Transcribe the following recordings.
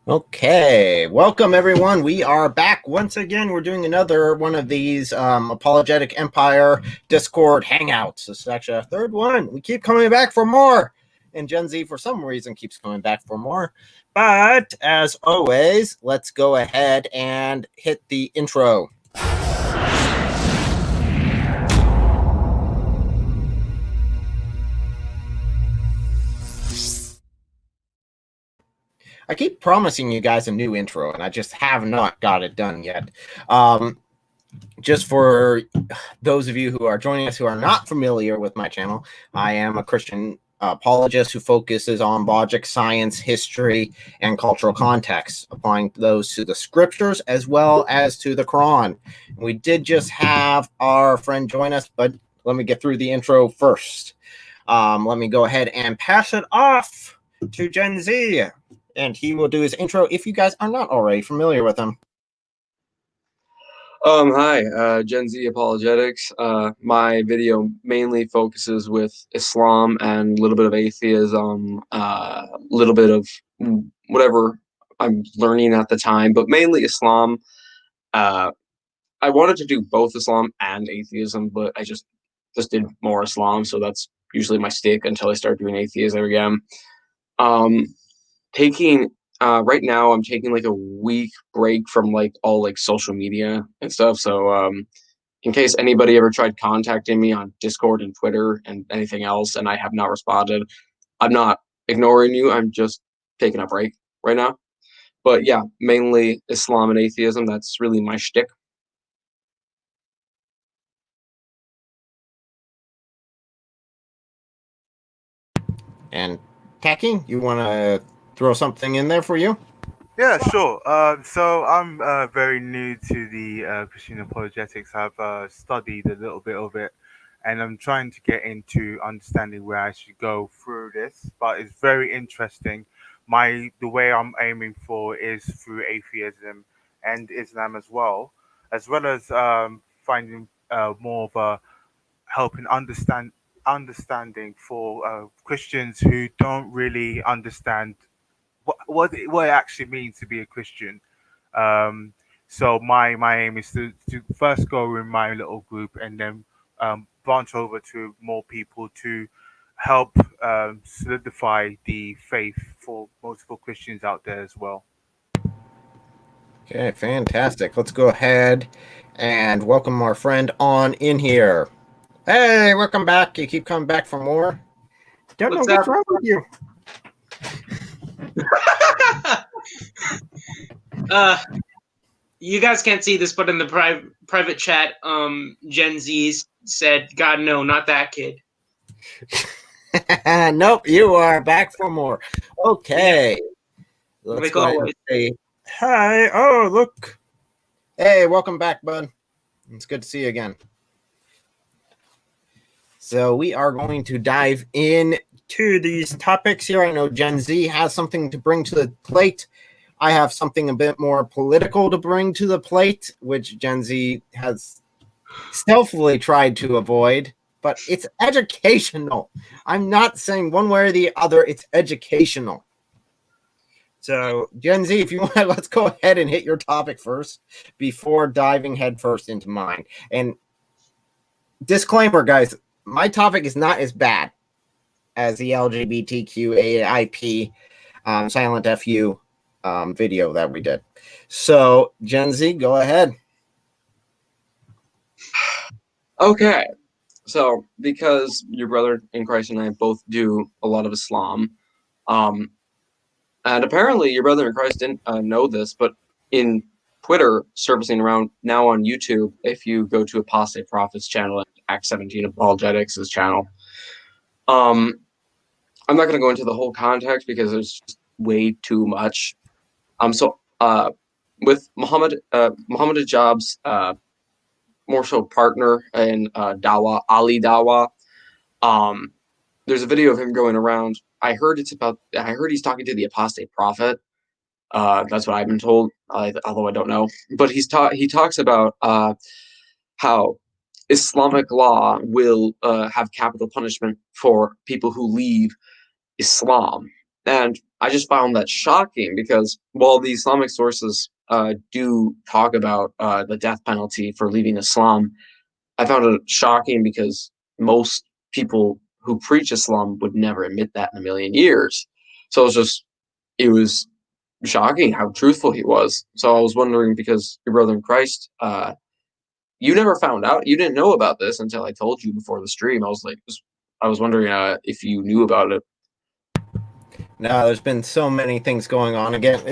Okay, welcome everyone. We are back once again. We're doing another one of these Apologetic Empire Discord Hangouts. This is actually our third one. We keep coming back for more. And Gen Z, for some reason, keeps coming back for more. But as always, let's go ahead and hit the intro. I keep promising you guys a new intro, and I just have not got it done yet. Just for those of you who are joining us who are not familiar with my channel, I am a Christian apologist who focuses on logic, science, history, and cultural context, applying those to the scriptures as well as to the Quran. We did just have our friend join us, but let me get through the intro first. Let me go ahead and pass it off to Gen Z, and he will do his intro if you guys are not already familiar with him. Hi, Gen Z Apologetics. My video mainly focuses with Islam and a little bit of atheism, a little bit of whatever I'm learning at the time, but mainly Islam. I wanted to do both Islam and atheism, but I just did more Islam, so that's usually my stick until I start doing atheism again. Taking right now I'm taking like a week break from like all like social media and stuff. So in case anybody ever tried contacting me on Discord and Twitter and anything else and I have not responded, I'm not ignoring you. I'm just taking a break right now. But yeah, mainly Islam and atheism. That's really my shtick. And Taki, you want to throw something in there for you? Yeah, sure. So I'm very new to the Christian apologetics. I've studied a little bit of it, and I'm trying to get into understanding where I should go through this. But it's very interesting. The way I'm aiming for is through atheism and Islam as well as finding more of a helping understanding for Christians who don't really understand what it actually means to be a Christian. Um, so my aim is to first go in my little group and then branch over to more people to help solidify the faith for multiple Christians out there as well. Okay, fantastic. Let's go ahead and welcome our friend on in here. Hey, welcome back. You keep coming back for more. Don't know what's wrong with you. You guys can't see this, but in the private chat, Gen Z said, "God, no, not that kid." Nope, you are back for more. Okay. Yeah. Let's go ahead and say hi. Oh, look. Hey, welcome back, bud. It's good to see you again. So we are going to dive into these topics here. I know Gen Z has something to bring to the plate. I have something a bit more political to bring to the plate, which Gen Z has stealthily tried to avoid, but it's educational. I'm not saying one way or the other, it's educational. So, Gen Z, if you want, let's go ahead and hit your topic first before diving headfirst into mine. And disclaimer, guys, my topic is not as bad as the LGBTQAIP silent FU video that we did. So, Gen Z, go ahead. Okay. So because your brother in Christ and I both do a lot of Islam, and apparently your brother in Christ didn't know this, but in Twitter, surfacing around now on YouTube, if you go to Apostate Prophets channel and Act 17 Apologetics' channel, I'm not going to go into the whole context because there's just way too much. With Muhammad Ajab's more so partner in Dawa, Ali Dawa, there's a video of him going around. I heard he's talking to the apostate prophet. That's what I've been told, although I don't know. But he talks about how Islamic law will have capital punishment for people who leave Islam. And I just found that shocking because while the Islamic sources do talk about the death penalty for leaving Islam, I found it shocking because most people who preach Islam would never admit that in a million years. So it was shocking how truthful he was. So I was wondering, because your brother in Christ, you never found out, you didn't know about this until I told you before the stream. I was wondering if you knew about it. No, there's been so many things going on again.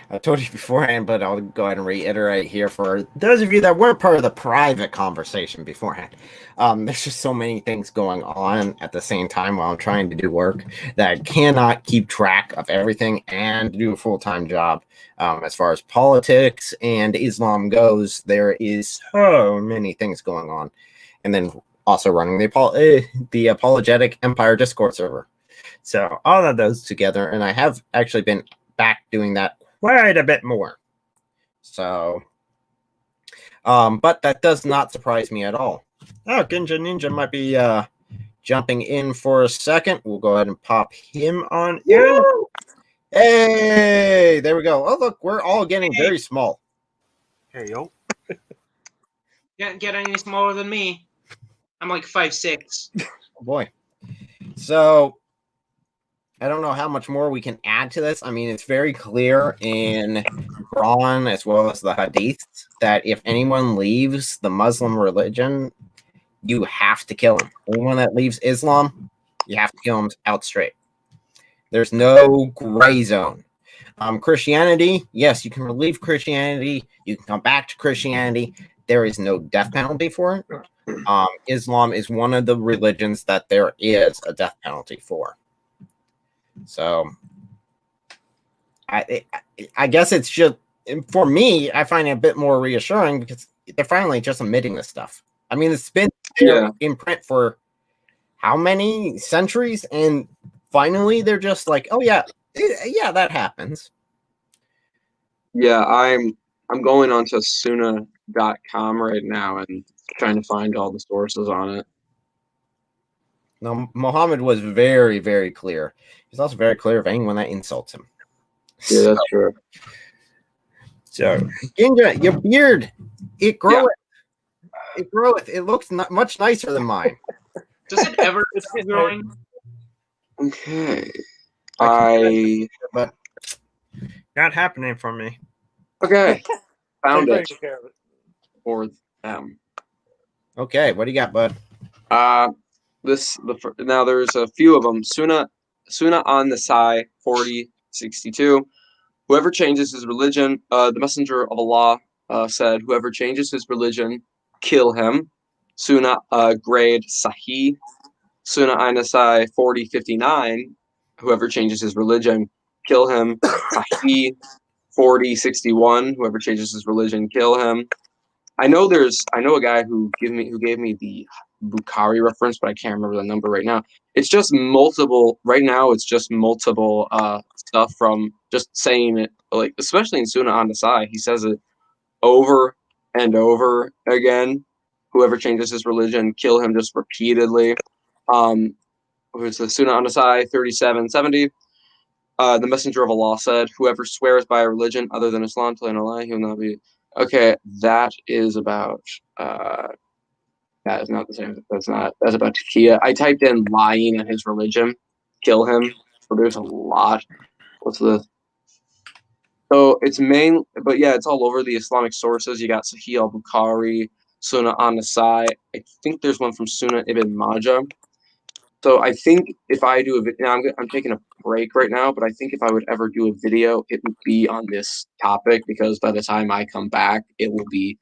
I told you beforehand, but I'll go ahead and reiterate here for those of you that weren't part of the private conversation beforehand. There's just so many things going on at the same time while I'm trying to do work that I cannot keep track of everything and do a full-time job. As far as politics and Islam goes, there is so many things going on. And then also running the Apologetic Empire Discord server. So all of those together, and I have actually been back doing that quite a bit more. So, but that does not surprise me at all. Oh, Ginja Ninja might be jumping in for a second. We'll go ahead and pop him on in. Hey, there we go. Oh, look, we're all getting very small. Hey, yo. Can't get any smaller than me. I'm like 5'6". Oh, boy. So I don't know how much more we can add to this. I mean, it's very clear in Quran as well as the Hadiths that if anyone leaves the Muslim religion, you have to kill him. Anyone that leaves Islam, you have to kill him out straight. There's no gray zone. Christianity, yes, you can leave Christianity. You can come back to Christianity. There is no death penalty for it. Islam is one of the religions that there is a death penalty for. So I guess it's just, for me, I find it a bit more reassuring because they're finally just admitting this stuff. I mean, it's been there in print for how many centuries, and finally they're just like, oh yeah, that happens. Yeah, I'm going onto Sunnah.com right now and trying to find all the sources on it. Now, Muhammad was very, very clear. He's also very clear of anyone that insults him. Yeah, that's true. So, Ginja, your beard, it groweth. Yeah. It groweth. It looks much nicer than mine. Does it ever keep growing? Okay. But not happening for me. Okay. Found it. For them. Okay, what do you got, bud? Now there's a few of them. Sunnah on the Sai 40:62. Whoever changes his religion, the Messenger of Allah said, whoever changes his religion, kill him. Sunnah grade Sahih. Sunnah An-Nasai 40:59. Whoever changes his religion, kill him. Sahih 40:61. Whoever changes his religion, kill him. I know a guy who gave me the Bukhari reference, but I can't remember the number right now. It's just multiple right now. It's just multiple stuff from just saying it, like especially in Sunnah on the side. He says it over and over again. Whoever changes his religion, kill him, just repeatedly. Who's the Sunnah on the side 37:70. The Messenger of Allah said, whoever swears by a religion other than Islam, telling a lie, he will not be. Okay, that is about. That is not the same. That's about Takia. I typed in lying and his religion, kill him. So there's a lot. So it's but yeah, it's all over the Islamic sources. You got Sahih al-Bukhari, Sunnah an-Nasai. I think there's one from Sunnah ibn Majah. So I think if I do a video, I'm taking a break right now, but I think if I would ever do a video, it would be on this topic because by the time I come back, it will be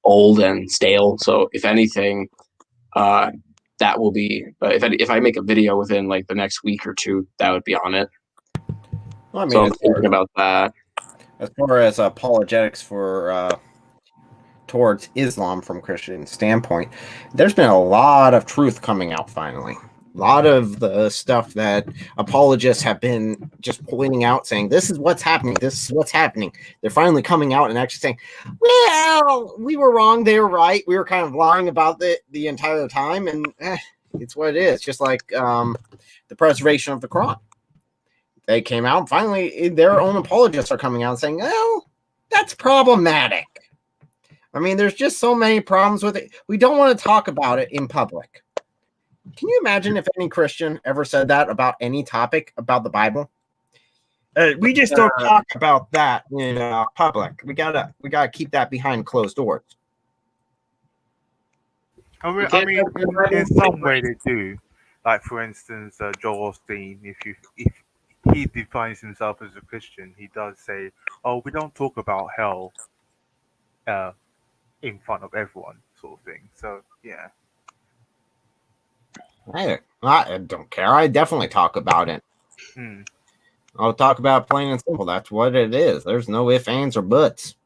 old and stale. So if anything, that will be. If I make a video within like the next week or two, that would be on it. Well, I mean, so I'm thinking about that. As far as apologetics for towards Islam from Christian standpoint, there's been a lot of truth coming out finally. A lot of the stuff that apologists have been just pointing out, saying, this is what's happening. This is what's happening. They're finally coming out and actually saying, well, we were wrong. They were right. We were kind of lying about the entire time. And it's what it is. Just like the preservation of the Quran. they came out. Finally, their own apologists are coming out saying, "Oh, that's problematic." I mean, there's just so many problems with it. We don't want to talk about it in public. Can you imagine if any Christian ever said that about any topic about the Bible? We just don't talk about that in public. We gotta keep that behind closed doors. I mean, in some way they do. Like for instance, Joel Osteen, if he defines himself as a Christian, he does say, "Oh, we don't talk about hell in front of everyone," sort of thing. So yeah. I don't care. I definitely talk about it. I'll talk about it plain and simple. That's what it is. There's no ifs, ands, or buts.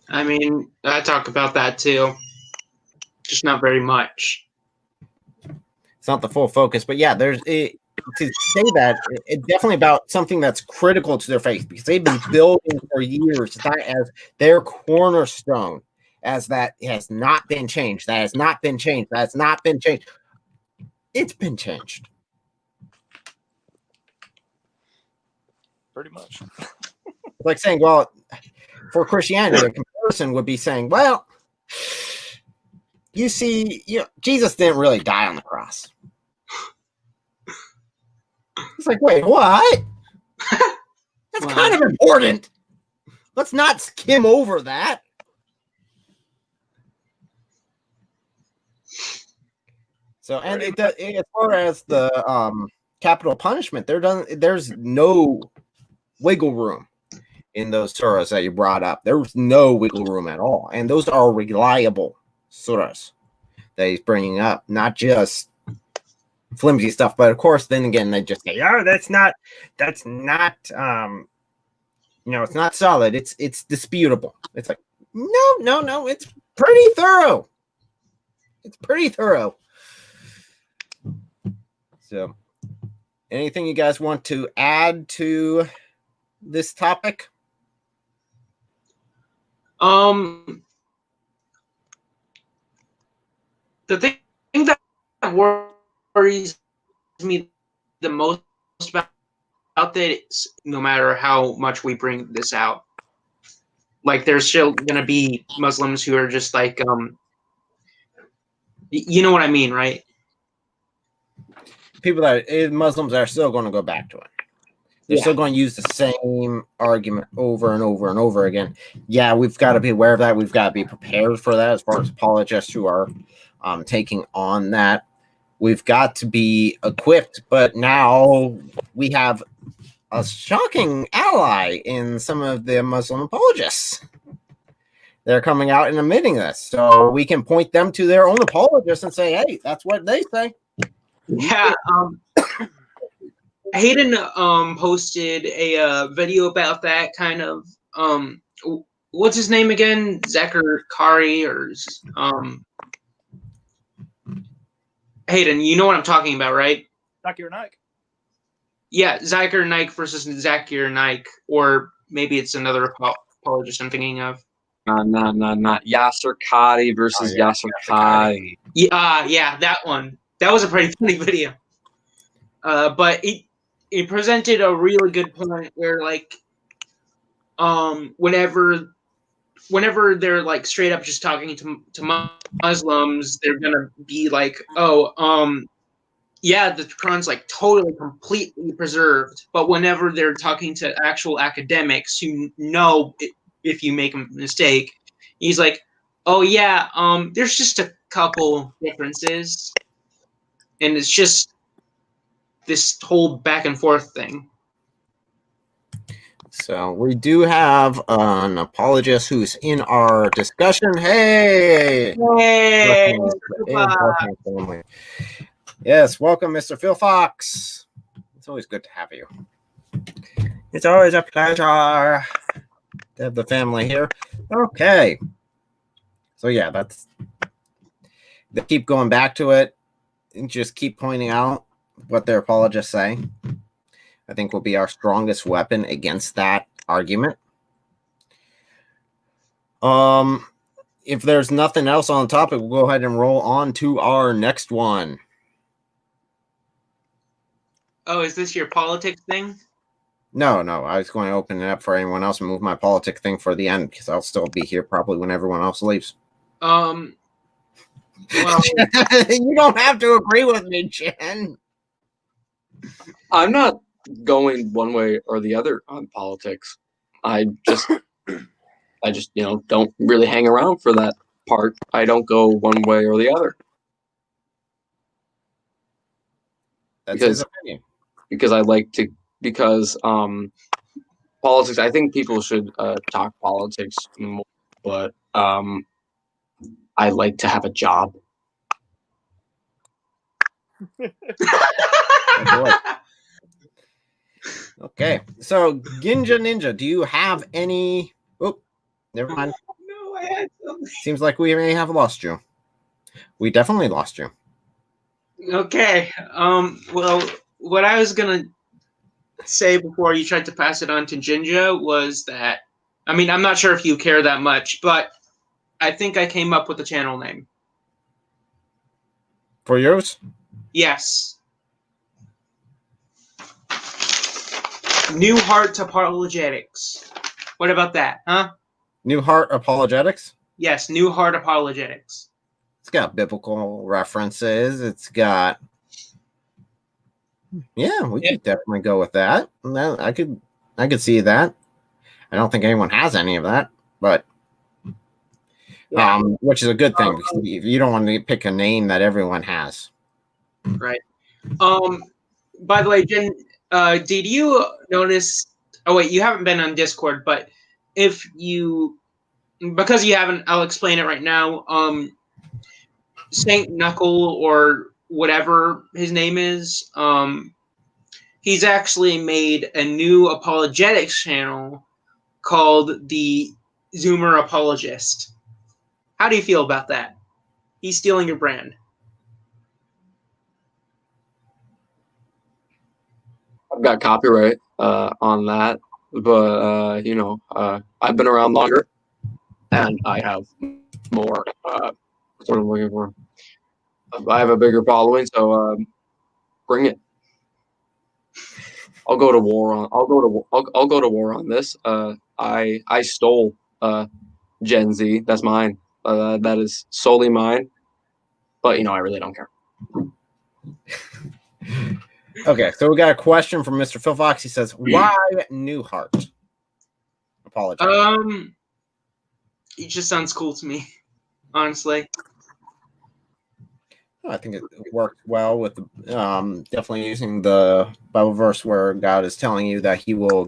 I mean, I talk about that too. Just not very much. It's not the full focus, but yeah, to say that it's definitely about something that's critical to their faith because they've been building for years that as their cornerstone, as that has not been changed. That has not been changed. That's not been changed. It's been changed. Pretty much. It's like saying, well, for Christianity, a comparison would be saying, well, you see, Jesus didn't really die on the cross. It's like, wait, what? That's kind of important. Let's not skim over that. So, and as far as the capital punishment, there's no wiggle room in those surahs that you brought up. There's no wiggle room at all, and those are reliable surahs that he's bringing up, not just flimsy stuff. But of course, then again, they just say, "Oh, that's not, it's not solid. It's disputable." It's like, no, it's pretty thorough. It's pretty thorough. So, anything you guys want to add to this topic? The thing that worries me the most about that is no matter how much we bring this out, like there's still gonna be Muslims who are just like, you know what I mean, right? Muslims are still going to go back to it. They're still going to use the same argument over and over and over again. Yeah, we've got to be aware of that. We've got to be prepared for that as far as apologists who are taking on that. We've got to be equipped, but now we have a shocking ally in some of the Muslim apologists. They're coming out and admitting this. So we can point them to their own apologists and say, hey, that's what they say. Yeah, Hayden posted a video about that kind of what's his name again? Zachary or Hayden, you know what I'm talking about, right? Zakir Naik. Yeah, Zakir Naik versus Zakir Naik, or maybe it's another apologist I'm thinking of. Not Yasser Qadi versus Yasser Qadi. Yeah, that one. That was a pretty funny video. But it presented a really good point where, like, whenever they're like straight up just talking to Muslims, they're gonna be like, yeah, the Quran's like totally completely preserved. But whenever they're talking to actual academics who know if you make a mistake, he's like, oh yeah, there's just a couple differences, and it's just this whole back and forth thing. So we do have an apologist who's in our discussion. Hey! Yes, welcome, Mr. Phil Fox. It's always good to have you. It's always a pleasure to have the family here. Okay. So yeah, they keep going back to it and just keep pointing out what their apologists say. I think will be our strongest weapon against that argument. If there's nothing else on the topic, we'll go ahead and roll on to our next one. Oh, is this your politics thing? No, I was going to open it up for anyone else and move my politic thing for the end because I'll still be here probably when everyone else leaves. Well, You don't have to agree with me, Jen. I'm not going one way or the other on politics. I just don't really hang around for that part. I don't go one way or the other That's because his opinion. I like to politics. I think people should talk politics more, but I like to have a job. Oh, boy. Okay, so Ginja Ninja, do you have any? Oh, never mind. No, I had something. Seems like we may have lost you. We definitely lost you. Okay. Well, what I was gonna say before you tried to pass it on to Jinja was that, I mean, I'm not sure if you care that much, but I think I came up with the channel name. For yours? Yes. New Heart Apologetics. What about that, huh? New Heart Apologetics? Yes, New Heart Apologetics. It's got biblical references. It's got... Yeah, we could definitely go with that. No, I could see that. I don't think anyone has any of that, but which is a good thing because you don't want to pick a name that everyone has. Right. By the way, Jen, did you notice? Oh wait, you haven't been on Discord, but if you, because you haven't, I'll explain it right now. Saint Knuckle or whatever his name is, he's actually made a new apologetics channel called the Zoomer Apologist. How do you feel about that? He's stealing your brand. I've got copyright on that, but I've been around longer, and I have more. That's what I'm looking for. I have a bigger following, so bring it. I'll go to war on. I'll go to war on this. I stole Gen Z. That's mine. That is solely mine. But I really don't care. Okay, so we got a question from Mr. Phil Fox. He says, "Why Newhart?" Apologize. It just sounds cool to me, honestly. I think it worked well with definitely using the Bible verse where God is telling you that He will,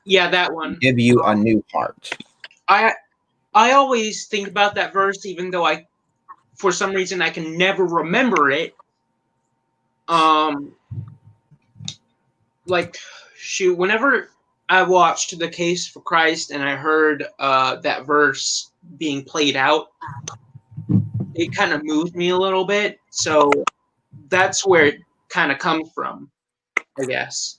that one, give you a new heart. I always think about that verse, even though for some reason, I can never remember it. Whenever I watched The Case for Christ and I heard that verse being played out, it kind of moved me a little bit. So that's where it kind of comes from, I guess.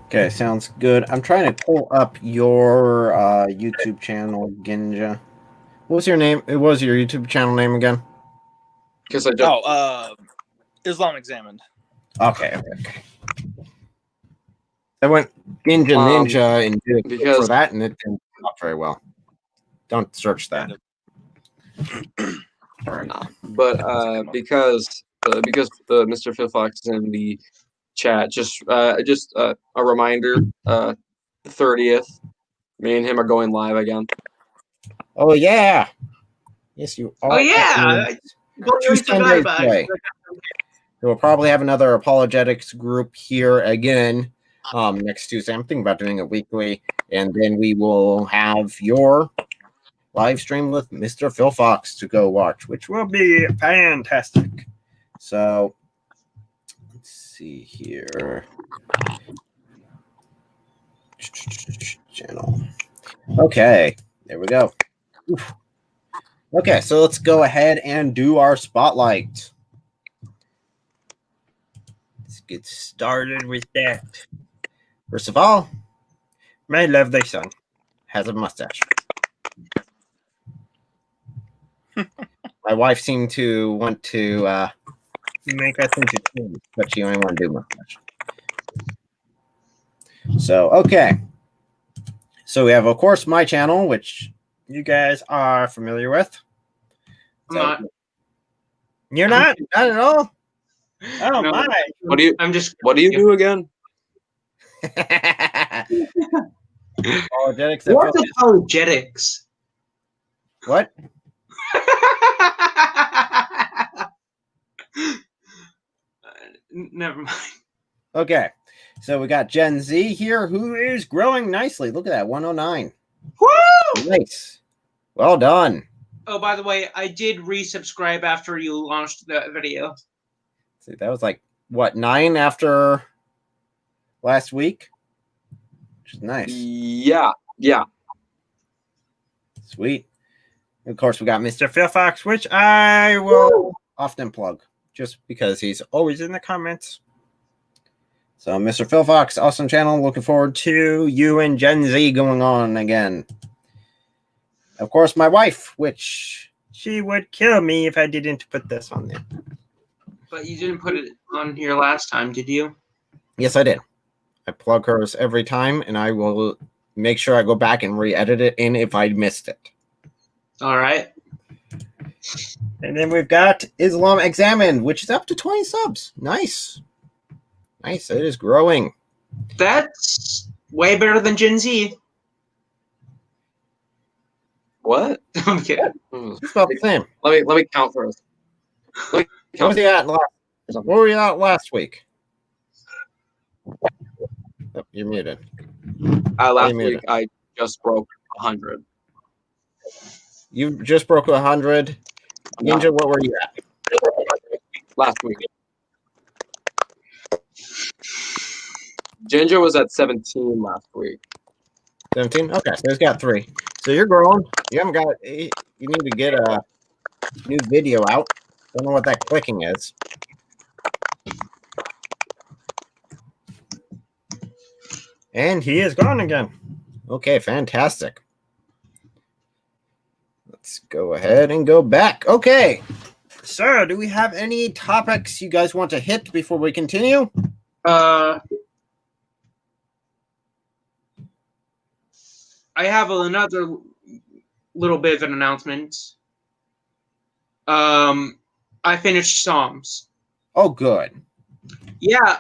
Okay, sounds good. I'm trying to pull up your YouTube channel, Ginja. What was your name? It was your YouTube channel name again? Because I just Islam Examined. Okay. I went Ginja Ninja and did it for that, and it didn't come up very well. Don't search that. But because Mr. Phil Fox is in the chat, just a reminder, 30th, me and him are going live again. Oh yeah, yes you are. Oh yeah, Sundays play. We'll probably have another apologetics group here again next Tuesday. I'm thinking about doing it weekly, and then we will have your live stream with Mr. Phil Fox to go watch, which will be fantastic. So let's see here. Channel. Okay, there we go. Oof. Okay, so let's go ahead and do our spotlight. Let's get started with that. First of all, my lovely son has a mustache. My wife seemed to want to make us into teams, but she only want to do much. So, okay. So we have, of course, my channel, which you guys are familiar with. I'm not. You're not? Not at all? Oh, No, my. What do you I'm just. What do you do again? Apologetics. What's apologetics? What? Never mind. Okay. So we got Gen Z here, who is growing nicely. Look at that, 109. Woo! Nice. Well done. Oh, by the way, I did resubscribe after you launched the video. See, that was like, what, 9 after last week? Which is nice. Yeah. Sweet. And of course, we got Mr. Fairfax, which I will often plug just because he's always in the comments. So, Mr. Phil Fox, awesome channel. Looking forward to you and Gen Z going on again. Of course, my wife, which she would kill me if I didn't put this on there. But you didn't put it on here last time, did you? Yes, I did. I plug hers every time, and I will make sure I go back and re-edit it in if I missed it. All right. And then we've got Islam Examined, which is up to 20 subs. Nice. Nice. It is growing. That's way better than Gen Z. What? I'm kidding. It's about the same. Let me count first. What was he at what were we at last week? Oh, you're muted. Last muted. week I just broke 100. You just broke 100. Ninja, what were you at? Last week. Ginger was at 17 last week. 17? Okay, so he's got 3. So you're growing. You haven't got. You need to get a new video out. Don't know what that clicking is. And he is gone again. Okay, fantastic. Let's go ahead and go back. Okay. So, do we have any topics you guys want to hit before we continue? I have another little bit of an announcement. I finished Psalms. Oh, good. Yeah,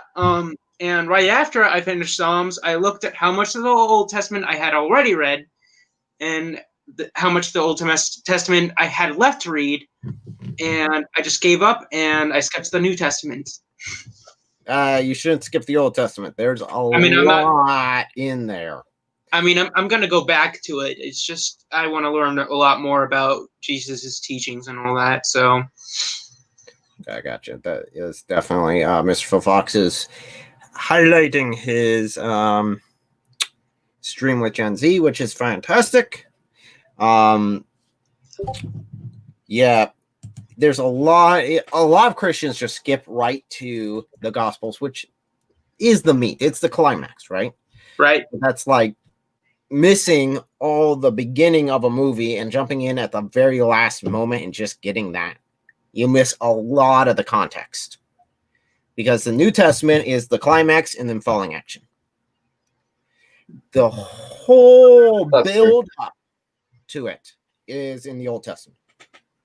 and right after I finished Psalms, I looked at how much of the Old Testament I had already read and how much of the Old Testament I had left to read, and I just gave up and I skipped the New Testament. You shouldn't skip the Old Testament. There's a lot in there. I mean, I'm going to go back to it. It's just I want to learn a lot more about Jesus' teachings and all that, so... I got you. That is definitely Mr. Phil Fox is highlighting his stream with Gen Z, which is fantastic. Yeah, there's a lot of Christians just skip right to the Gospels, which is the meat. It's the climax, right? Right. That's like missing all the beginning of a movie and jumping in at the very last moment and just getting that. You miss a lot of the context because the New Testament is the climax and then falling action. The whole build up to it is in the Old Testament.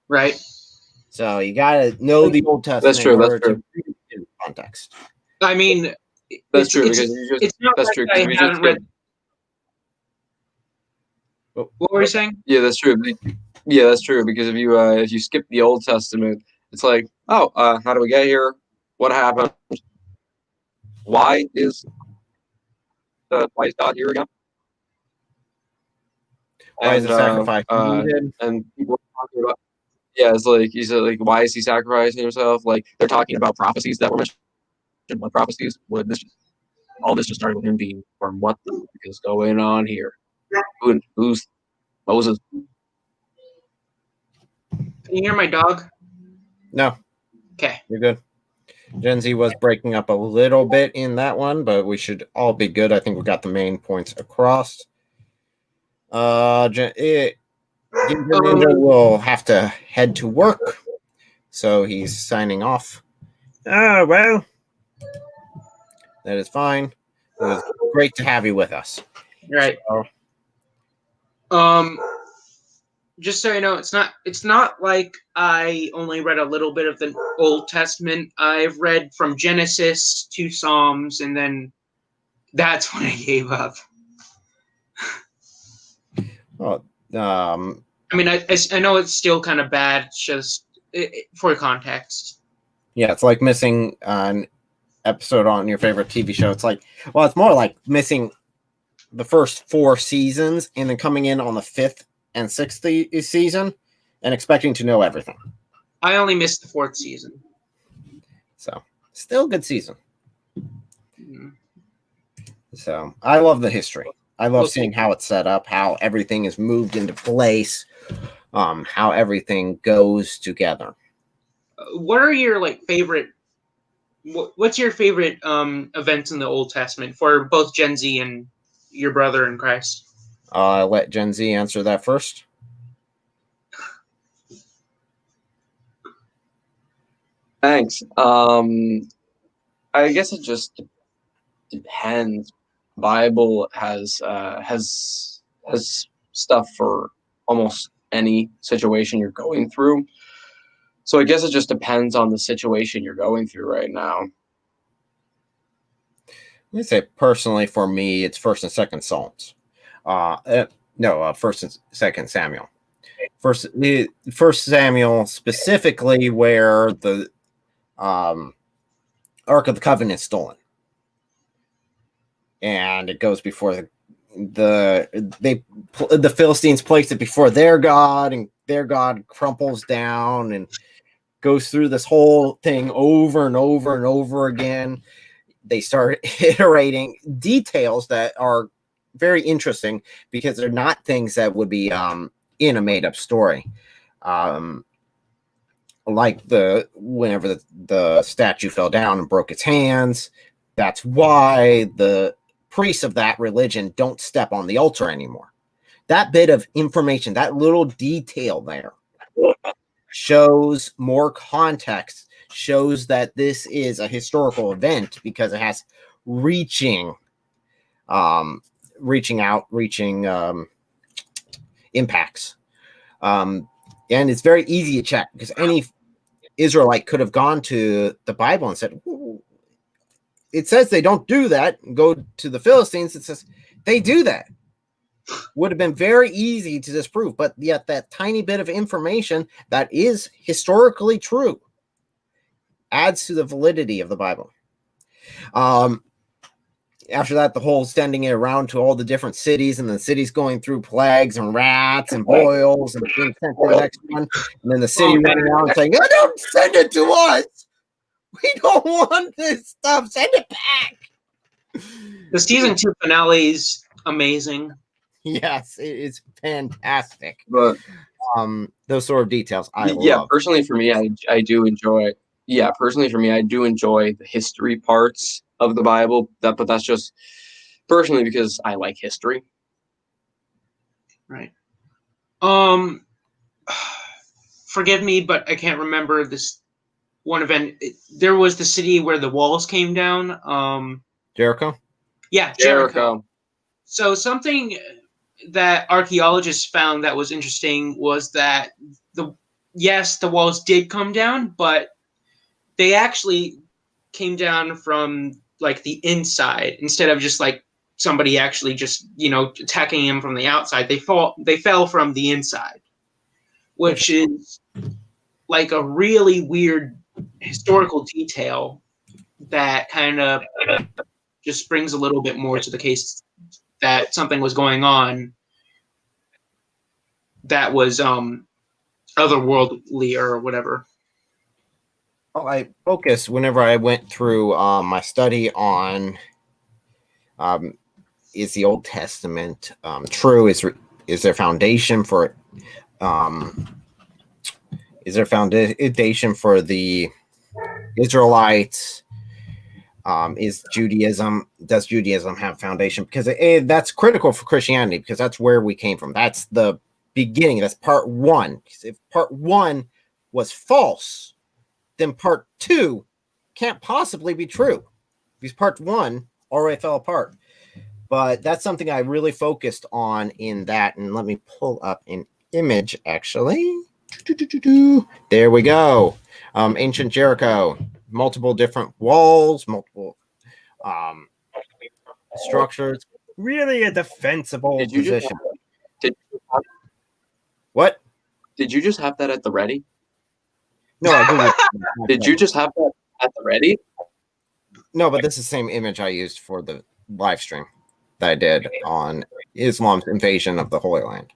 Right. So you got to know the Old Testament. That's true. That's true. In context. I mean, that's true because you just, that's true. I haven't read. What were you saying? Yeah, that's true. Yeah, that's true because if you skip the Old Testament, it's like, oh, how do we get here? What happened? Why is God here again? Why is the sacrifice needed? And people are talking about, yeah, it's like he said, like, why is he sacrificing himself? Like they're talking about prophecies that were mentioned. What prophecies? Would this? All this just started with him being born. What is going on here? Who's Moses? Can you hear my dog? No. Okay. You're good. Gen Z was breaking up a little bit in that one, but we should all be good. I think we got the main points across. Ginger Ninja will have to head to work, so he's signing off. Oh, well, that is fine. It was great to have you with us. Right. So, Just so you know, it's not like I only read a little bit of the Old Testament. I've read from Genesis to Psalms, and then that's when I gave up. well, I mean, I know it's still kind of bad. It's just for context. yeah, it's like missing an episode on your favorite TV show. It's like, well, it's more like missing the first 4 seasons and then coming in on the 5th and 6th season and expecting to know everything. I only missed the 4th season. So, still a good season. Mm. So, I love the history. I love Okay. seeing how it's set up, how everything is moved into place, how everything goes together. What are your favorite? What's your favorite events in the Old Testament for both Gen Z and your brother in Christ? I'll let Gen Z answer that first. Thanks. I guess it just depends. Bible has stuff for almost any situation you're going through. So I guess it just depends on the situation you're going through right now. Let me say personally, for me, it's First and Second Psalms. First and Second Samuel. First Samuel specifically, where the Ark of the Covenant is stolen, and it goes before the Philistines place it before their god, and their god crumples down and goes through this whole thing over and over and over again. They start iterating details that are very interesting because they're not things that would be in a made-up story. Like whenever the statue fell down and broke its hands, that's why the priests of that religion don't step on the altar anymore. That bit of information, that little detail there, shows more context, shows that this is a historical event because it has reaching impacts. And it's very easy to check because any Israelite could have gone to the Bible and said, it says they don't do that. Go to the Philistines, it says they do that. Would have been very easy to disprove, but yet that tiny bit of information that is historically true adds to the validity of the Bible. After that, the whole sending it around to all the different cities, and the cities going through plagues and rats and boils and being sent to the next one, and then the city running out and saying, "Oh, don't send it to us. We don't want this stuff. Send it back." The season 2 finale is amazing. Yes, it is fantastic. But those sort of details I love. Personally for me, I do enjoy. Yeah, personally for me, I do enjoy the history parts of the Bible. But that's just personally because I like history. Right. Forgive me, but I can't remember this one event. There was the city where the walls came down. Jericho? Yeah, Jericho. So something that archaeologists found that was interesting was that the walls did come down, but they actually came down from the inside instead of just somebody actually just attacking him from the outside. They fell from the inside, which is a really weird historical detail that kind of just brings a little bit more to the case that something was going on that was otherworldly or whatever. Well, I focused whenever I went through my study on is the Old Testament true? Is there foundation for is there foundation for the Israelites? Does Judaism have foundation? Because that's critical for Christianity, because that's where we came from. That's the beginning. That's part one. If part one was false, then part two can't possibly be true because part one already fell apart. But that's something I really focused on in that. And let me pull up an image, actually. There we go. Ancient Jericho. Multiple different walls, multiple structures. Really a defensible Did you just position. have, What? did you just have that at the ready? No, I Googled. Did you just have that at the ready? No, but this is the same image I used for the live stream that I did on Islam's invasion of the Holy Land.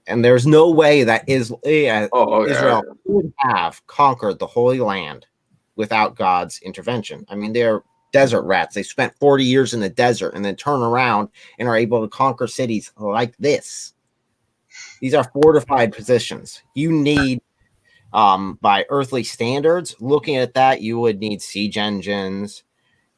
And there's no way that Israel would have conquered the Holy Land without God's intervention. I mean, they're desert rats. They spent 40 years in the desert and then turn around and are able to conquer cities like this. These are fortified positions. You need, by earthly standards, looking at that, you would need siege engines.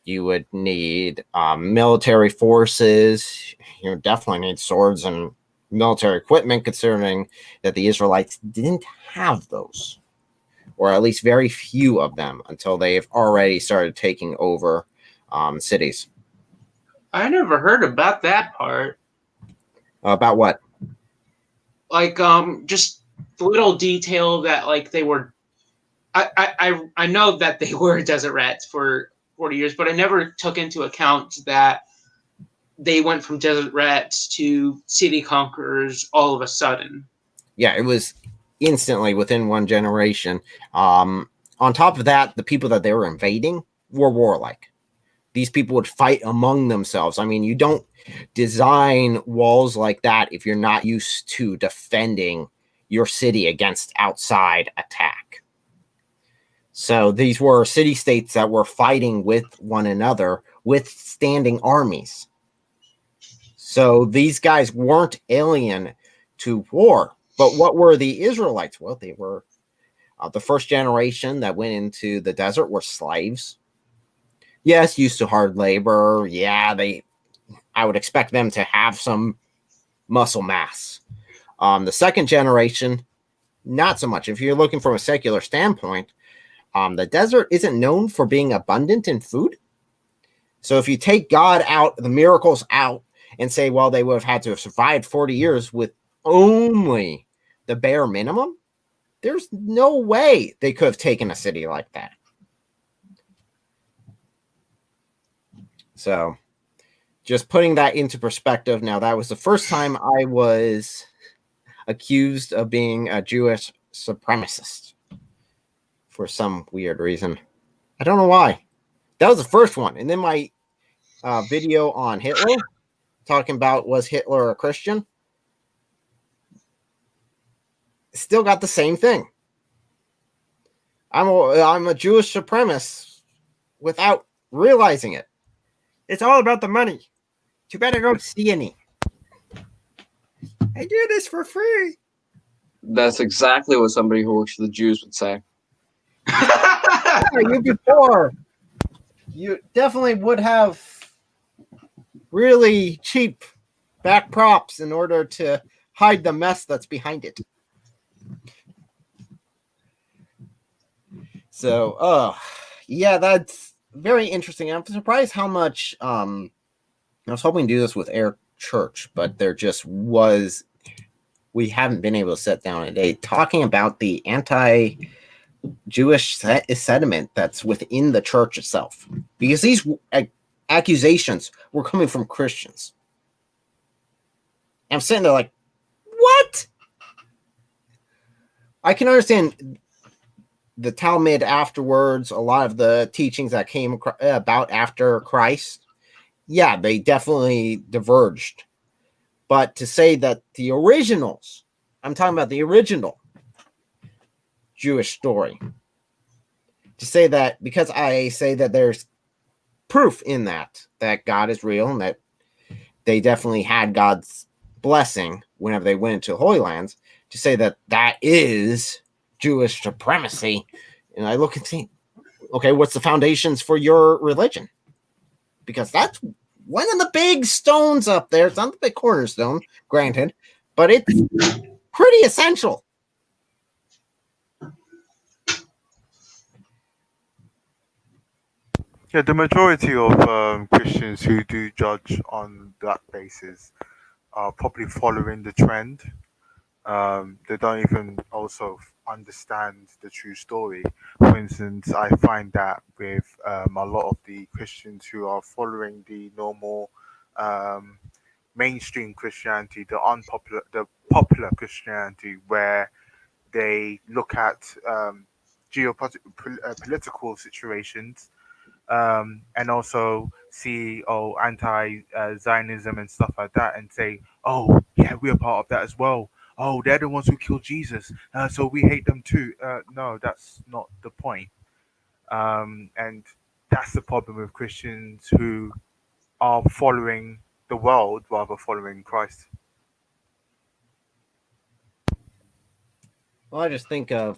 You would need military forces. You definitely need swords and military equipment, considering that the Israelites didn't have those, or at least very few of them, until they've already started taking over cities. I never heard about that part. About what? Like, just the little detail that, like, they were. I know that they were desert rats for 40 years, but I never took into account that they went from desert rats to city conquerors all of a sudden. Yeah, it was instantly within one generation. On top of that, the people that they were invading were warlike. These people would fight among themselves. I mean, you don't design walls like that if you're not used to defending your city against outside attack. So these were city-states that were fighting with one another with standing armies. So these guys weren't alien to war. But what were the Israelites? Well, they were the first generation that went into the desert were slaves. Yes, used to hard labor. Yeah, I would expect them to have some muscle mass. The second generation, not so much. If you're looking from a secular standpoint, the desert isn't known for being abundant in food. So if you take God out, the miracles out, and say, well, they would have had to have survived 40 years with only the bare minimum, there's no way they could have taken a city like that. So just putting that into perspective. Now, that was the first time I was accused of being a Jewish supremacist for some weird reason. I don't know why. That was the first one. And then my video on Hitler, talking about was Hitler a Christian, still got the same thing. I'm a Jewish supremacist without realizing it. It's all about the money. Too bad I don't see any. I do this for free. That's exactly what somebody who works for the Jews would say. You before, you definitely would have really cheap back props in order to hide the mess that's behind it. So, yeah, that's very interesting. I'm surprised how much, I was hoping to do this with Air Church, but there just was, we haven't been able to sit down a day talking about the anti-Jewish sentiment that's within the church itself. Because these accusations were coming from Christians. And I'm sitting there like, what? I can understand the Talmud afterwards, a lot of the teachings that came about after Christ. Yeah, they definitely diverged. But to say that the originals, I'm talking about the original Jewish story, to say that, because I say that there's proof in that God is real and that they definitely had God's blessing whenever they went into Holy Lands, to say that that is Jewish supremacy. And I look and think, okay, what's the foundations for your religion? Because that's one of the big stones up there. It's not the big cornerstone, granted, but it's pretty essential. Yeah, the majority of Christians who do judge on that basis are probably following the trend. They don't even also understand the true story. For instance, I find that with a lot of the Christians who are following the normal um, mainstream Christianity, the popular Christianity, where they look at geopolitical situations and also see anti-Zionism and stuff like that, and say, oh yeah, we're part of that as well. Oh, they're the ones who killed Jesus, so we hate them too. No, that's not the point. And that's the problem with Christians who are following the world rather following Christ. Well, I just think of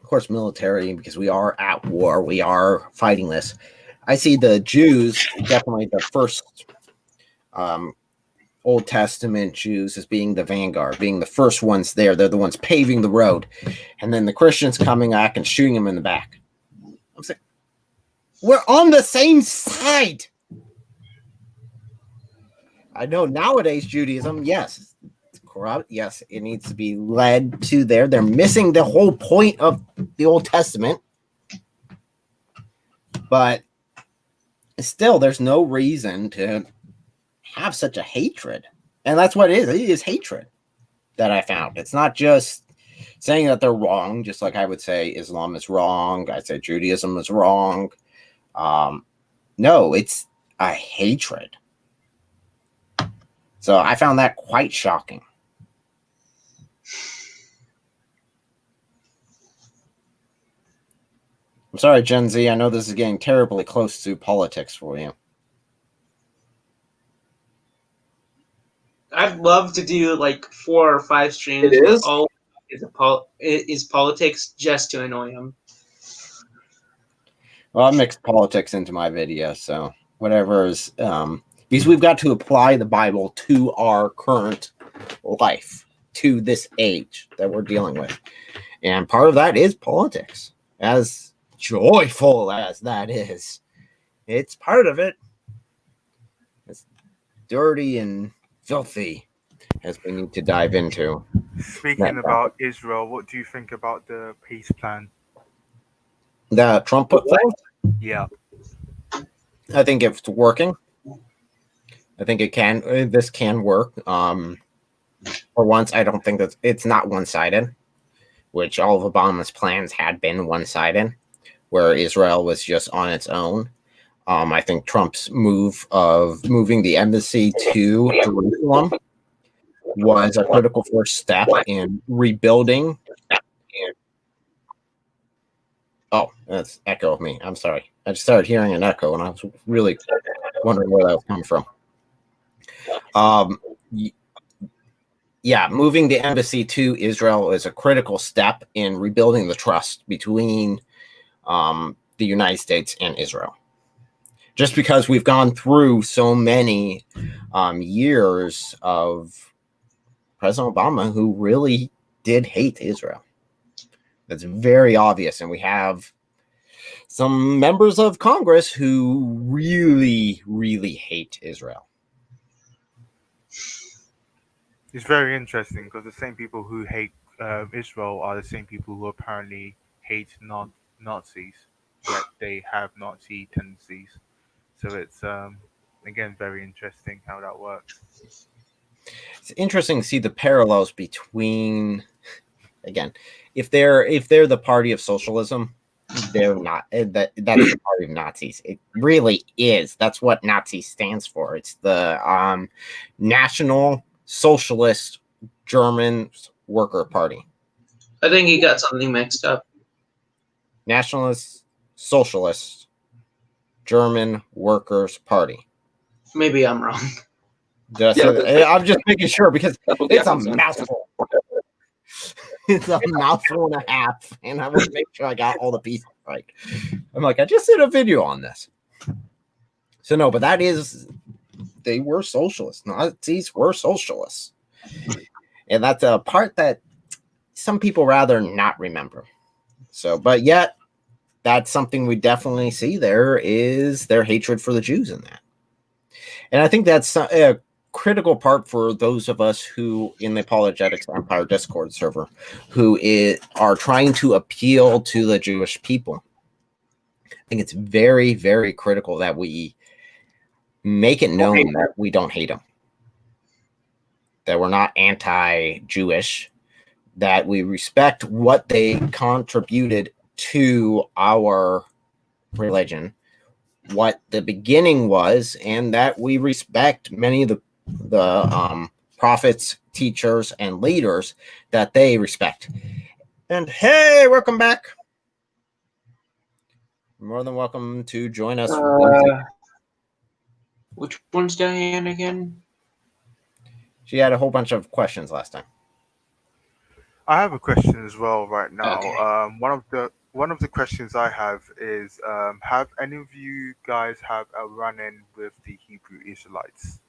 course, military, because we are at war, we are fighting this. I see the Jews, definitely the first Old Testament Jews, as being the vanguard, being the first ones there. They're the ones paving the road. And then the Christians coming back and shooting them in the back. I'm saying, we're on the same side. I know nowadays Judaism, yes, it's corrupt. Yes, it needs to be led to there. They're missing the whole point of the Old Testament. But still, there's no reason to have such a hatred. And that's what it is. It is hatred that I found. It's not just saying that they're wrong, just like I would say Islam is wrong. I'd say Judaism is wrong. No, it's a hatred. So I found that quite shocking. I'm sorry, Gen Z. I know this is getting terribly close to politics for you. I'd love to do like 4 or 5 streams. It is? All is politics just to annoy him. Well, I mixed politics into my video, so whatever is because we've got to apply the Bible to our current life, to this age that we're dealing with. And part of that is politics. As joyful as that is, it's part of it. It's dirty and filthy as we need to dive into. Speaking about Israel, what do you think about the peace plan? The Trump put forward? Yeah. I think it's working. I think it can. This can work. For once, I don't think that it's not one-sided, which all of Obama's plans had been one-sided, where Israel was just on its own. I think Trump's move of moving the embassy to Jerusalem was a critical first step in rebuilding. Oh, that's echo of me. I'm sorry. I just started hearing an echo, and I was really wondering where that was coming from. Yeah, moving the embassy to Israel is a critical step in rebuilding the trust between the United States and Israel. Just because we've gone through so many years of President Obama who really did hate Israel. That's very obvious. And we have some members of Congress who really, really hate Israel. It's very interesting because the same people who hate Israel are the same people who apparently hate Nazis, yet they have Nazi tendencies. So it's again very interesting how that works. It's interesting to see the parallels between, again, if they're the party of socialism, they're not. That's the party of Nazis. It really is. That's what Nazi stands for. It's the National Socialist German Worker Party. I think he got something mixed up. Nationalist Socialist German Workers Party. Maybe I'm wrong. Did I say that? I'm just making sure because it's a mouthful. It's a mouthful and a half, and I want to make sure I got all the pieces right. I'm like, I just did a video on this. So no, but that is they were socialists. Nazis were socialists. And that's a part that some people rather not remember. So, but yet, that's something we definitely see there is their hatred for the Jews in that. And I think that's a critical part for those of us who, in the Apologetics Empire Discord server, are trying to appeal to the Jewish people. I think it's very, very critical that we make it known that we don't hate them, that we're not anti-Jewish, that we respect what they contributed to our religion, what the beginning was, and that we respect many of the prophets, teachers, and leaders that they respect. And hey, welcome back. You're more than welcome to join us. Which one's Diane again? She had a whole bunch of questions last time. I have a question as well right now. Okay. One of the questions I have is, have any of you guys have a run-in with the Hebrew Israelites?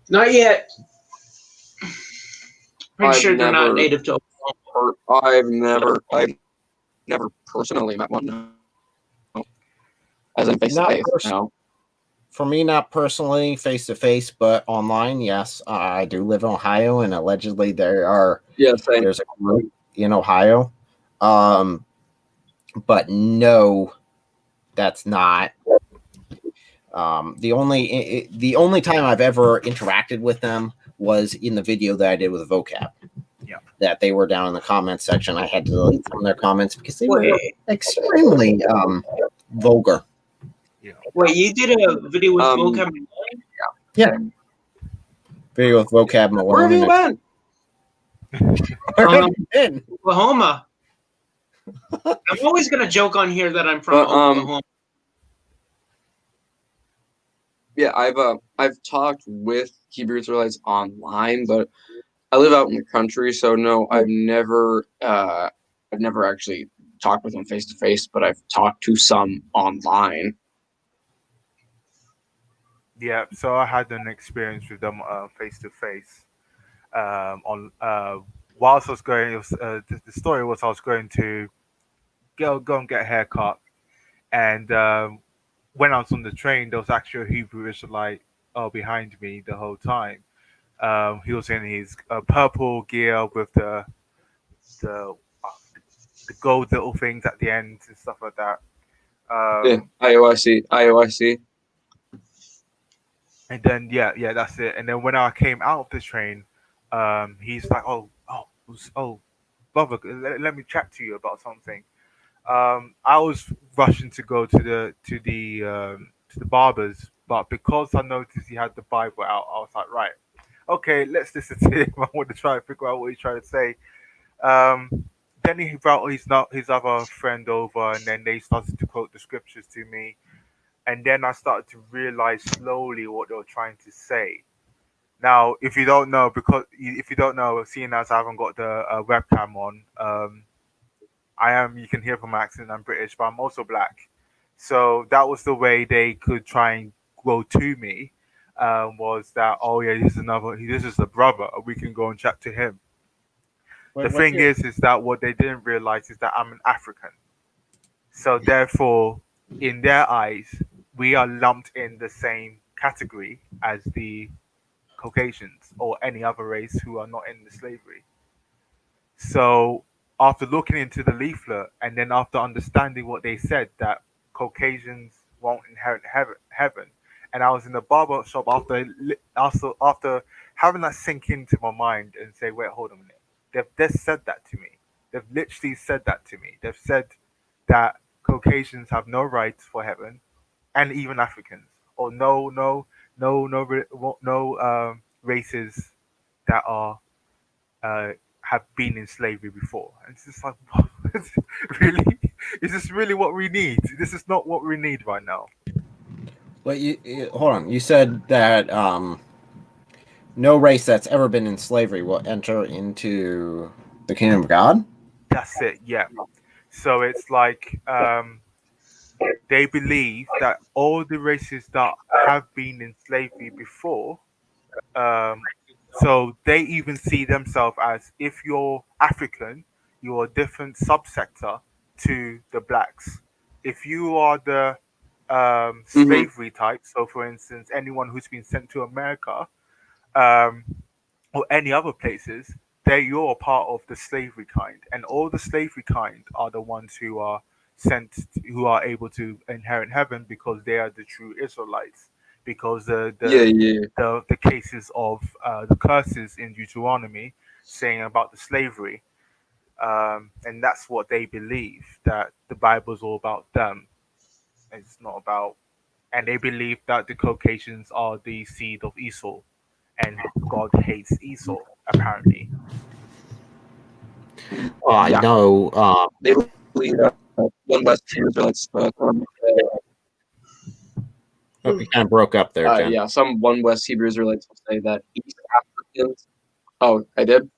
Not yet. Pretty I've sure they're not never- native to Oklahoma. I've never personally met one. No. As in face to Not face. person- No. For me, not personally face to face, but online, yes. I do live in Ohio, and allegedly Yeah, same. there's a group in Ohio. But no, that's not. The only time I've ever interacted with them was in the video that I did with Vocab. Yeah. That they were down in the comments section. I had to delete some of their comments because they were Wait, extremely vulgar. wait, you did a video with vocab? Video with Vocab Malone. Where have you been? Where have you been? Oklahoma. I'm always gonna joke on here that I'm from Oklahoma. Yeah, I've talked with Hebrew Israelites online, but I live out in the country, so no, I've never actually talked with them face to face, but I've talked to some online. Yeah, so I had an experience with them face to face. On whilst I was going, the story was I was going to go and get a haircut, and when I was on the train, there was actually a Hebrew Israelite behind me the whole time. He was in his purple gear with the gold little things at the end and stuff like that. Yeah, IOIC. And then yeah, that's it. And then when I came out of the train, he's like, oh, brother, let me chat to you about something. I was rushing to go to the barber's, but because I noticed he had the Bible out, I was like, right, okay, let's listen to him. I want to try and figure out what he's trying to say. Then he brought his other friend over, and then they started to quote the scriptures to me. And then I started to realize slowly what they were trying to say. Now, if you don't know, seeing as I haven't got the webcam on, you can hear from my accent, I'm British, but I'm also black. So that was the way they could try and go to me, was that, oh yeah, this is a brother, we can go and chat to him. The thing is that what they didn't realize is that I'm an African. So therefore, in their eyes, we are lumped in the same category as the Caucasians or any other race who are not in the slavery. So after looking into the leaflet and then after understanding what they said, that Caucasians won't inherit heaven, and I was in the barber shop after having that sink into my mind and say, wait, hold on a minute. They've just said that to me. They've literally said that to me. They've said that Caucasians have no rights for heaven, and even Africans, or no races that are have been in slavery before. And it's just like, really, is this really what we need? This is not what we need right now. Well, you hold on. You said that no race that's ever been in slavery will enter into the kingdom of God. That's it. Yeah. So it's like they believe that all the races that have been in slavery before, um, so they even see themselves as, if you're African, you're a different subsector to the blacks. If you are the Hmm. slavery type, so for instance, anyone who's been sent to America, um, or any other places, you're a part of the slavery kind, and all the slavery kind are the ones who are who are able to inherit heaven because they are the true Israelites. Because Yeah, yeah. the cases of the curses in Deuteronomy saying about the slavery, and that's what they believe, that the Bible is all about them. It's not about, and they believe that the Caucasians are the seed of Esau, and God hates Esau apparently. Well, I Yeah. know. They believe that one West Israelites. You kind of broke up there, Jen. Yeah, some one West Hebrew Israelites will say that East Africans. Oh, I did.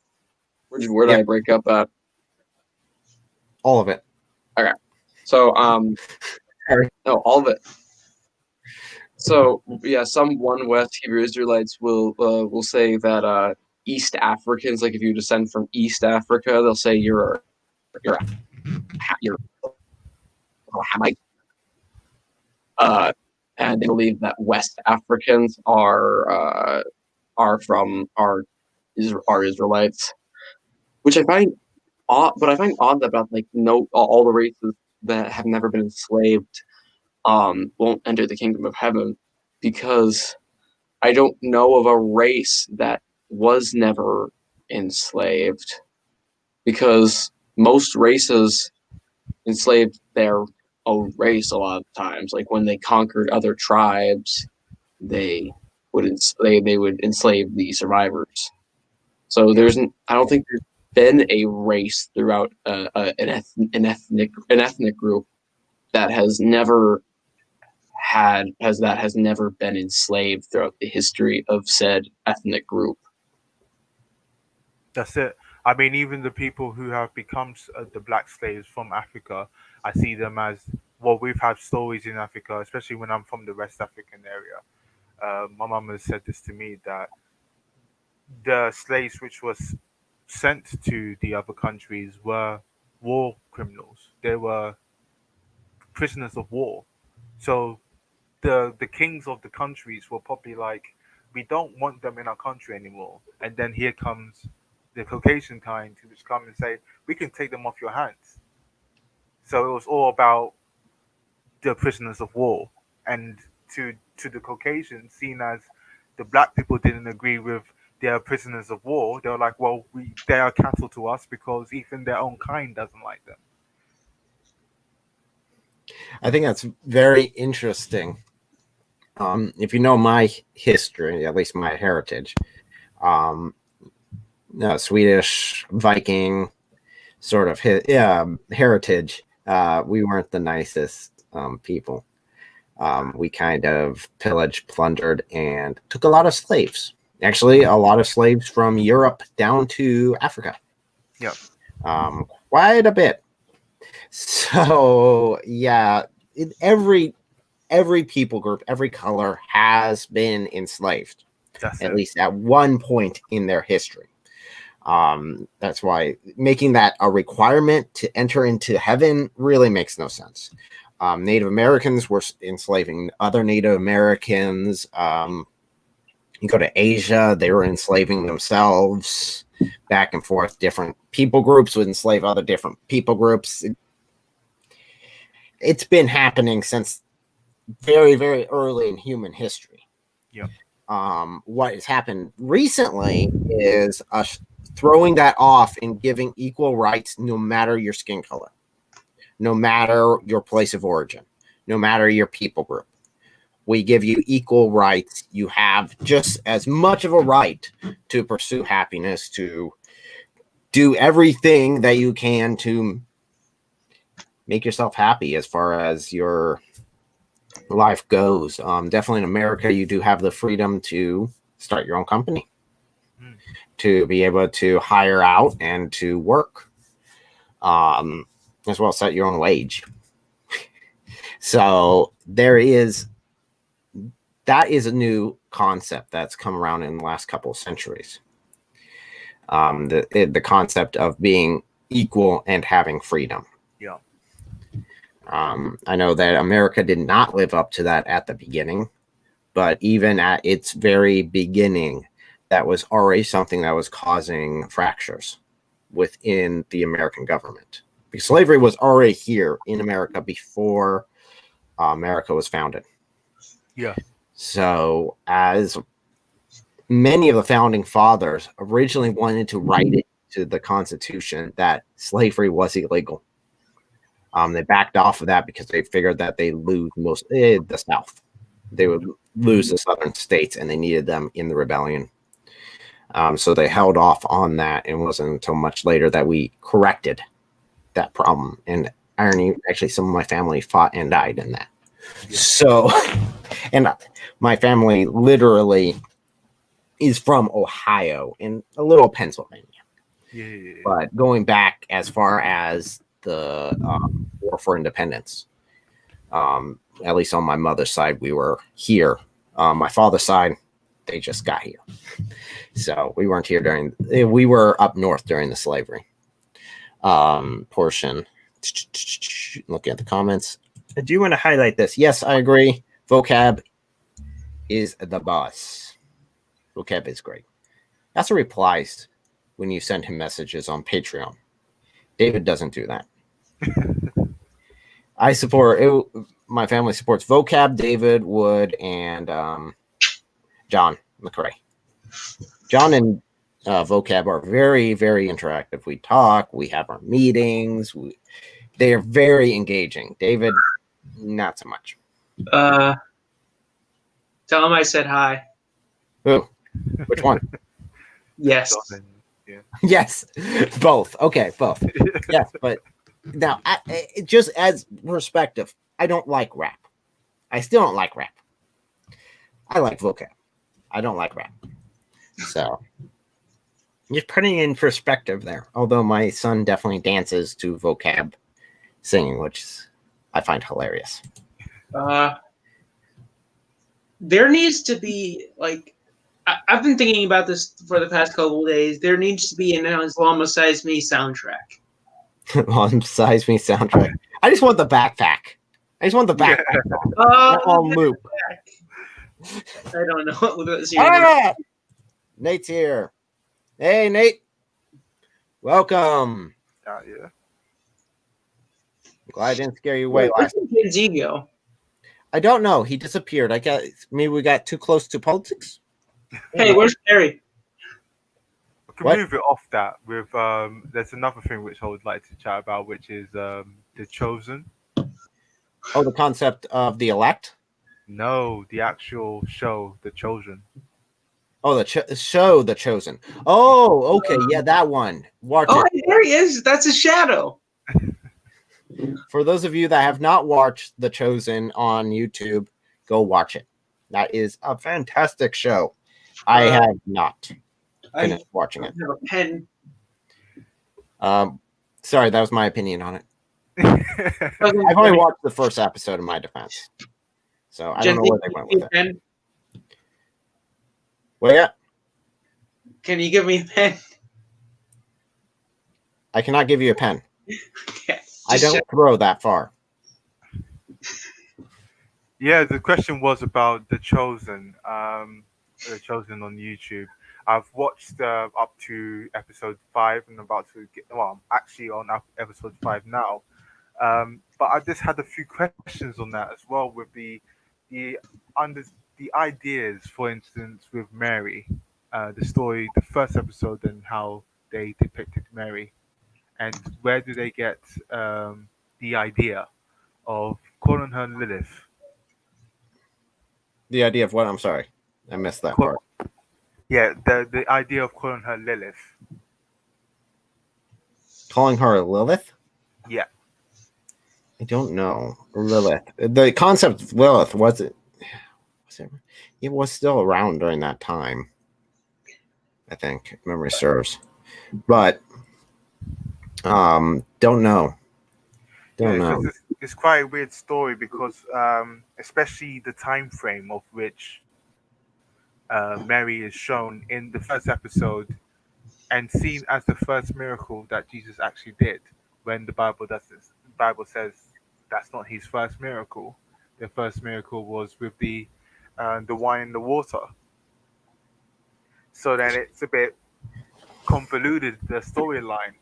Where did Yeah. I break up at? All of it. Okay, so Sorry. no, all of it. So yeah, some one West Hebrew Israelites will say that East Africans, like if you descend from East Africa, they'll say you're a Hamite. And they believe that West Africans are from are Israelites, which I find odd. But I find odd about like no all the races that have never been enslaved won't enter the kingdom of heaven, because I don't know of a race that was never enslaved, because most races enslaved their own race a lot of times. Like when they conquered other tribes, they they would enslave the survivors. So Yeah, I don't think there's been a race throughout an ethnic group that has never been enslaved throughout the history of said ethnic group. that's it. I mean, even the people who have become the black slaves from Africa, I see them as, well, we've had stories in Africa, especially when I'm from the West African area. My mum has said this to me, that the slaves which was sent to the other countries were war criminals. They were prisoners of war. So the kings of the countries were probably like, we don't want them in our country anymore. And then here comes the Caucasian kind, which come and say, we can take them off your hands. So it was all about the prisoners of war. And to the Caucasians, seen as the black people didn't agree with their prisoners of war, they were like, well, they are cattle to us because even their own kind doesn't like them. I think that's very interesting. If you know my history, at least my heritage, um, Swedish Viking sort of heritage, we weren't the nicest people. We kind of pillaged, plundered, and took a lot of slaves. Actually, a lot of slaves from Europe down to Africa. Yeah. Quite a bit. So yeah, every people group, every color has been enslaved, That's at it. least at one point in their history. That's why making that a requirement to enter into heaven really makes no sense. Native Americans were enslaving other Native Americans. You go to Asia, they were enslaving themselves back and forth. Different people groups would enslave other different people groups. It's been happening since very, very early in human history. Yeah. What has happened recently is us throwing that off and giving equal rights no matter your skin color, no matter your place of origin, no matter your people group. We give you equal rights. You have just as much of a right to pursue happiness, to do everything that you can to make yourself happy as far as your life goes. Definitely in America, you do have the freedom to start your own company, Mm. to be able to hire out and to work, as well as set your own wage. So that is a new concept that's come around in the last couple of centuries. The concept of being equal and having freedom. Yeah. I know that America did not live up to that at the beginning, but even at its very beginning, that was already something that was causing fractures within the American government. Because slavery was already here in America before America was founded. Yeah. So, as many of the founding fathers originally wanted to write it to the Constitution that slavery was illegal. They backed off of that because they figured that they lose the South. They would lose the southern states, and they needed them in the rebellion. So they held off on that, and it wasn't until much later that we corrected that problem. And irony, actually, some of my family fought and died in that. Yeah. So, and my family literally is from Ohio and a little Pennsylvania. Yeah. But going back as far as the War for Independence, at least on my mother's side, we were here. My father's side, they just got here. So we weren't here we were up north during the slavery portion. Looking at the comments. I do want to highlight this. Yes, I agree. Vocab is the boss. Vocab is great. That's a replies when you send him messages on Patreon. David doesn't do that. I support it. My family supports Vocab, David, Wood, and John McRae. John and Vocab are very, very interactive. We talk. We have our meetings. They are very engaging. David, not so much. Tell him I said hi. Who? Which one? Yes. Yeah. Yes, both. Okay, both. Yes, but now, just as perspective, I don't like rap. I still don't like rap. I like vocab. I don't like rap. So, just putting in perspective there. Although my son definitely dances to vocab singing, which I find hilarious. There needs to be, like, I've been thinking about this for the past couple of days. There needs to be an Islama Size Me soundtrack. Size Me soundtrack. I just want the backpack. I just want the backpack. Not on loop. I don't know what was Ah! Nate's here. Hey, Nate. Welcome. Yeah. Glad I didn't scare you away Where last. did Gen Z go? I don't know. He disappeared. Maybe we got too close to politics. Hey, where's Perry? We can What? move it off that with there's another thing which I would like to chat about, which is The Chosen. Oh, the concept of the elect. No, the actual show, The Chosen. Oh, the show, The Chosen. Oh, okay, yeah, that one. Watch Oh, it. there he is. That's a shadow. For those of you that have not watched The Chosen on YouTube, go watch it. That is a fantastic show. I have not finished watching it. I have a pen. Sorry, that was my opinion on it. Yeah. I've only watched the first episode in my defense, so I don't know where they went with it. Pen? Well, yeah, Can you give me a pen? I cannot give you a pen. Okay. I don't throw that far. Yeah, the question was about The Chosen. The Chosen on YouTube. I've watched up to episode 5 and about to get. Well, I'm actually on episode 5 now. But I just had a few questions on that as well, with the ideas, for instance, with Mary, the story, the first episode, and how they depicted Mary, and where do they get the idea of calling her Lilith? The idea of what? I'm sorry, I missed that part. Yeah, the idea of calling her Lilith. Calling her Lilith? Yeah. I don't know. Lilith. The concept of Lilith it was still around during that time. I think, if memory serves. But don't know. Don't know. it's quite a weird story because, especially the time frame of which Mary is shown in the first episode and seen as the first miracle that Jesus actually did. When the Bible does this, the Bible says that's not his first miracle. The first miracle was with the wine and the water. So then it's a bit convoluted, the storyline,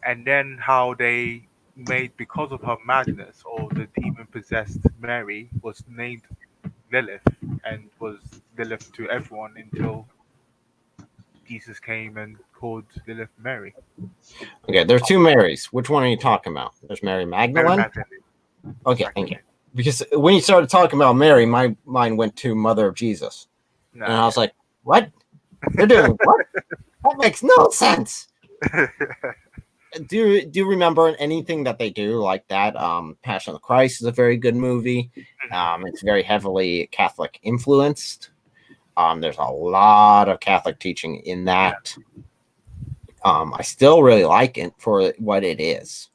and then how they made, because of her madness or the demon possessed Mary was named Lilith and was Lilith to everyone until Jesus came and called Lilith Mary. Okay, there's two Marys. Which one are you talking about? There's Mary Mary Magdalene. Magdalene. Okay, thank you. Because when you started talking about Mary, my mind went to Mother of Jesus, No. and I was like, "What? They're doing what? That makes no sense." Do you remember anything that they do like that? Passion of the Christ is a very good movie. It's very heavily Catholic influenced. There's a lot of Catholic teaching in that. I still really like it for what it is.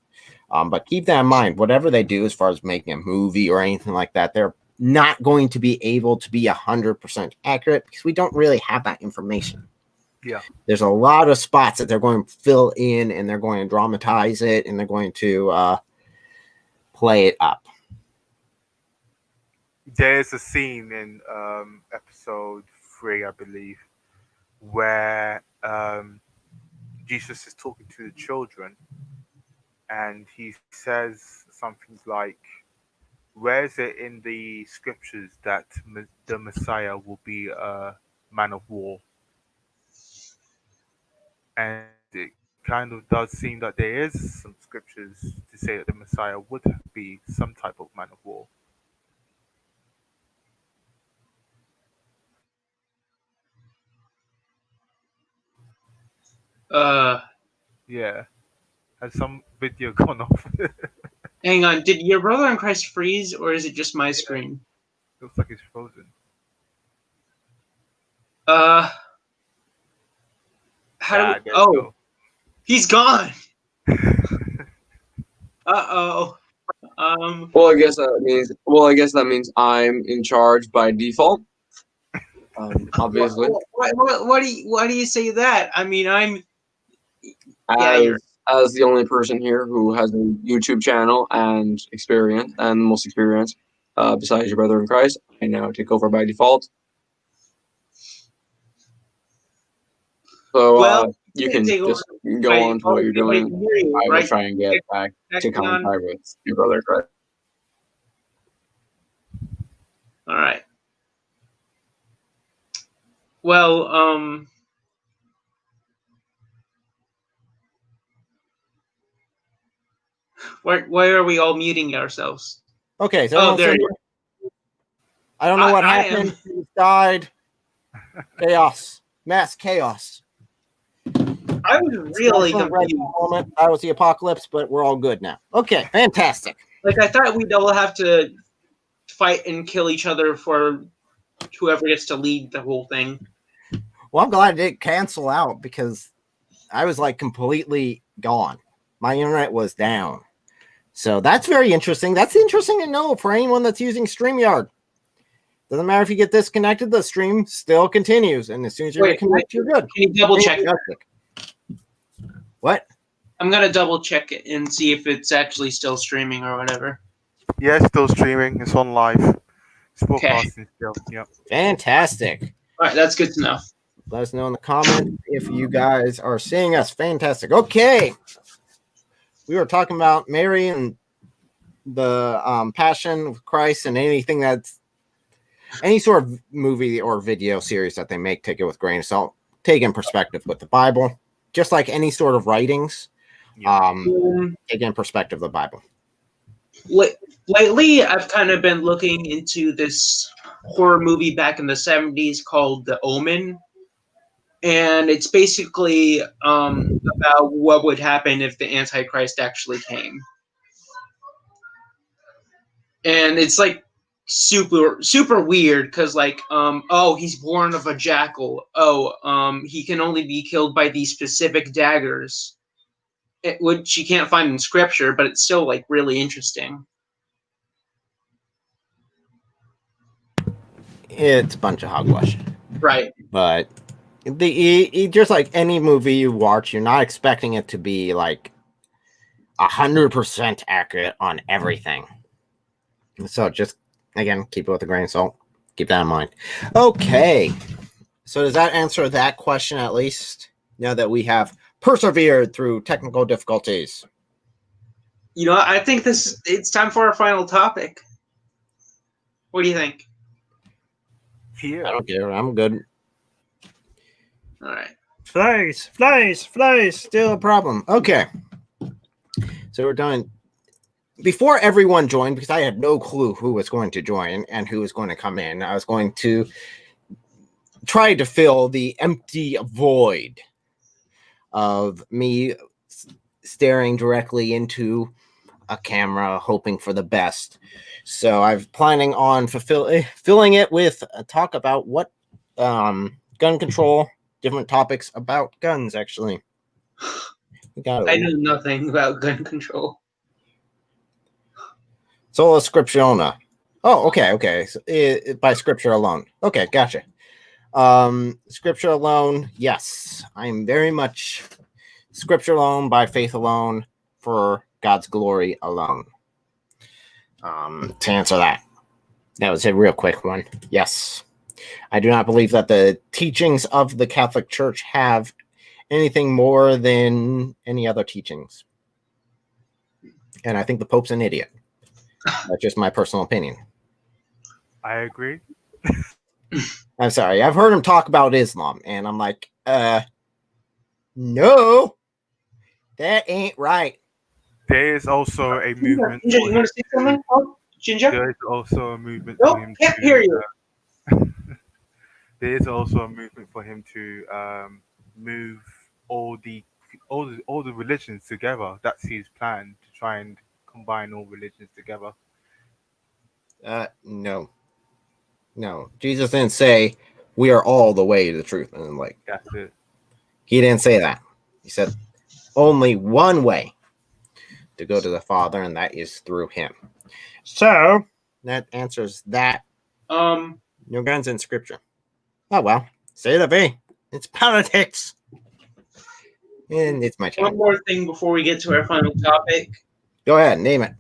But keep that in mind, whatever they do as far as making a movie or anything like that, they're not going to be able to be 100% accurate because we don't really have that information. Yeah. There's a lot of spots that they're going to fill in and they're going to dramatize it and they're going to play it up. There's a scene in episode 3, I believe, where Jesus is talking to the children and he says something like, where is it in the scriptures that the Messiah will be a man of war? And it kind of does seem that there is some scriptures to say that the Messiah would be some type of man of war. Yeah. Has some video gone off? Hang on. Did your brother in Christ freeze, or is it just my screen? Looks like it's frozen. How There do we? you Oh, go. he's gone. Uh-oh. Well, I guess that means I'm in charge by default. Obviously, Why do you say that? I mean, you're as the only person here who has a YouTube channel and experience, and most experience, besides your brother in Christ, I now take over by default. So well. you can take just over go on to what you're everybody doing. can hear you, I will right? try and get back to Acting on. contact with your brother in Christ. All right. Well, why are we all muting ourselves? Okay, so Oh, there you I don't know what I happened. am. He died. Chaos. Mass chaos. I was really confused. Moment. That was the apocalypse, but we're all good now. Okay, fantastic. Like, I thought we'd all have to fight and kill each other for whoever gets to lead the whole thing. Well, I'm glad it didn't cancel out because I was like completely gone. My internet was down. So that's very interesting. That's interesting to know for anyone that's using StreamYard. Doesn't matter if you get disconnected, the stream still continues. And as soon as you're connected, you're good. Can you double check it? What? I'm going to double check it and see if it's actually still streaming or whatever. Yeah, it's still streaming. It's on live. It's broadcasting still. Yep. Fantastic. All right, that's good to know. Let us know in the comments if you guys are seeing us. Fantastic. Okay. We were talking about Mary and the Passion of Christ and anything that's any sort of movie or video series that they make, take it with grain of salt. Take in perspective with the Bible. Just like any sort of writings, take in perspective the Bible. Lately, I've kind of been looking into this horror movie back in the 70s called The Omen. And it's basically about what would happen if the Antichrist actually came. And it's like super weird because like he's born of a jackal. He can only be killed by these specific daggers, which you can't find in scripture, but it's still like really interesting. it's a bunch of hogwash. Right. But just like any movie you watch, you're not expecting it to be like 100% accurate on everything. So just again, keep it with a grain of salt. Keep that in mind. Okay. So does that answer that question at least? Now that we have persevered through technical difficulties. You know, I think it's time for our final topic. What do you think? I Yeah. don't care. I'm good. All right. Flies. Still a problem. Okay. So we're done. Before everyone joined, because I had no clue who was going to join and who was going to come in, I was going to try to fill the empty void of me staring directly into a camera, hoping for the best. So I'm planning on filling it with a talk about what gun control, different topics about guns, actually. I know nothing about gun control. Sola Scriptiona. Oh, okay. So, by scripture alone. Okay, gotcha. Scripture alone, yes. I'm very much scripture alone, by faith alone, for God's glory alone. To answer that was a real quick one. Yes. I do not believe that the teachings of the Catholic Church have anything more than any other teachings. And I think the Pope's an idiot. That's just my personal opinion. I agree. I'm sorry. I've heard him talk about Islam, and I'm like, no, that ain't right. There is also a movement. Ginger, you want to say something? Oh, Ginger? There is also a movement for Nope, him can't to. hear you. There is also a movement for him to move all the religions together. That's his plan, to try and combine all religions together. No. Jesus didn't say we are all the way to the truth, and like That's it. he didn't say that. He said only one way to go to the Father, and that is through Him. So that answers that. No guns in Scripture. Oh well, say the V. It's politics, and it's my One channel. more thing before we get to our final topic. Go ahead, name it.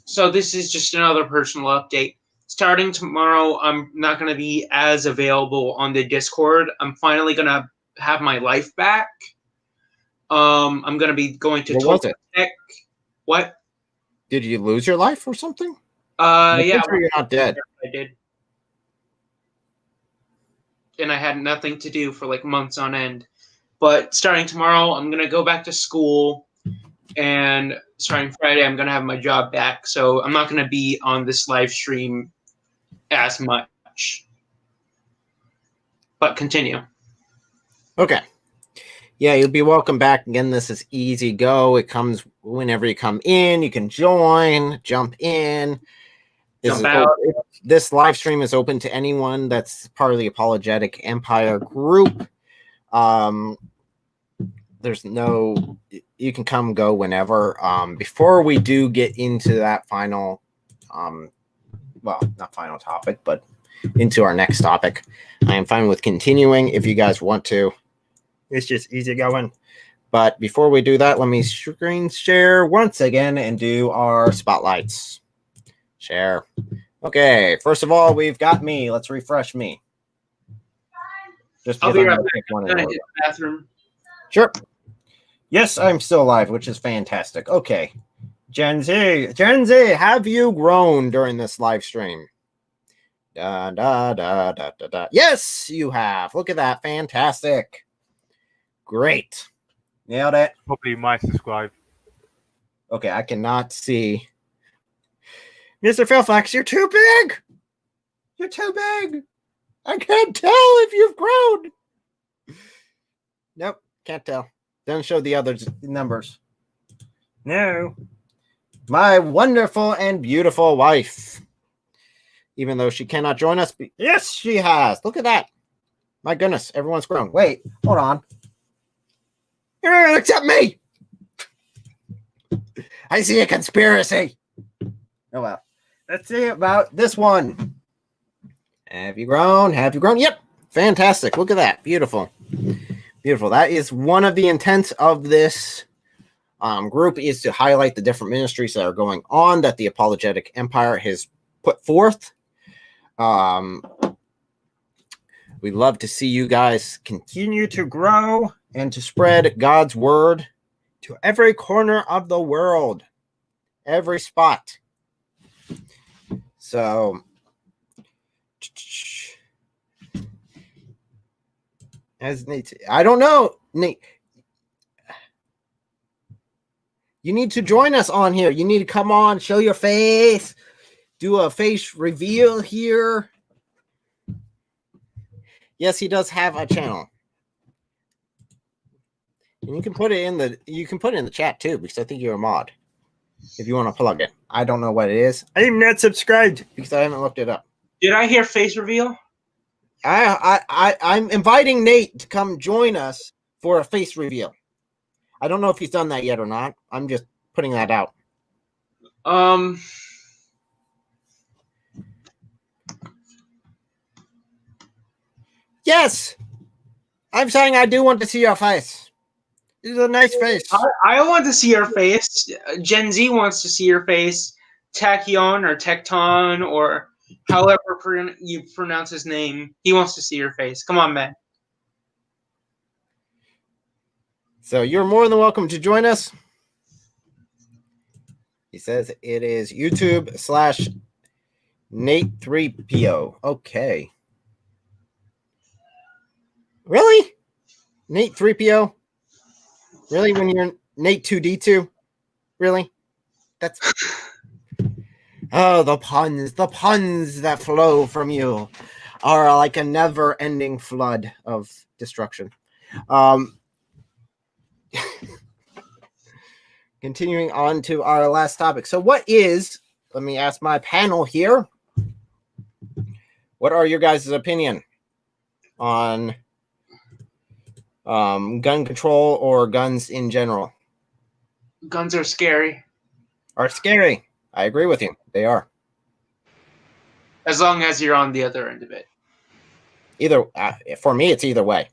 So this is just another personal update. Starting tomorrow, I'm not going to be as available on the Discord. I'm finally going to have my life back. I'm going to be going to What was it? Tech. What? Did you lose your life or something? Yeah. Sure you're not dead. I did. And I had nothing to do for like months on end. But starting tomorrow, I'm going to go back to school. And starting Friday, I'm going to have my job back. So I'm not going to be on this live stream as much. But continue. Okay. Yeah, you'll be welcome back. Again, this is easy go. It comes whenever you come in. You can join, jump in. Jump out. This live stream is open to anyone that's part of the Apologetic Empire group. There's no, you can come go whenever. Before we do get into that final, well, not final topic, but into our next topic, I am fine with continuing if you guys want to. It's just easy going. But before we do that, let me screen share once again and do our spotlights. Share. Okay, first of all, we've got me. Let's refresh me. Just I'll be right I'm back. I'm going to hit the bathroom. Sure. Yes, I'm still alive, which is fantastic. Okay. Gen Z, have you grown during this live stream? Yes, you have. Look at that. Fantastic. Great. Nailed it. Probably might subscribe. Okay, I cannot see. Mr. Fairfax, you're too big. You're too big. I can't tell if you've grown. Nope, can't tell. Doesn't show the other numbers. No. My wonderful and beautiful wife. Even though she cannot join us. Yes, she has. Look at that. My goodness, everyone's grown. Wait, hold on. Except me. I see a conspiracy. Oh well. Let's see about this one. Have you grown? Have you grown? Yep. Fantastic. Look at that. Beautiful. Beautiful. That is one of the intents of this group, is to highlight the different ministries that are going on that the Apologetic Empire has put forth. We'd love to see you guys continue to grow and to spread God's word to every corner of the world, every spot. So, as Nate, I don't know, Nate. You need to join us on here. You need to come on, show your face, do a face reveal here. Yes, he does have a channel. And you can put it in the chat too, because I think you're a mod. If you want to plug it. I don't know what it is. I'm not subscribed because I haven't looked it up. Did I hear face reveal? I'm inviting Nate to come join us for a face reveal. I don't know if he's done that yet or not. I'm just putting that out. Yes, I'm saying I do want to see your face. It's a nice face. I want to see your face. Gen Z wants to see your face. Tachyon or Tecton or however you pronounce his name. He wants to see your face. Come on, man. So you're more than welcome to join us. He says it is YouTube/Nate3PO. Okay. Really? Nate3PO? Really? When you're Nate2D2? Really? That's... Oh, the puns that flow from you are like a never-ending flood of destruction. Continuing on to our last topic. So let me ask my panel here, what are your guys' opinion on gun control or guns in general? Guns are scary. Are scary. I agree with you. They are. As long as you're on the other end of it. For me, it's either way.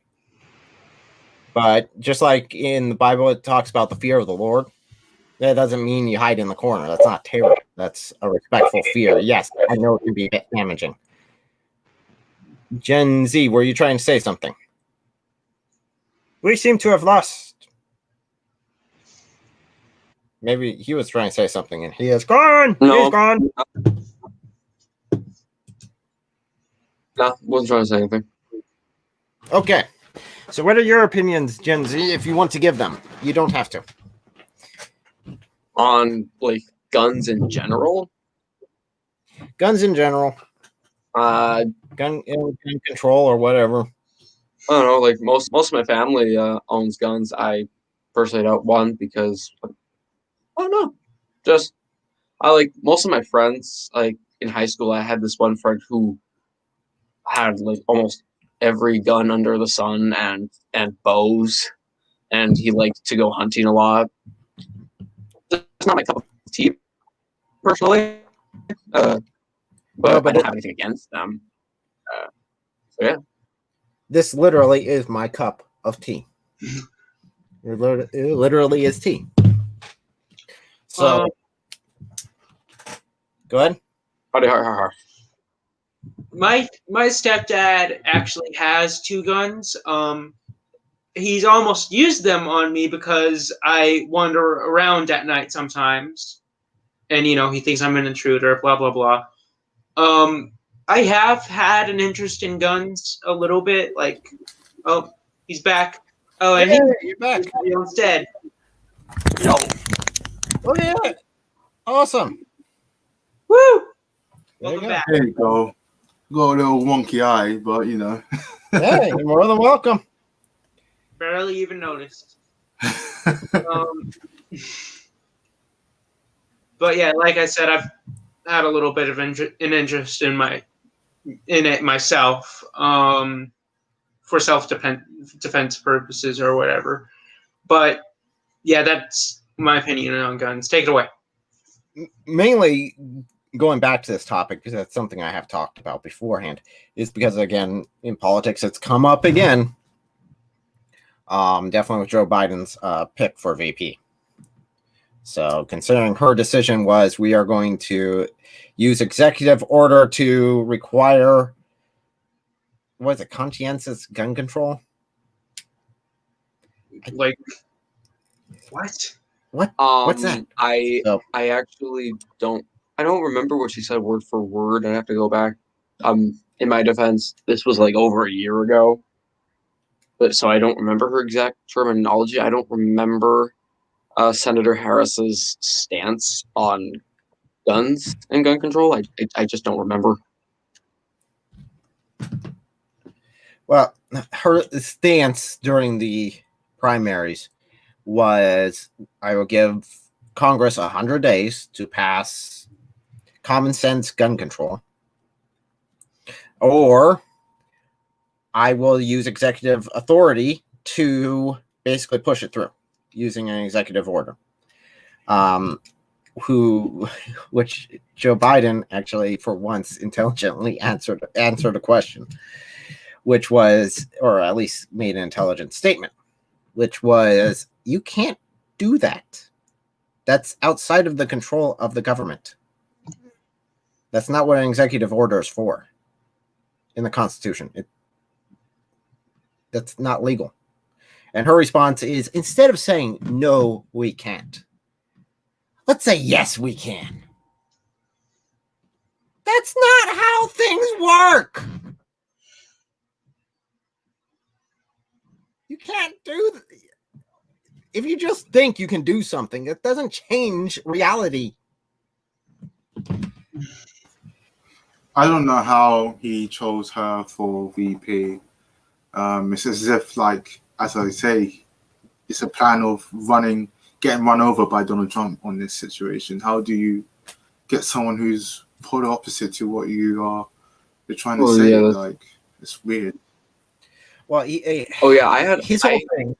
But just like in the Bible, it talks about the fear of the Lord. That doesn't mean you hide in the corner. That's not terror. That's a respectful fear. Yes, I know it can be a bit damaging. Gen Z, were you trying to say something? We seem to have lost. Maybe he was trying to say something and he is gone. No. He's gone. No, wasn't trying to say anything. Okay. So what are your opinions, Gen Z, if you want to give them? You don't have to. On like guns in general? Guns in general. Gun Gun control or whatever. I don't know, like most of my family owns guns. I personally don't want because I don't know. Just I like most of my friends, like in high school I had this one friend who had like almost every gun under the sun and bows, and he liked to go hunting a lot. It's not my cup of tea personally. But I don't have anything against them. So yeah. This literally is my cup of tea. It literally is tea. So, go ahead. My stepdad actually has two guns. He's almost used them on me because I wander around at night sometimes, and he thinks I'm an intruder. Blah blah blah. I have had an interest in guns a little bit. Like, oh, he's back. Oh, and you're back. He's dead. No. Oh yeah, awesome. Woo! There you Welcome go. back. There you go. Got a little wonky eye, but Hey, you're more than welcome. Barely even noticed. But yeah, like I said, I've had a little bit of an interest in it myself, for self-defense purposes or whatever. But yeah, that's my opinion on guns. Take it away. Mainly, going back to this topic, because that's something I have talked about beforehand, is because, again, in politics, it's come up again. Definitely with Joe Biden's pick for VP. So considering her decision was we are going to use executive order to require, what is it, conscientious gun control? Like, what? What's that? So, I actually don't. I don't remember what she said word for word. I have to go back. In my defense, this was like over a year ago, but so I don't remember her exact terminology. I don't remember Senator Harris's stance on guns and gun control. I just don't remember. well, her stance during the primaries was I will give Congress 100 days to pass common sense gun control, or I will use executive authority to basically push it through using an executive order. Which Joe Biden actually, for once, intelligently answered a question, which was, or at least made an intelligent statement, which was, you can't do that. That's outside of the control of the government. That's not what an executive order is for in the Constitution. That's not legal. And her response is, instead of saying, no, we can't, let's say, yes, we can. That's not how things work. You can't do if you just think you can do something, it doesn't change reality. I don't know how he chose her for VP. It's as if, like, as I say, it's a plan of getting run over by Donald Trump on this situation. How do you get someone who's polar opposite to what you're trying to say? Yeah, like, it's weird. Well, I had his whole thing.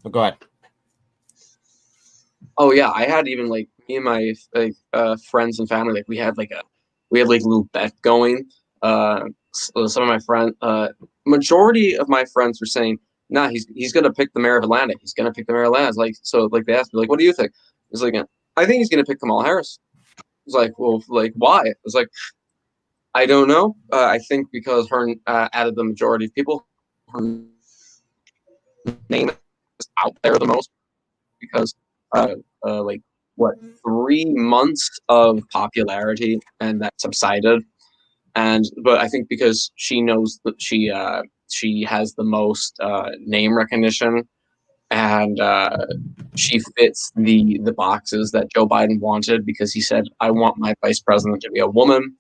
Oh, go ahead. Oh yeah, I had even like me and my friends and family, like we had like a little bet going. Some of my friends, majority of my friends were saying, "Nah, he's gonna pick the mayor of Atlanta. He's gonna pick the mayor of Atlanta." Like, so like they asked me, like, "What do you think?" It's like, "I think he's gonna pick Kamala Harris." It's like, "Well, like why?" It's like, "I don't know. I think because her out of the majority of people, her name is out there the most because like what 3 months of popularity and that subsided, but I think because she knows that she has the most name recognition and she fits the boxes that Joe Biden wanted because he said, "I want my vice president to be a woman,"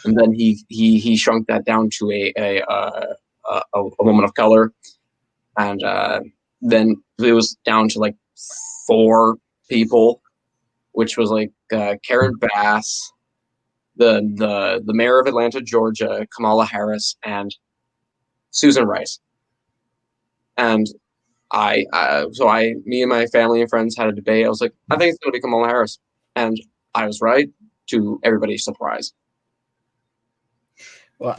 and then he shrunk that down to a woman of color, and then it was down to like 4 people, which was like Karen Bass, the mayor of Atlanta, Georgia, Kamala Harris, and Susan Rice. And me and my family and friends had a debate. I was like, I think it's going to be Kamala Harris, and I was right, to everybody's surprise. Well,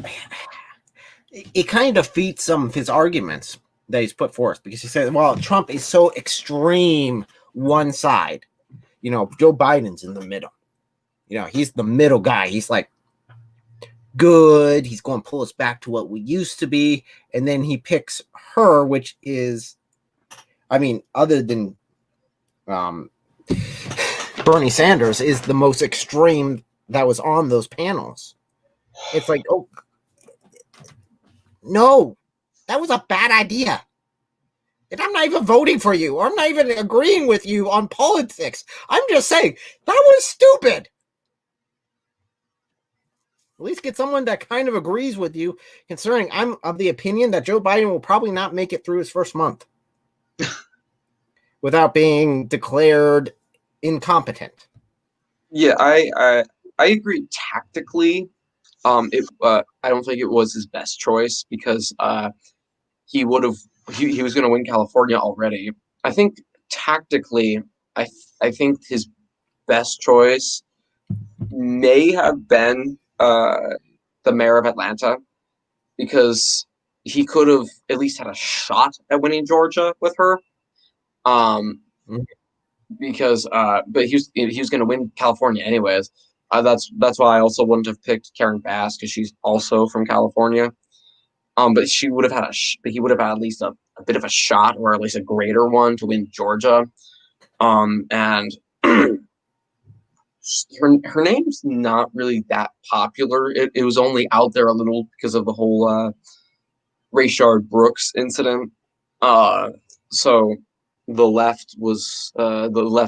it kind of defeats some of his arguments that he's put forth because he said, well, Trump is so extreme one side. You know, Joe Biden's in the middle. You know, he's the middle guy. He's like good. He's going to pull us back to what we used to be. And then he picks her, which is, I mean, other than Bernie Sanders, is the most extreme that was on those panels. It's like, oh, no, that was a bad idea. And I'm not even voting for you, or I'm not even agreeing with you on politics. I'm just saying that was stupid. At least get someone that kind of agrees with you, considering I'm of the opinion that Joe Biden will probably not make it through his first month without being declared incompetent. Yeah, I agree tactically. I don't think it was his best choice because he would have he was going to win California already. I think tactically, I think his best choice may have been the mayor of Atlanta, because he could have at least had a shot at winning Georgia with her. Mhm. Because but he was going to win California anyways. That's why I also wouldn't have picked Karen Bass, because she's also from California. But she would have had he would have had at least a bit of a shot, or at least a greater one, to win Georgia. And her name's not really that popular. It was only out there a little because of the whole Rayshard Brooks incident. So the left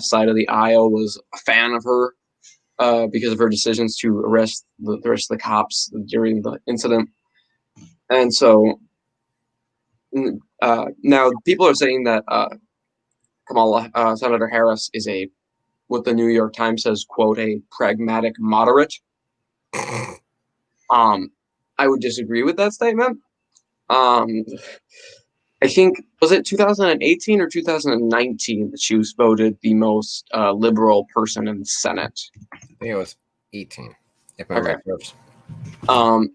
side of the aisle was a fan of her because of her decisions to arrest the rest of the cops during the incident. And so now people are saying that Senator Harris is what the New York Times says, quote, a pragmatic moderate. I would disagree with that statement. I think, was it 2018 or 2019 that she was voted the most liberal person in the Senate? I think it was 18, if my Okay. memory serves.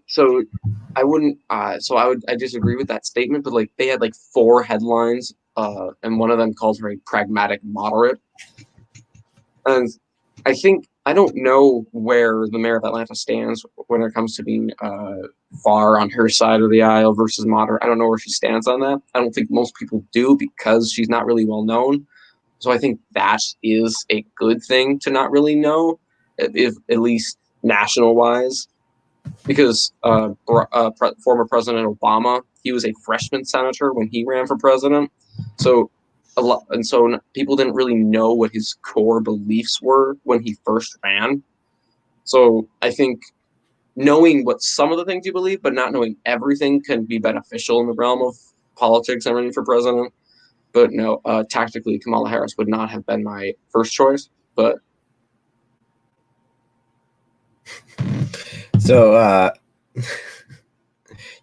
So I disagree with that statement, but like they had like 4 headlines, and one of them calls her a pragmatic moderate. And I don't know where the mayor of Atlanta stands when it comes to being far on her side of the aisle versus moderate. I don't know where she stands on that. I don't think most people do, because she's not really well known. So I think that is a good thing to not really know, if at least national wise, because former President Obama, he was a freshman senator when he ran for president. So people didn't really know what his core beliefs were when he first ran. So I think knowing what some of the things you believe, but not knowing everything, can be beneficial in the realm of politics and running for president. But no, tactically, Kamala Harris would not have been my first choice. But So,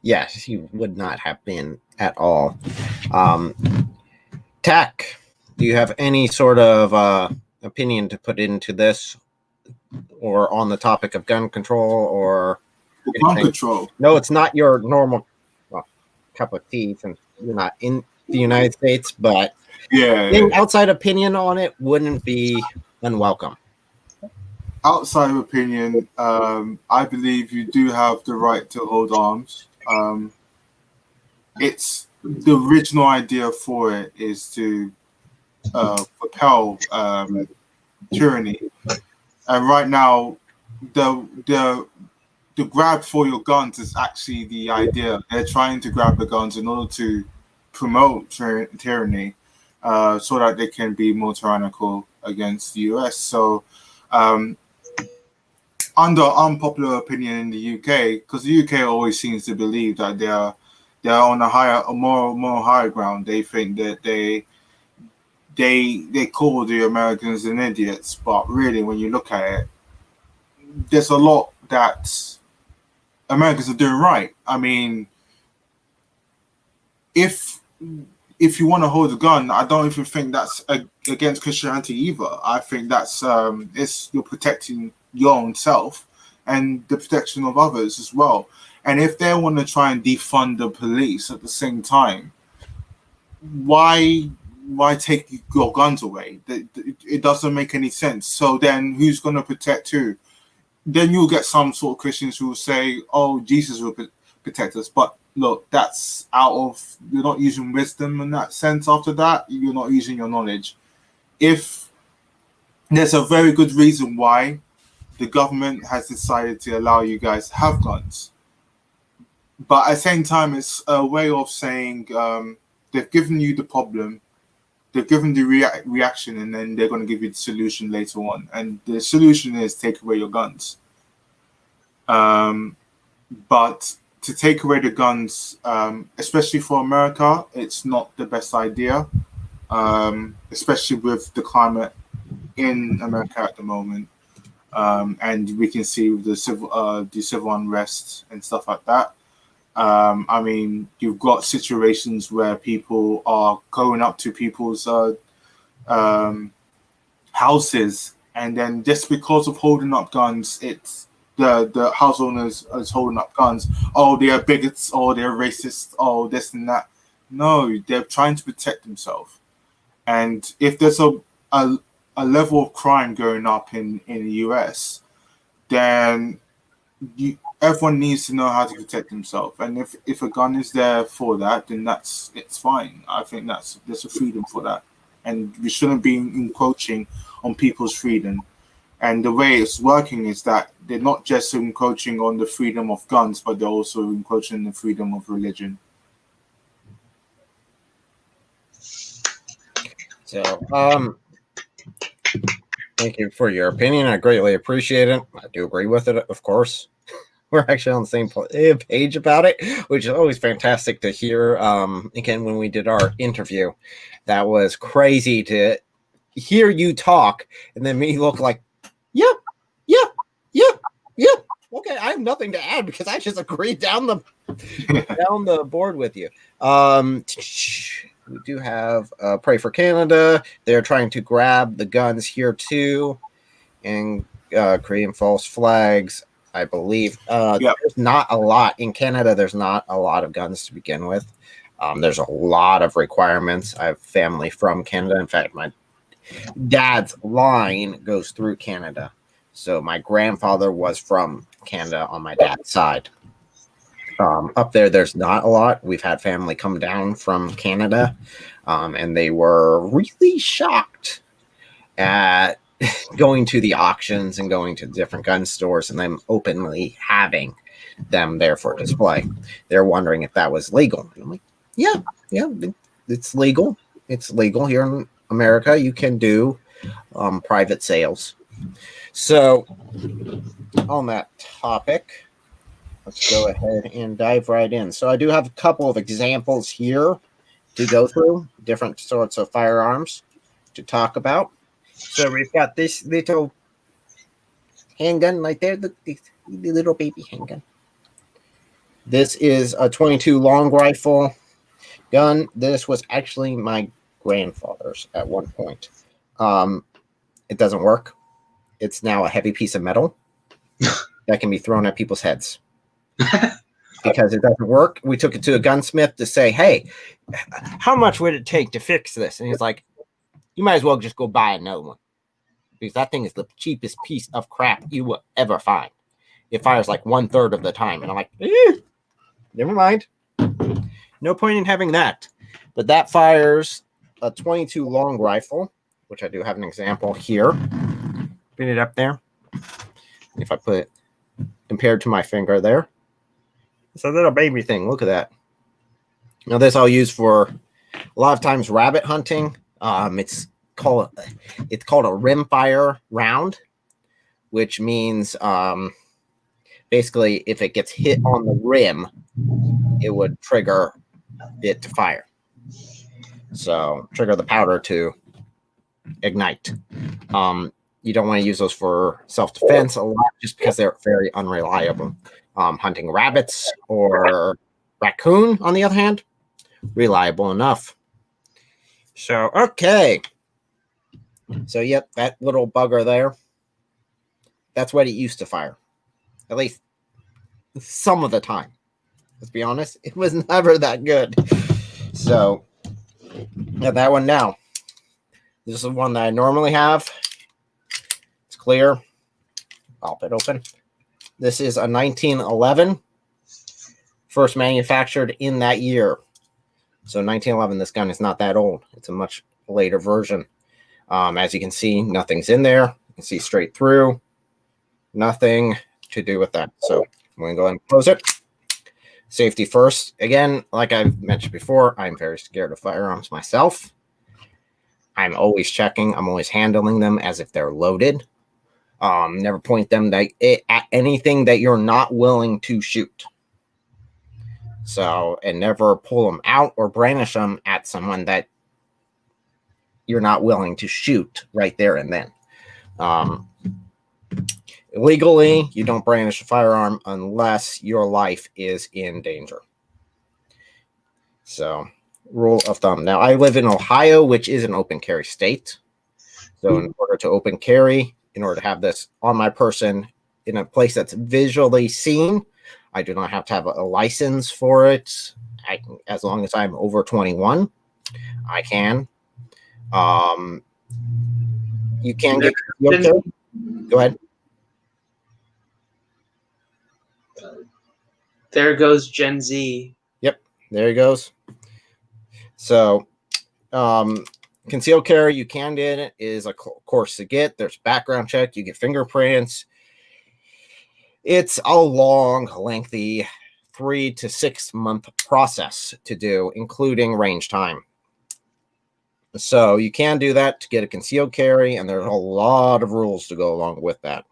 yeah, she would not have been at all. Tack, do you have any sort of opinion to put into this, or on the topic of gun control, or Gun anything? control. No, it's not your normal cup of tea since you're not in the United States, but Yeah. any outside opinion on it wouldn't be unwelcome. Outside opinion, I believe you do have the right to hold arms. It's the original idea for it is to propel tyranny, and right now, the grab for your guns is actually the idea. They're trying to grab the guns in order to promote tyranny, so that they can be more tyrannical against the US. So, under unpopular opinion in the UK, because the UK always seems to believe that they're on a more higher ground. They think that they call the Americans an idiots, but really, when you look at it, there's a lot that Americans are doing right. I mean, if you want to hold a gun, I don't even think that's against Christianity either. I think that's you're protecting your own self and the protection of others as well. And if they want to try and defund the police at the same time, why take your guns away? It doesn't make any sense. So then who's going to protect who? Then you'll get some sort of Christians who will say, oh, Jesus will protect us. But look, that's you're not using wisdom in that sense. After that, you're not using your knowledge. If there's a very good reason why the government has decided to allow you guys to have guns, but at the same time, it's a way of saying they've given you the problem, they've given the reaction, and then they're going to give you the solution later on. And the solution is take away your guns. But to take away the guns, especially for America, it's not the best idea, especially with the climate in America at the moment. And we can see the civil unrest and stuff like that. I mean, you've got situations where people are going up to people's houses and then just because of holding up guns, it's the house owners is holding up guns. Oh, they're bigots. Oh, they're racist. Oh, this and that. No, they're trying to protect themselves. And if there's a level of crime going up in the US, then everyone needs to know how to protect themselves. And if a gun is there for that, then it's fine. I think there's a freedom for that, and we shouldn't be encroaching on people's freedom. And the way it's working is that they're not just encroaching on the freedom of guns, but they're also encroaching on the freedom of religion. So, thank you for your opinion. I greatly appreciate it. I do agree with it, of course. We're actually on the same page about it, which is always fantastic to hear. Again, when we did our interview, that was crazy to hear you talk and then me look like, yeah. Okay, I have nothing to add because I just agreed down the board with you. We do have Pray for Canada. They're trying to grab the guns here too and creating false flags, I believe. There's not a lot in Canada. There's not a lot of guns to begin with. There's a lot of requirements. I have family from Canada. In fact, my dad's line goes through Canada. So my grandfather was from Canada on my dad's side. Up there's not a lot. We've had family come down from Canada, and they were really shocked at going to the auctions and going to different gun stores and them openly having them there for display. They're wondering if that was legal. And I'm like, yeah, it's legal. It's legal here in America. You can do private sales. So on that topic, let's go ahead and dive right in. So I do have a couple of examples here to go through, different sorts of firearms to talk about. So we've got this little handgun right there, the little baby handgun. This is a 22 long rifle gun. This was actually my grandfather's at one point. It doesn't work. It's now a heavy piece of metal that can be thrown at people's heads. Because it doesn't work. We took it to a gunsmith to say, hey, how much would it take to fix this? And he's like, you might as well just go buy another one. Because that thing is the cheapest piece of crap you will ever find. It fires like 1/3 of the time. And I'm like, never mind. No point in having that. But that fires a 22 long rifle, which I do have an example here. Put it up there. If I put it compared to my finger there, it's a little baby thing. Look at that. Now this I'll use for a lot of times rabbit hunting. It's called a rimfire round, which means basically if it gets hit on the rim, it would trigger it to fire. So trigger the powder to ignite. You don't want to use those for self-defense a lot just because they're very unreliable. Hunting rabbits or raccoon, on the other hand, reliable enough. So, okay. So, yep, that little bugger there, that's what it used to fire. At least some of the time. Let's be honest, it was never that good. So, yeah, that one now. This is one that I normally have. It's clear. Pop it open. This is a 1911, first manufactured in that year. So 1911, this gun is not that old. It's a much later version. As you can see, nothing's in there. You can see straight through. Nothing to do with that. So I'm going to go ahead and close it. Safety first. Again, like I've mentioned before, I'm very scared of firearms myself. I'm always checking. I'm always handling them as if they're loaded. Never point them at anything that you're not willing to shoot. So, and never pull them out or brandish them at someone that you're not willing to shoot right there and then. Legally, you don't brandish a firearm unless your life is in danger. So, rule of thumb. Now, I live in Ohio, which is an open carry state. So, in order to open carry, in order to have this on my person in a place that's visually seen. I do not have to have a license for it. As long as I'm over 21, I can. You can get concealed carry. Go ahead. There goes Gen Z. There he goes. So, concealed carry, you can get it, is a course to get. There's background check, you get fingerprints. It's a long, lengthy 3 to 6 month process to do, including range time. So you can do that to get a concealed carry, and there's a lot of rules to go along with that.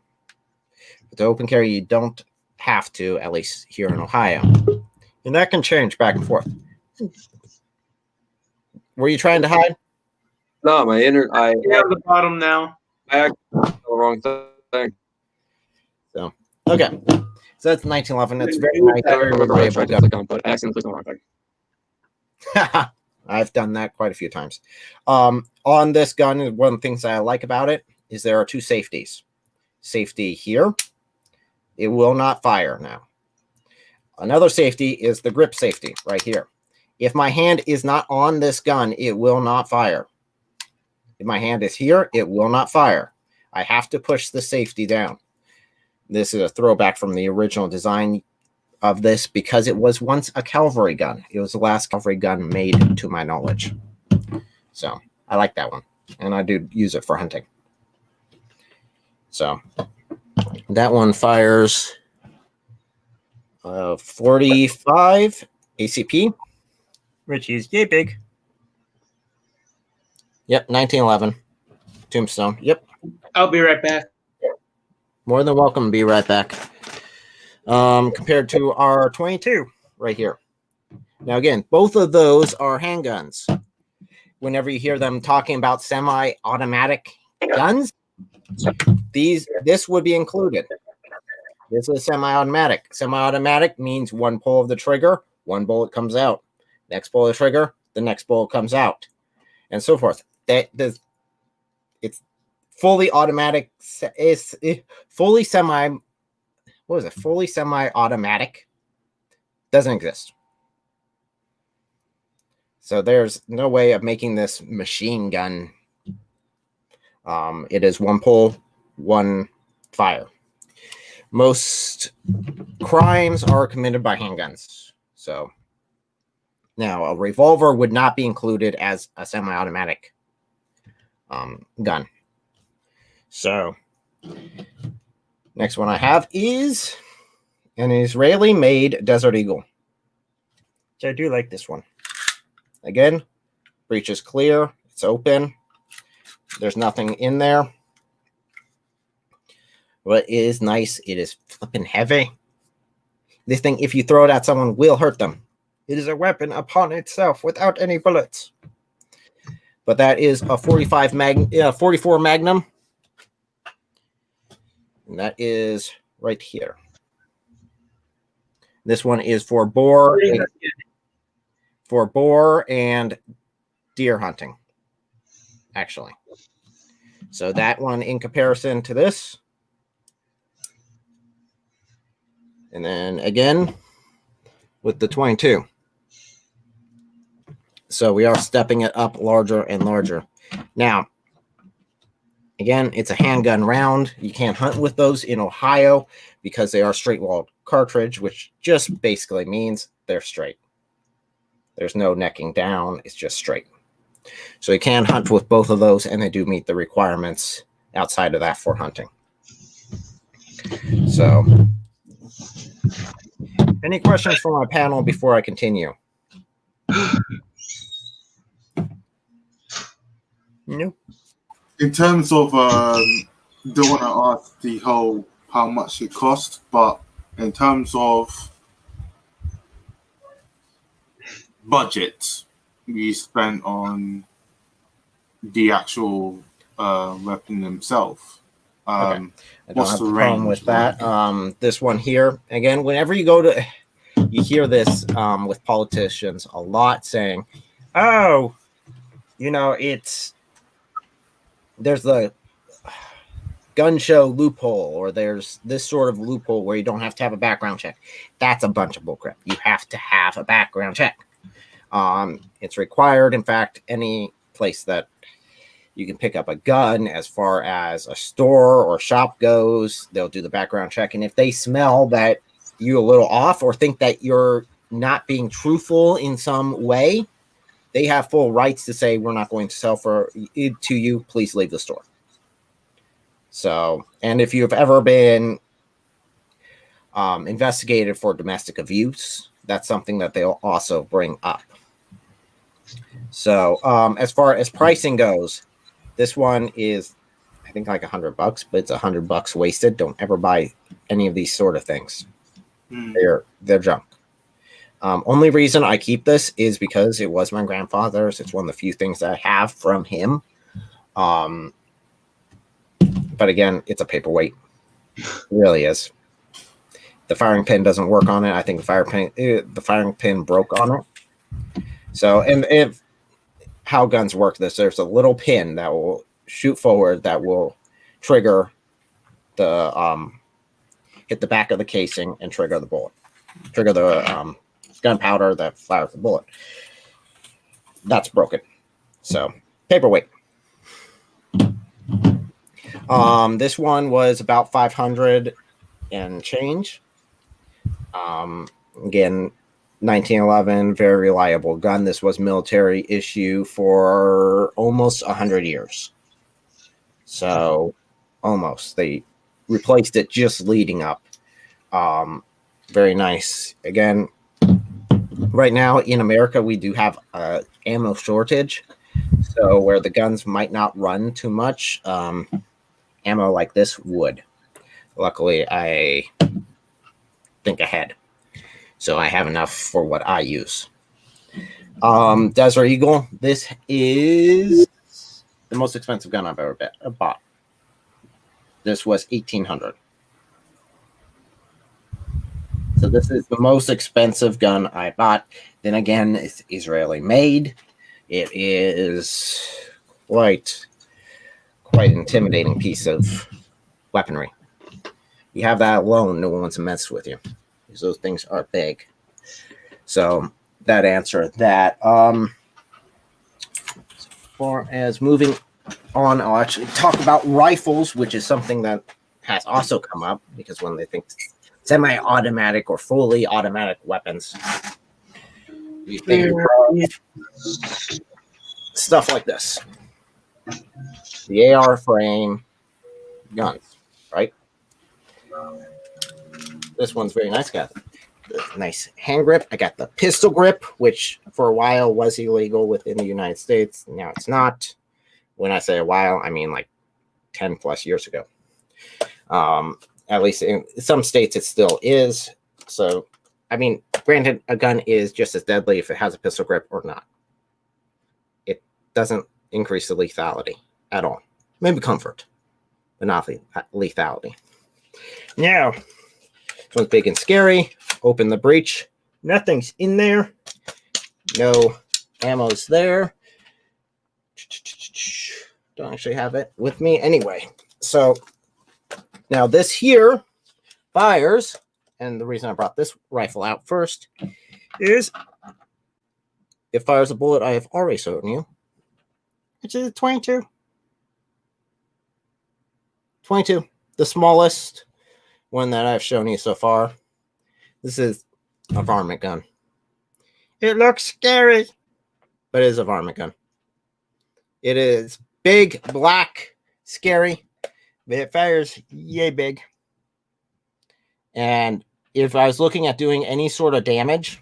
But to open carry, you don't have to, at least here in Ohio. And that can change back and forth. Were you trying to hide? No, my inner I You're on the bottom now. I actually did the wrong thing. So okay. So that's 1911. That's very nice. I don't remember what I tried to click on, but I accidentally clicked on the wrong thing. I've done that quite a few times. On this gun, one of the things that I like about it is there are 2 safeties. Safety here, it will not fire now. Another safety is the grip safety right here. If my hand is not on this gun, it will not fire. If my hand is here, it will not fire. I have to push the safety down. This is a throwback from the original design of this because it was once a cavalry gun. It was the last cavalry gun made, to my knowledge. So I like that one, and I do use it for hunting. So that one fires 45 ACP, which is yay big. Yep, 1911 Tombstone. Yep. I'll be right back. More than welcome. Be right back. Compared to our 22 right here. Now, again, both of those are handguns. Whenever you hear them talking about semi-automatic guns, this would be included. This is semi-automatic. Semi-automatic means one pull of the trigger, one bullet comes out. Next pull of the trigger, the next bullet comes out, and so forth. It's fully automatic. It's fully semi. What is it? Fully semi-automatic doesn't exist. So there's no way of making this machine gun. It is one pull, one fire. Most crimes are committed by handguns. So now a revolver would not be included as a semi-automatic gun. So next one I have is an Israeli-made Desert Eagle. So I do like this one. Again, breech is clear. It's open. There's nothing in there. What is nice, it is flipping heavy. This thing, if you throw it at someone, will hurt them. It is a weapon upon itself without any bullets. But that is a 44 Magnum. And that is right here. This one is for boar and deer hunting, actually. So that one in comparison to this. And then again with the 22. So we are stepping it up larger and larger. Now, again, it's a handgun round. You can't hunt with those in Ohio because they are straight-walled cartridge, which just basically means they're straight. There's no necking down. It's just straight. So you can hunt with both of those, and they do meet the requirements outside of that for hunting. So, any questions from my panel before I continue? No. In terms of, don't want to ask the whole how much it cost, but in terms of budget we spent on the actual weapon himself. Okay. I don't What's have the a problem range with that. This one here, again, whenever you go to, you hear this with politicians a lot saying, oh, you know, there's the gun show loophole, or there's this sort of loophole where you don't have to have a background check. That's a bunch of bullcrap. You have to have a background check. It's required. In fact, any place that you can pick up a gun, as far as a store or shop goes, they'll do the background check. And if they smell that you're a little off or think that you're not being truthful in some way, they have full rights to say, we're not going to sell for it to you. Please leave the store. So, and if you've ever been investigated for domestic abuse, that's something that they'll also bring up. So, as far as pricing goes, this one is, I think, like $100, but it's $100 wasted. Don't ever buy any of these sort of things. They're junk. Only reason I keep this is because it was my grandfather's. It's one of the few things that I have from him. But again, it's a paperweight. It really is. The firing pin doesn't work on it. I think the firing pin broke on it. So, and if how guns work, there's a little pin that will shoot forward that will trigger the hit the back of the casing and trigger the bullet, trigger the gunpowder that fires the bullet. That's broken. So, paperweight. This one was about 500 and change. Again, 1911, very reliable gun. This was military issue for almost 100 years. So, almost. They replaced it just leading up. Very nice. Again, right now in America, we do have an ammo shortage. So, where the guns might not run too much, ammo like this would. Luckily, I think ahead. So I have enough for what I use. Desert Eagle. This is the most expensive gun I've ever bought. This was $1,800. So this is the most expensive gun I bought. Then again, it's Israeli made. It is quite intimidating piece of weaponry. You have that alone, no one wants to mess with you. Because those things are big. So that answer that. As far as moving on, I'll actually talk about rifles, which is something that has also come up, because when they think semi-automatic or fully automatic weapons, you think stuff like this. The AR frame guns, right? This one's very nice. Got the nice hand grip. I got the pistol grip, which for a while was illegal within the United States. Now it's not. When I say a while, I mean like 10 plus years ago. At least in some states it still is. So, I mean, granted, a gun is just as deadly if it has a pistol grip or not. It doesn't increase the lethality at all. Maybe comfort, but not lethality. Now, this one's big and scary. Open the breech. Nothing's in there. No ammo's there. Don't actually have it with me anyway. So now this here fires, and the reason I brought this rifle out first is it fires a bullet I have already shown you, which is a 22. 22, the smallest one that I've shown you so far. This is a varmint gun. It looks scary, but it is a varmint gun. It is big, black, scary, but it fires yay big. And if I was looking at doing any sort of damage,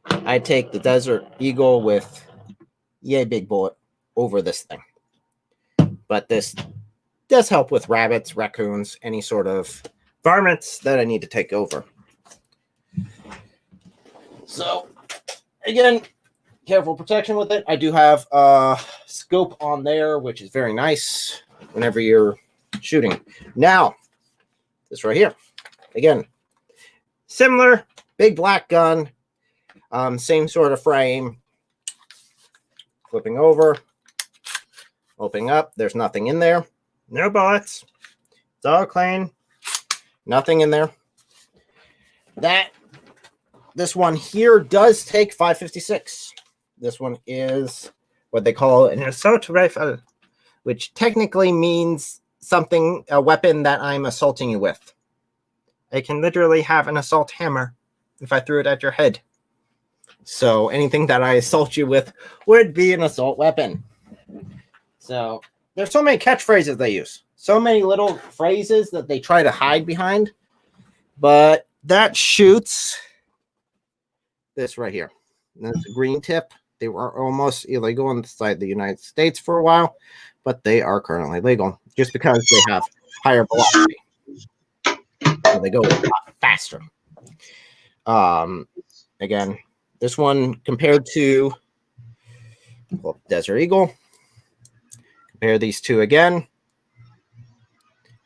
I'd take the Desert Eagle with yay big bullet over this thing. But this does help with rabbits, raccoons, any sort of varmints that I need to take over. So, again, careful protection with it. I do have a scope on there, which is very nice whenever you're shooting. Now, this right here. Again, similar, big black gun, same sort of frame. Flipping over, opening up. There's nothing in there. No bullets. It's all clean. Nothing in there. This one here does take 5.56. This one is what they call an assault rifle, which technically means something, a weapon that I'm assaulting you with. I can literally have an assault hammer if I threw it at your head. So anything that I assault you with would be an assault weapon. So there's so many catchphrases they use. So many little phrases that they try to hide behind. But that shoots this right here. That's a green tip. They were almost illegal inside the United States for a while, but they are currently legal just because they have higher velocity. So they go a lot faster. Again, this one compared to Desert Eagle. Compare these two again.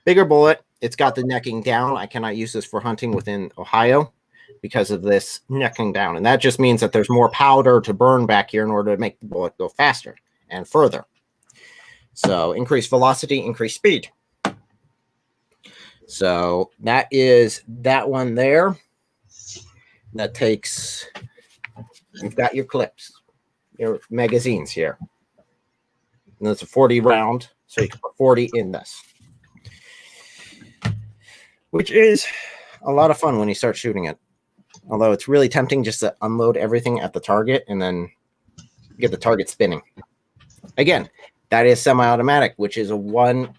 Bigger bullet. It's got the necking down. I cannot use this for hunting within Ohio because of this necking down. And that just means that there's more powder to burn back here in order to make the bullet go faster and further. So increased velocity, increased speed. So that is that one there. That takes, you've got your clips, your magazines here. And that's a 40 round. So you can put 40 in this. Which is a lot of fun when you start shooting it. Although it's really tempting just to unload everything at the target and then get the target spinning. Again, that is semi-automatic, which is a one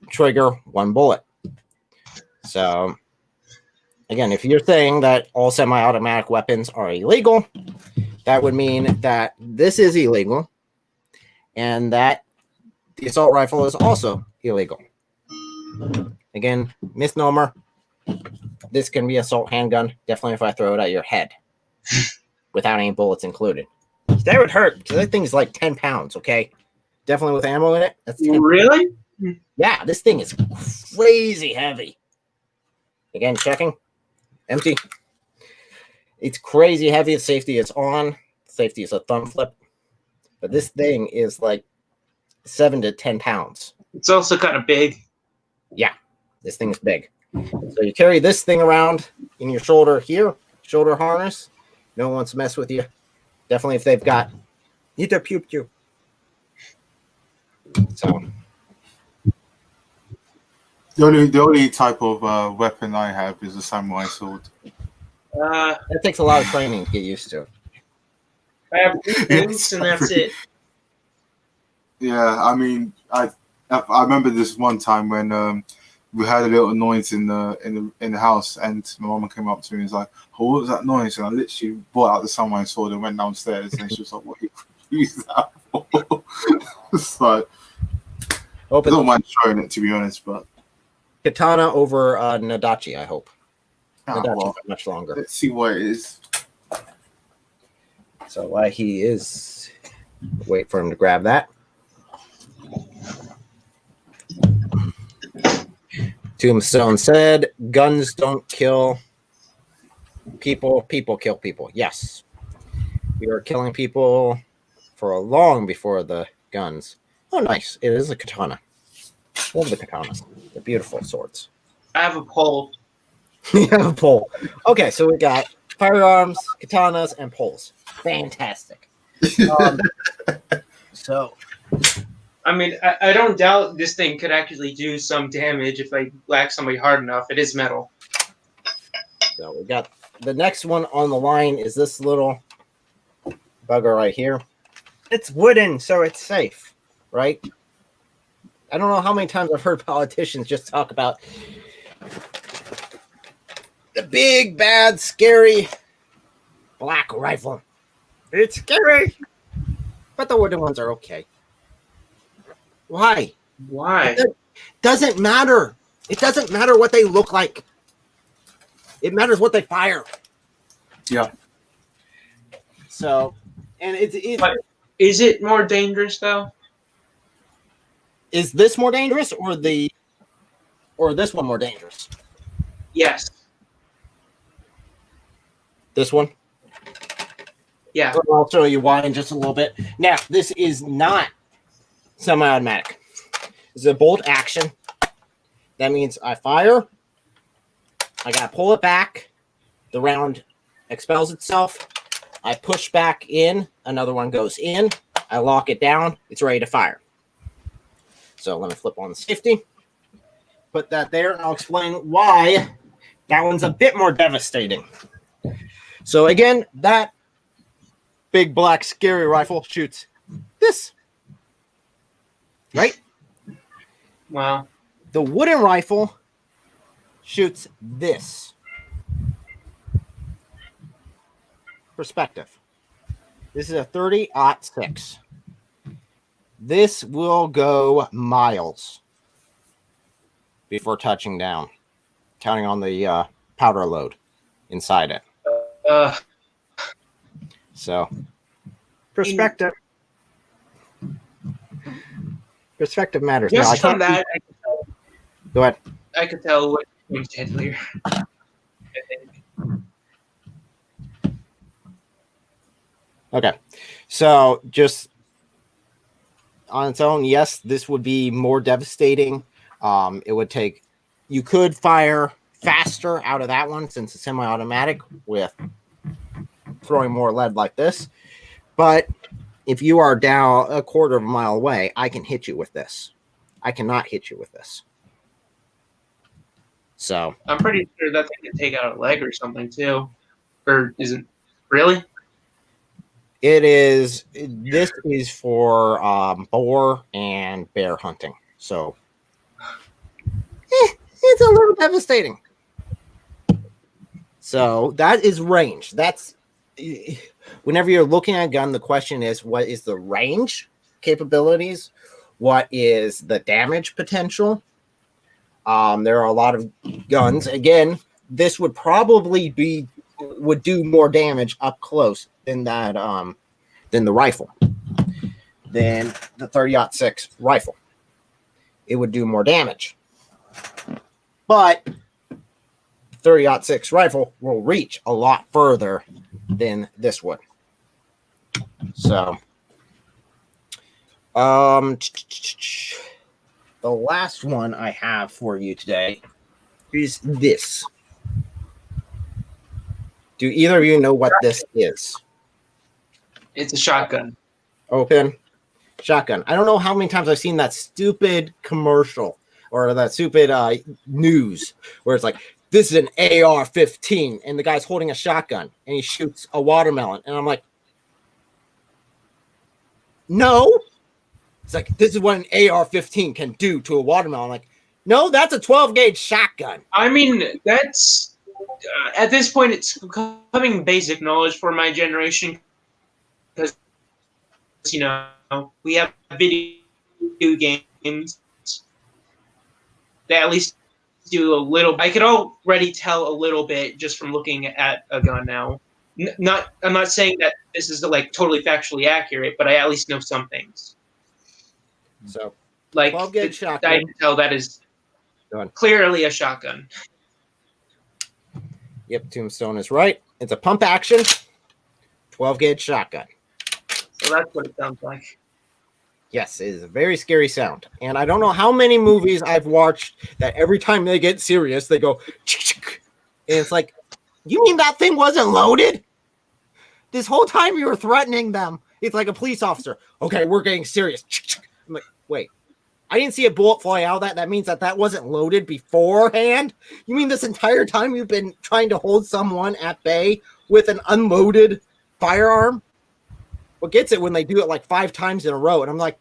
trigger, one bullet. So, again, if you're saying that all semi-automatic weapons are illegal, that would mean that this is illegal and that the assault rifle is also illegal. Again, misnomer. This can be assault handgun. Definitely if I throw it at your head without any bullets included. That would hurt because that thing's like 10 pounds, okay? Definitely with ammo in it. That's 10 Really? Yeah, this thing is crazy heavy. Again, checking. Empty. It's crazy heavy. The safety is on. Safety is a thumb flip. But this thing is like 7 to 10 pounds. It's also kind of big. Yeah, this thing is big. So you carry this thing around in your shoulder here, shoulder harness. No one wants to mess with you. Definitely if they've got either pew pew. So The only type of weapon I have is a samurai sword. that takes a lot of training to get used to. I have boots and that's it. Yeah, I mean, I remember this one time when we had a little noise in the house, and my mama came up to me and was like, "Oh, what was that noise?" And I literally brought out the samurai sword and went downstairs, and she was like, "What are you use that for?" So I don't mind showing it, to be honest, but katana over Nadachi, I hope. Nadachi's well, much longer. let's see what it is. So while he is, wait for him to grab that. Tombstone said, guns don't kill people, people kill people. Yes. We were killing people for long before the guns. Oh, nice. It is a katana. Love the katanas. They're beautiful swords. I have a pole. You have a pole. Okay, so we got firearms, katanas, and poles. Fantastic. So I mean, I don't doubt this thing could actually do some damage if I whack somebody hard enough. It is metal. So we got the next one on the line is this little bugger right here. It's wooden, so it's safe, right? I don't know how many times I've heard politicians just talk about the big, bad, scary black rifle. It's scary, but the wooden ones are okay. Why? Why? It doesn't matter. It doesn't matter what they look like. It matters what they fire. Yeah. So, and But is it more dangerous though? is this more dangerous or this one more dangerous? Yes. This one? Yeah. I'll show you why in just a little bit. Now, this is not semi-automatic. This is a bolt action. That means I fire. I gotta pull it back. The round expels itself. I push back in. Another one goes in. I lock it down. It's ready to fire. So let me flip on the safety. Put that there, and I'll explain why that one's a bit more devastating. So again, that big black scary rifle shoots this. Right? Wow. The wooden rifle shoots this. Perspective. This is a 30-06. This will go miles before touching down, counting on the powder load inside it. So, perspective. Perspective matters. Now, Just from that, I could tell, go ahead. I could tell what was deadlier. I think. Okay. So, just on its own, yes, this would be more devastating. It would take, you could fire faster out of that one since it's semi-automatic with throwing more lead like this. But if you are down a quarter of a mile away, I can hit you with this. I cannot hit you with this. So I'm pretty sure that thing can take out a leg or something too. Or isn't really? it is. This is for boar and bear hunting. So it's a little devastating. So that is range. That's whenever you're looking at a gun, the question is, what is the range capabilities? What is the damage potential? There are a lot of guns. Again, this would probably would do more damage up close than that than the rifle, than the 30-06 rifle. It would do more damage, but 30-06 rifle will reach a lot further than this would. So, the last one I have for you today is this. Do either of you know what this is? It's a shotgun. Open shotgun. I don't know how many times I've seen that stupid commercial or that stupid news where it's like, this is an AR-15 and the guy's holding a shotgun and he shoots a watermelon. And I'm like, no. It's like, this is what an AR-15 can do to a watermelon. I'm like, no, that's a 12-gauge shotgun. I mean, that's at this point it's becoming basic knowledge for my generation because we have video games that at least do a little. I could already tell a little bit just from looking at a gun now. I'm not saying that this is like totally factually accurate, but I at least know some things. So, like 12-gauge shotgun. I can tell that is clearly a shotgun. Yep, Tombstone is right. It's a pump action 12-gauge shotgun. So that's what it sounds like. Yes, it is a very scary sound. And I don't know how many movies I've watched that every time they get serious, they go, chick. And it's like, you mean that thing wasn't loaded? This whole time you were threatening them. It's like a police officer. Okay, we're getting serious. I'm like, wait, I didn't see a bullet fly out of that. That means that wasn't loaded beforehand? You mean this entire time you've been trying to hold someone at bay with an unloaded firearm? What gets it when they do it like 5 times in a row? And I'm like,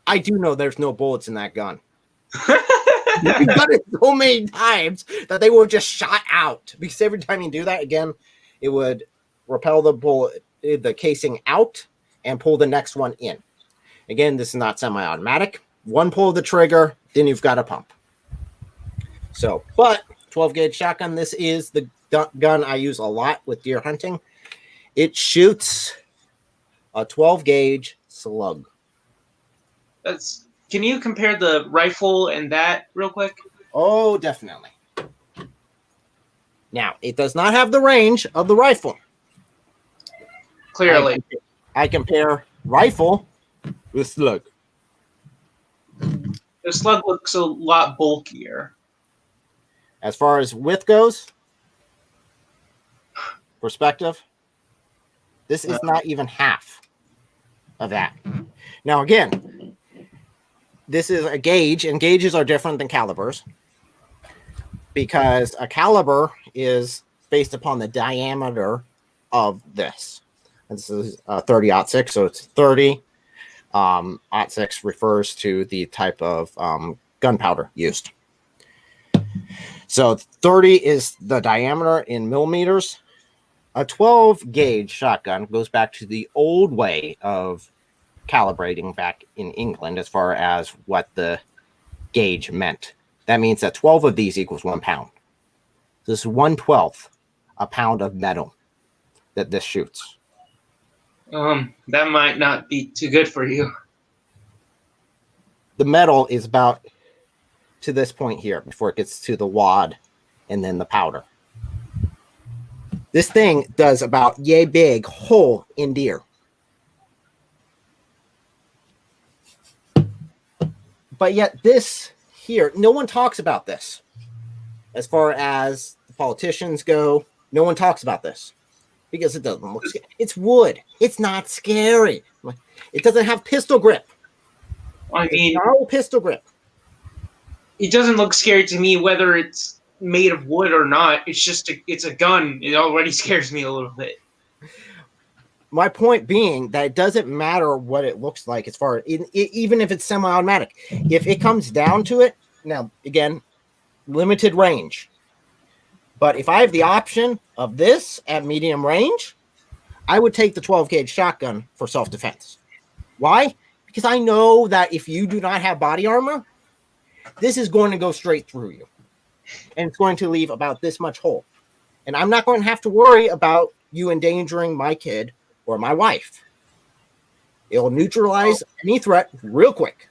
I do know there's no bullets in that gun. You've done it so many times that they will just shot out. Because every time you do that, again, it would repel the bullet, the casing out and pull the next one in. Again, this is not semi-automatic. One pull of the trigger, then you've got a pump. So, but 12-gauge shotgun, this is the gun I use a lot with deer hunting. It shoots a 12-gauge slug. Can you compare the rifle and that real quick? Oh, definitely. Now, it does not have the range of the rifle. Clearly. I compare rifle with slug. The slug looks a lot bulkier. As far as width goes, perspective, this is not even half of that. Now, again, this is a gauge, and gauges are different than calibers because a caliber is based upon the diameter of this. This is 30-06, so it's 30. 06 refers to the type of gunpowder used. So 30 is the diameter in millimeters. A 12 gauge shotgun goes back to the old way of calibrating back in England as far as what the gauge meant. That means that 12 of these equals 1 pound. This is 1/12 a pound of metal that this shoots. That might not be too good for you. The metal is about to this point here before it gets to the wad and then the powder. This thing does about yay big hole in deer. But yet this here, no one talks about this. As far as the politicians go, no one talks about this because it doesn't look scary. It's wood. It's not scary. It doesn't have pistol grip. I mean, No pistol grip. it doesn't look scary to me whether it's made of wood or not. It's just it's a gun. It already scares me a little bit. My point being that it doesn't matter what it looks like as far as even if it's semi-automatic. If it comes down to it, now again, limited range. But if I have the option of this at medium range, I would take the 12 gauge shotgun for self-defense. Why? Because I know that if you do not have body armor, this is going to go straight through you. And it's going to leave about this much hole. And I'm not going to have to worry about you endangering my kid or my wife. It'll neutralize any threat real quick.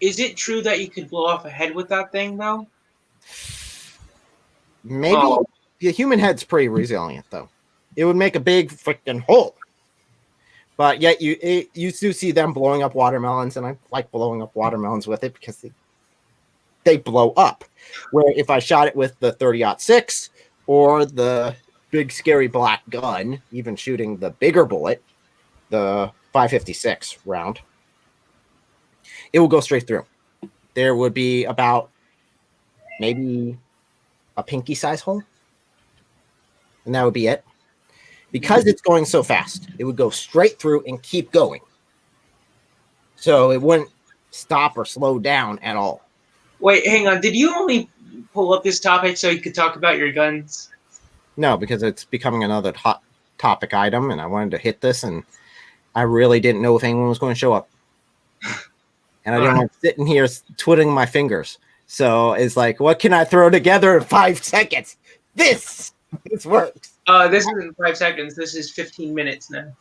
Is it true that you could blow off a head with that thing, though? Maybe Oh. the human head's pretty resilient, though. It would make a big freaking hole. But yet you do see them blowing up watermelons, and I like blowing up watermelons with it because they blow up. Where if I shot it with the 30-06 or the big scary black gun, even shooting the bigger bullet, the 5.56 round, it will go straight through. There would be about maybe a pinky size hole, and that would be it. Because it's going so fast, it would go straight through and keep going. So it wouldn't stop or slow down at all. Wait, hang on. Did you only pull up this topic so you could talk about your guns? No, because it's becoming another hot topic item, and I wanted to hit this, and I really didn't know if anyone was going to show up. And I didn't want to sitting here twiddling my fingers. So it's like, what can I throw together in 5 seconds? This works. This isn't 5 seconds. This is 15 minutes now.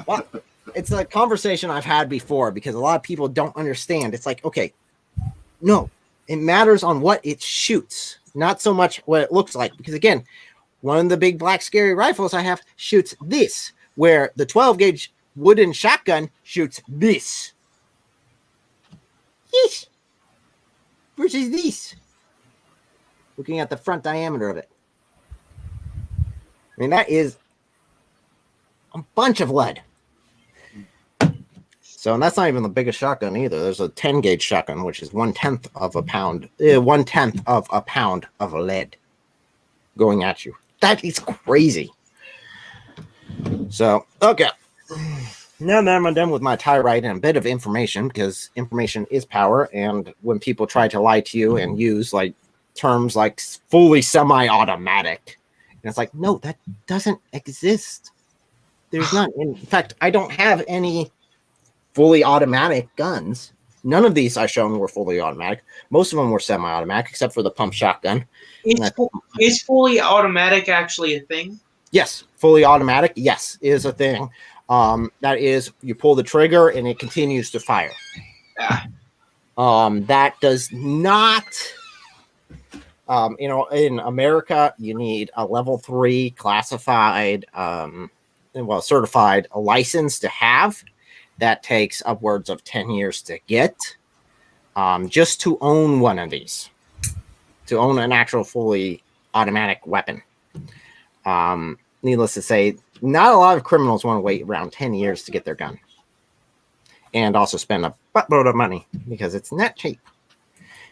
Well, it's a conversation I've had before because a lot of people don't understand. It's like, okay, no, it matters on what it shoots, not so much what it looks like. Because again, one of the big black scary rifles I have shoots this, where the 12 gauge wooden shotgun shoots this. Yeesh. Versus this. Looking at the front diameter of it. I mean, that is a bunch of lead. So, and that's not even the biggest shotgun either. There's a 10 gauge shotgun, which is 1/10 of a pound, 1/10 of a pound of lead going at you. That is crazy. So, okay. Now that I'm done with my tirade and a bit of information, because information is power, and when people try to lie to you and use like terms like fully semi-automatic, and it's like, no, that doesn't exist. There's none. In fact, I don't have any fully automatic guns. None of these I've shown were fully automatic. Most of them were semi-automatic, except for the pump shotgun. Is fully automatic actually a thing? Yes, fully automatic, yes, is a thing. That is, you pull the trigger and it continues to fire. That does not, in America, you need a level 3 classified, certified license to have. That takes upwards of 10 years to get. just to own one of these, to own an actual fully automatic weapon. Needless to say, not a lot of criminals want to wait around 10 years to get their gun. And also spend a buttload of money because it's not cheap.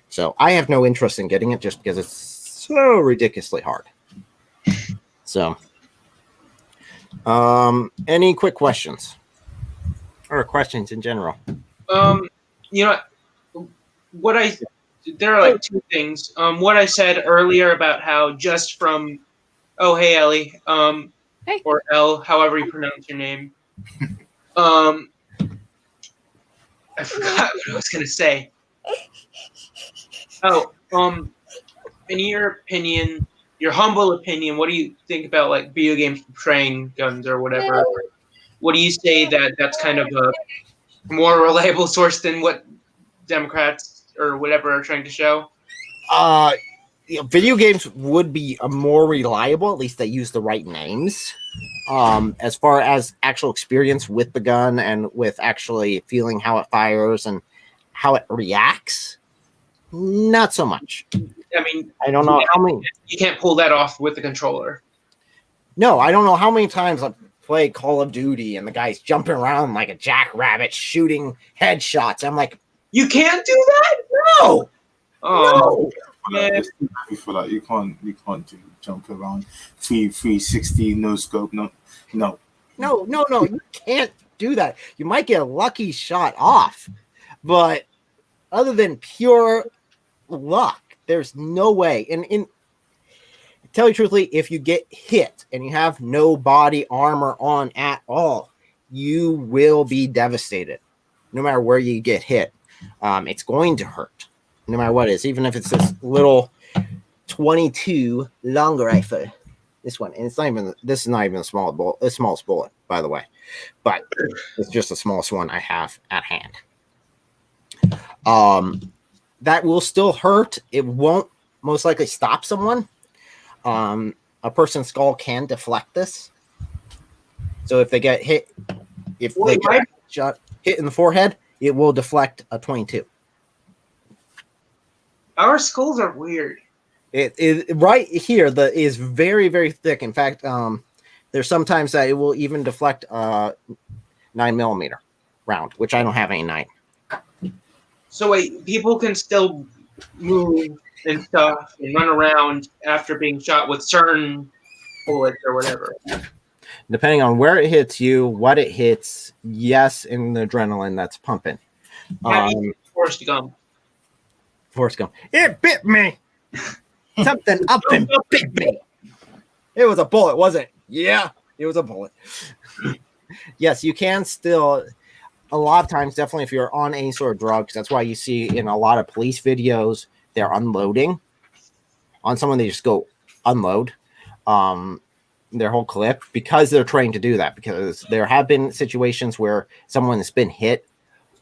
So I have no interest in getting it just because it's so ridiculously hard. So, any quick questions? Or questions in general? You know, there are like two things. What I said earlier about how just from, oh, hey, Ellie, Hey. or Elle, however you pronounce your name. I forgot what I was going to say. Oh, in your opinion, your humble opinion, what do you think about like video games portraying guns or whatever? What do you say that's kind of a more reliable source than what Democrats or whatever are trying to show? Video games would be more reliable. At least they use the right names. As far as actual experience with the gun and with actually feeling how it fires and how it reacts, not so much. I mean, I don't know how many. You can't pull that off with the controller. No, I don't know how many times I've played Call of Duty and the guy's jumping around like a jackrabbit, shooting headshots. I'm like, you can't do that? no. Oh, Yeah. yeah. It's too heavy for that. You can't do jump around 360 no scope. No. No. You can't do that. You might get a lucky shot off, but other than pure luck, there's no way. And tell you truthfully, if you get hit and you have no body armor on at all, you will be devastated. No matter where you get hit, it's going to hurt. No matter what it is, even if it's this little 22 long rifle. This one, and this is not even a small bullet, the smallest bullet, by the way, but it's just the smallest one I have at hand. That will still hurt. It won't most likely stop someone. A person's skull can deflect this. So if they get hit, hit in the forehead, it will deflect a 22. Our skulls are weird. It right here is very, very thick. In fact, there's sometimes that it will even deflect a 9mm round, which I don't have any 9. So wait, people can still move and stuff and run around after being shot with certain bullets or whatever. Depending on where it hits you, what it hits, yes, and the adrenaline that's pumping. Forrest Gump. It bit me. Something up and bit me. It was a bullet, wasn't it? Yeah, it was a bullet. Yes, you can still, a lot of times, definitely if you're on any sort of drugs, that's why you see in a lot of police videos, they're unloading on someone. They just go unload their whole clip because they're trained to do that, because there have been situations where someone has been hit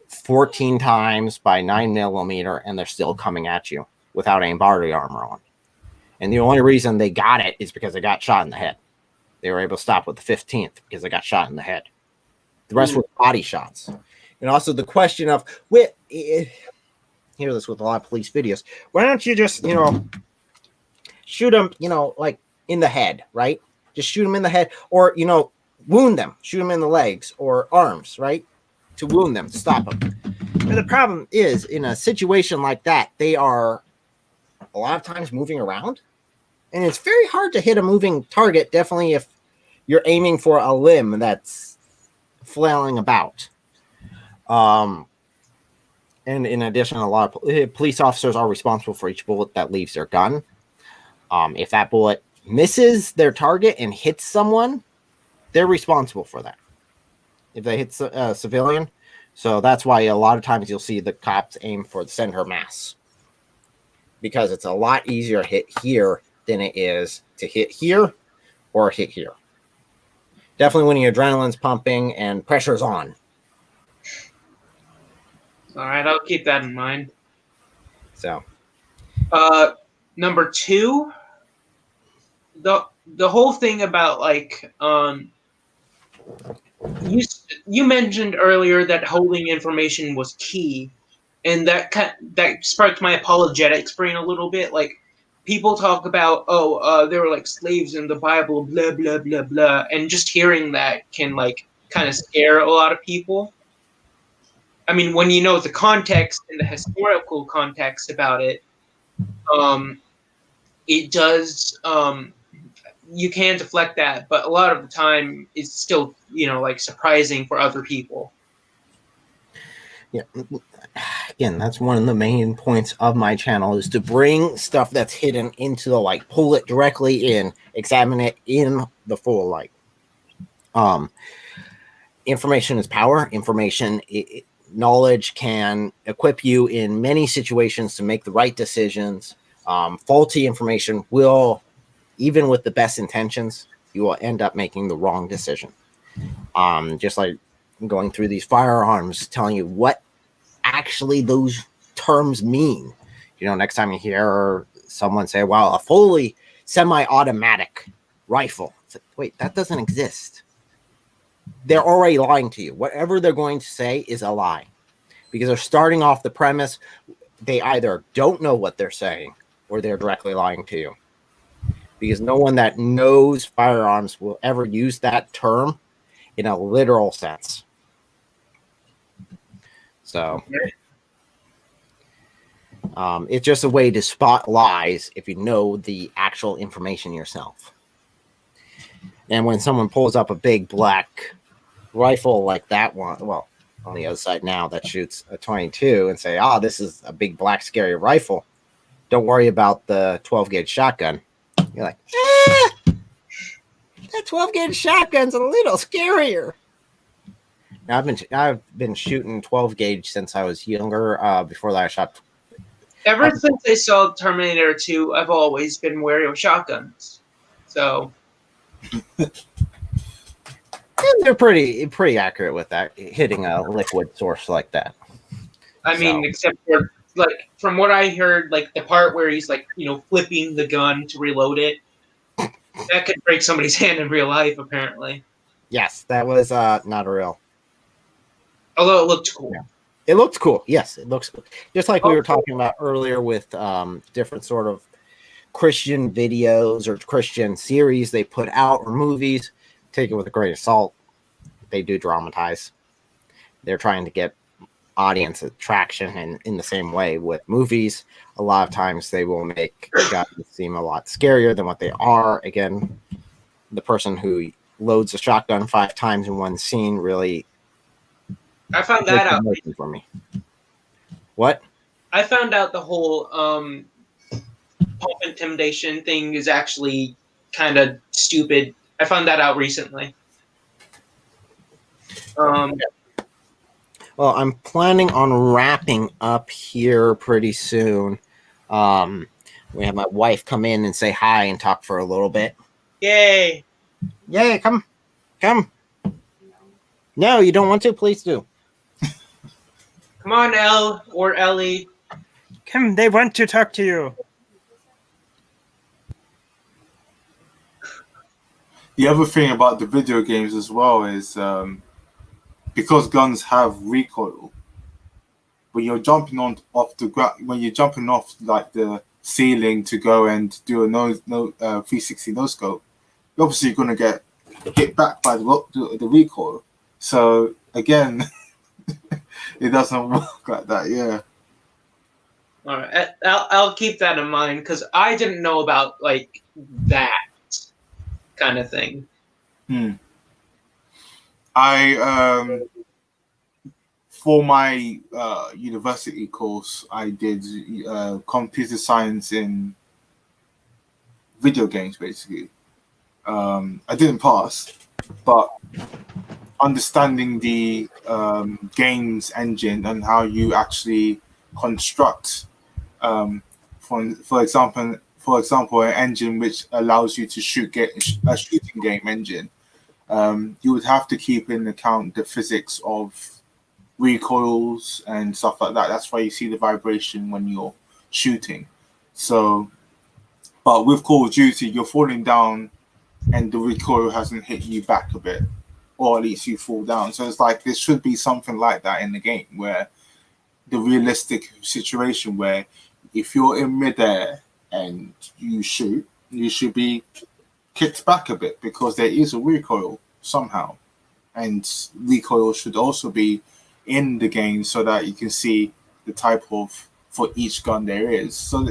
14 times by 9mm and they're still coming at you without any body armor on. And the only reason they got it is because they got shot in the head. They were able to stop with the 15th because they got shot in the head. The rest were body shots. And also the question of, hear this with a lot of police videos. Why don't you just, shoot them, like in the head, right? Just shoot them in the head, or, wound them, shoot them in the legs or arms, right? To wound them, to stop them. And the problem is, in a situation like that, they are a lot of times moving around, and it's very hard to hit a moving target, definitely if you're aiming for a limb that's flailing about. And in addition, a lot of police officers are responsible for each bullet that leaves their gun. If that bullet misses their target and hits someone, they're responsible for that. If they hit a civilian. So that's why a lot of times you'll see the cops aim for the center mass, because it's a lot easier to hit here than it is to hit here or hit here. Definitely when your adrenaline's pumping and pressure's on. All right, I'll keep that in mind. So, number 2, the whole thing about like you mentioned earlier that holding information was key, and that sparked my apologetics brain a little bit. Like, people talk about, they were like slaves in the Bible, blah blah blah blah, and just hearing that can like kind of scare a lot of people. I mean, when you know the context and the historical context about it, it does. You can deflect that, but a lot of the time, it's still like surprising for other people. Yeah. Again, that's one of the main points of my channel, is to bring stuff that's hidden into the light, pull it directly in, examine it in the full light. Information is power. Knowledge can equip you in many situations to make the right decisions. Faulty information will, even with the best intentions, you will end up making the wrong decision. Just like going through these firearms, telling you what actually those terms mean. Next time you hear someone say, well, a fully semi-automatic rifle, it's like, wait, that doesn't exist. They're already lying to you. Whatever they're going to say is a lie, because they're starting off the premise they either don't know what they're saying or they're directly lying to you, because no one that knows firearms will ever use that term in a literal sense. So it's just a way to spot lies if you know the actual information yourself. And when someone pulls up a big black rifle like that one, well, on the other side now, that shoots a 22, and say, this is a big black scary rifle, don't worry about the 12 gauge shotgun. You're like, that 12 gauge shotgun's a little scarier. Now, I've been shooting 12 gauge since I was younger. Before that, I shot. Ever since I saw Terminator 2, I've always been wary of shotguns. So they're pretty accurate with that, hitting a liquid source like that. I mean, except for, like, from what I heard, like the part where he's like, flipping the gun to reload it, that could break somebody's hand in real life, apparently. Yes, that was not a real. Although it looked cool. Yeah. It looked cool. Yes, it looks cool. Just like we were talking about earlier with different sort of Christian videos or Christian series they put out, or movies. Take it with a grain of salt. They do dramatize. They're trying to get audience attraction, and in the same way with movies, a lot of times they will make guys seem a lot scarier than what they are. Again, the person who loads a shotgun 5 times in one scene really. I found that out for me. What? I found out the whole pump intimidation thing is actually kind of stupid. I found that out recently. Well, I'm planning on wrapping up here pretty soon. We have my wife come in and say hi and talk for a little bit. Yay! Yay! Come. No, you don't want to? Please do. Come on, Elle or Ellie. Come, they want to talk to you. The other thing about the video games as well is because guns have recoil. When you're jumping off the ground, when you're jumping off like the ceiling to go and do a 360 no scope, you're obviously going to get hit back by the recoil. So again, it doesn't work like that. Yeah. All right, I'll keep that in mind, because I didn't know about like that kind of thing. I for my university course, I did computer science in video games. Basically, I didn't pass, but understanding the games engine and how you actually construct, for example, an engine which allows you to a shooting game engine. You would have to keep in account the physics of recoils and stuff like that. That's why you see the vibration when you're shooting. So, but with Call of Duty, you're falling down and the recoil hasn't hit you back a bit, or at least you fall down. So it's like there should be something like that in the game where the realistic situation where if you're in midair and you shoot, you should be kicked back a bit because there is a recoil somehow. And recoil should also be in the game so that you can see the type of for each gun there is. So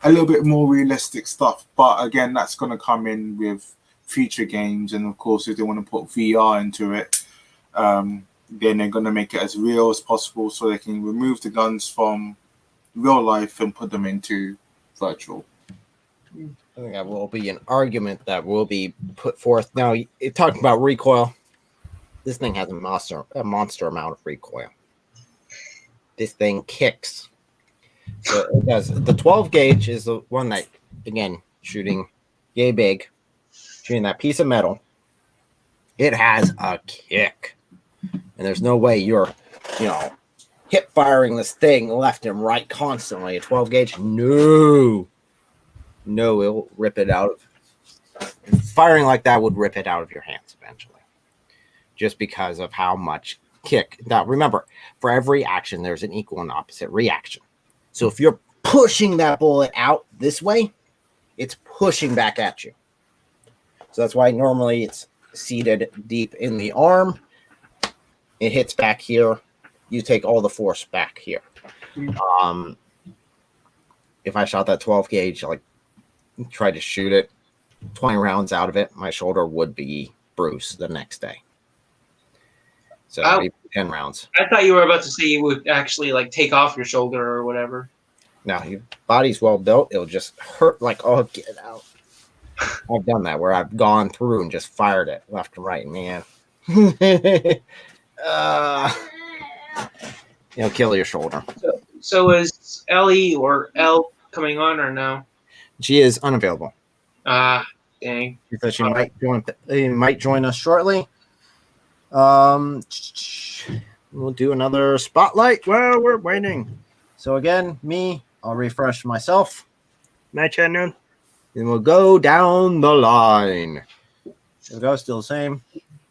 a little bit more realistic stuff. But again, that's going to come in with future games. And of course, if they want to put VR into it, then they're going to make it as real as possible so they can remove the guns from real life and put them into virtual. I think that will be an argument that will be put forth. Now, you talked about recoil. This thing has a monster amount of recoil. This thing kicks. So it does. The 12 gauge is the one that, again, shooting yay big, shooting that piece of metal. It has a kick. And there's no way you're, hip firing this thing left and right constantly. A 12 gauge, no, it'll rip it out. Firing like that would rip it out of your hands eventually, just because of how much kick. Now, remember, for every action, there's an equal and opposite reaction. So if you're pushing that bullet out this way, it's pushing back at you. So that's why normally it's seated deep in the arm. It hits back here. You take all the force back here. If I shot that 12 gauge, tried to shoot it, 20 rounds out of it, my shoulder would be bruised the next day. So maybe 10 rounds. I thought you were about to say you would actually take off your shoulder or whatever. Now your body's well built. It'll just hurt get it out. I've done that where I've gone through and just fired it left and right, man. It'll kill your shoulder. So is Ellie or Elle coming on or no? She is unavailable. Dang. She said she might join us shortly. We'll do another spotlight while we're waiting. So again, I'll refresh myself. Night chat noon. Then we'll go down the line. We'll go still the same.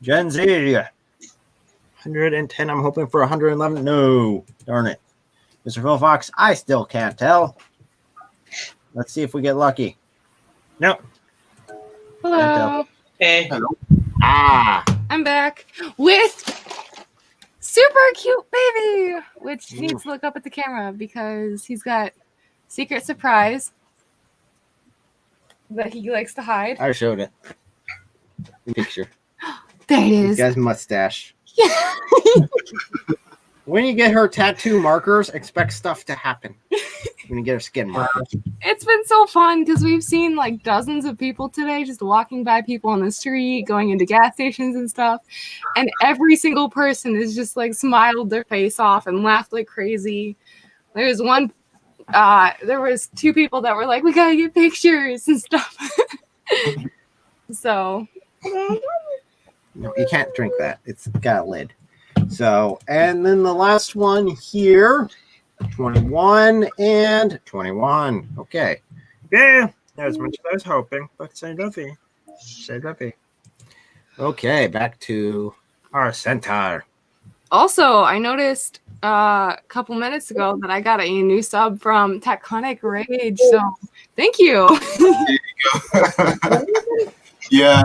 Gen Z. 110. I'm hoping for 111. No. Darn it. Mr. Phil Fox, I still can't tell. Let's see if we get lucky. No. Hello. Hey. Hello. I'm back with super cute baby, which needs to look up at the camera because he's got secret surprise that he likes to hide. I showed it. Picture. There it This is. guy's mustache. Yeah. When you get her tattoo markers, expect stuff to happen. When you get her skin markers. It's been so fun because we've seen dozens of people today just walking by people on the street, going into gas stations and stuff. And every single person is just smiled their face off and laughed like crazy. There was two people that were like, we gotta get pictures and stuff. So. No, you can't drink that. It's got a lid. So, and then the last one here, 21 and 21. Okay. Yeah, as much as I was hoping, but say nothing. Say nothing. Okay, back to our centaur. Also, I noticed a couple minutes ago that I got a new sub from Tectonic Rage. So, thank you. Yeah.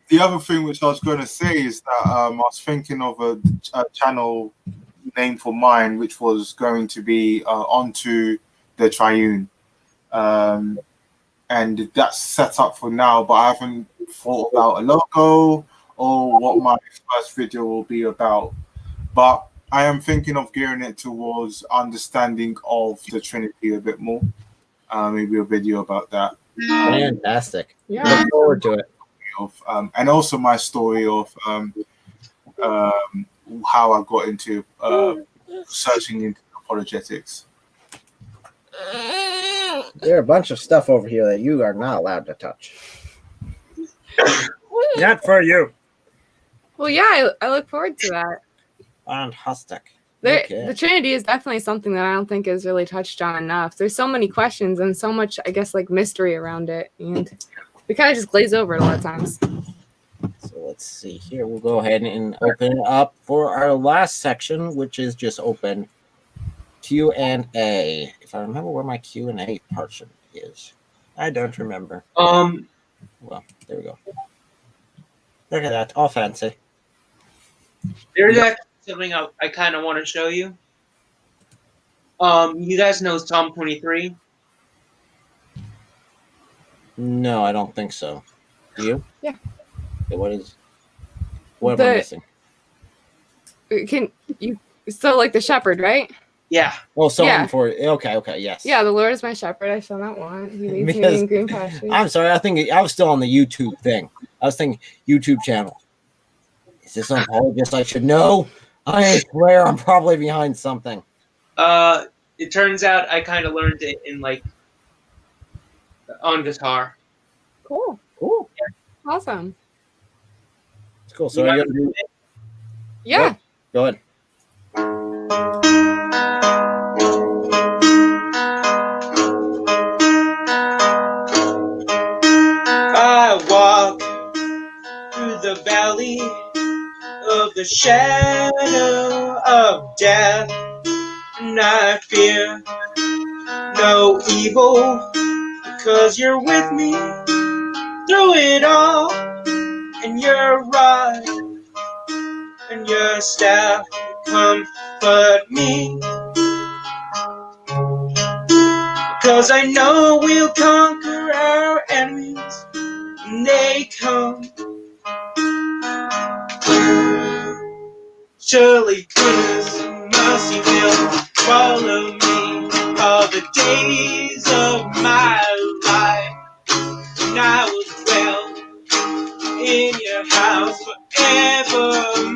The other thing which I was going to say is that I was thinking of a channel name for mine, which was going to be Onto the Triune. And that's set up for now, but I haven't thought about a logo or what my first video will be about. But I am thinking of gearing it towards understanding of the Trinity a bit more. Maybe a video about that. Fantastic. Yeah. Look forward to it. And also my story of how I got into searching into apologetics. There are a bunch of stuff over here that you are not allowed to touch. Not for you. Well, yeah, I look forward to that. Fantastic. The Trinity is definitely something that I don't think is really touched on enough. There's so many questions and so much, I guess, mystery around it. And we kind of just glaze over it a lot of times. So let's see here. We'll go ahead and open it up for our last section, which is just open Q&A. If I remember where my Q&A portion is. I don't remember. Well, there we go. Look at that. All fancy. There's actually something I kind of want to show you. You guys know Psalm 23? No, I don't think so. Do you? Yeah. Okay, what am I missing? Can you so like the shepherd, right? Yeah. Oh, Psalm Yeah. 40. Okay, yes. Yeah, the Lord is my shepherd; I shall not want. He leads me Because in green pastures. I'm sorry, I think I was still on the YouTube thing. I was thinking YouTube channel. Is this on Apologists I should know? I swear I'm probably behind something. It turns out I kind of learned it in on guitar. Cool. Cool. Awesome. It's cool. So are you gonna do Yeah. What? Go ahead. I walk through the valley of the shadow of death, and I fear no evil, because you're with me through it all, and your rod and your staff comfort me, because I know we'll conquer our enemies when they come. Surely goodness and mercy will follow me all the days of my life, and I will dwell in your house forevermore.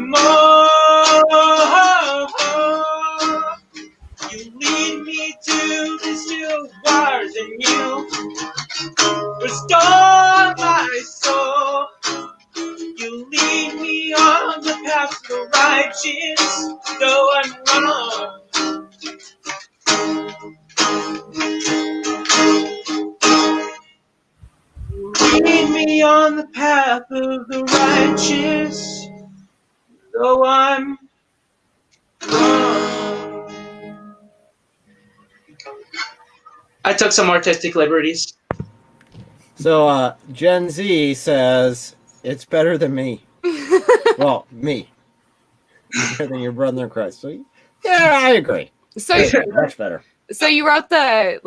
You lead me to the still waters, and you restore my soul. You lead me on the path of the righteous, though I'm wrong. You lead me on the path of the righteous, though I'm wrong. I took some artistic liberties. So Gen Z says it's better than me. Well, me. Better than your brother in Christ. So yeah, I agree. So Much better. so you wrote the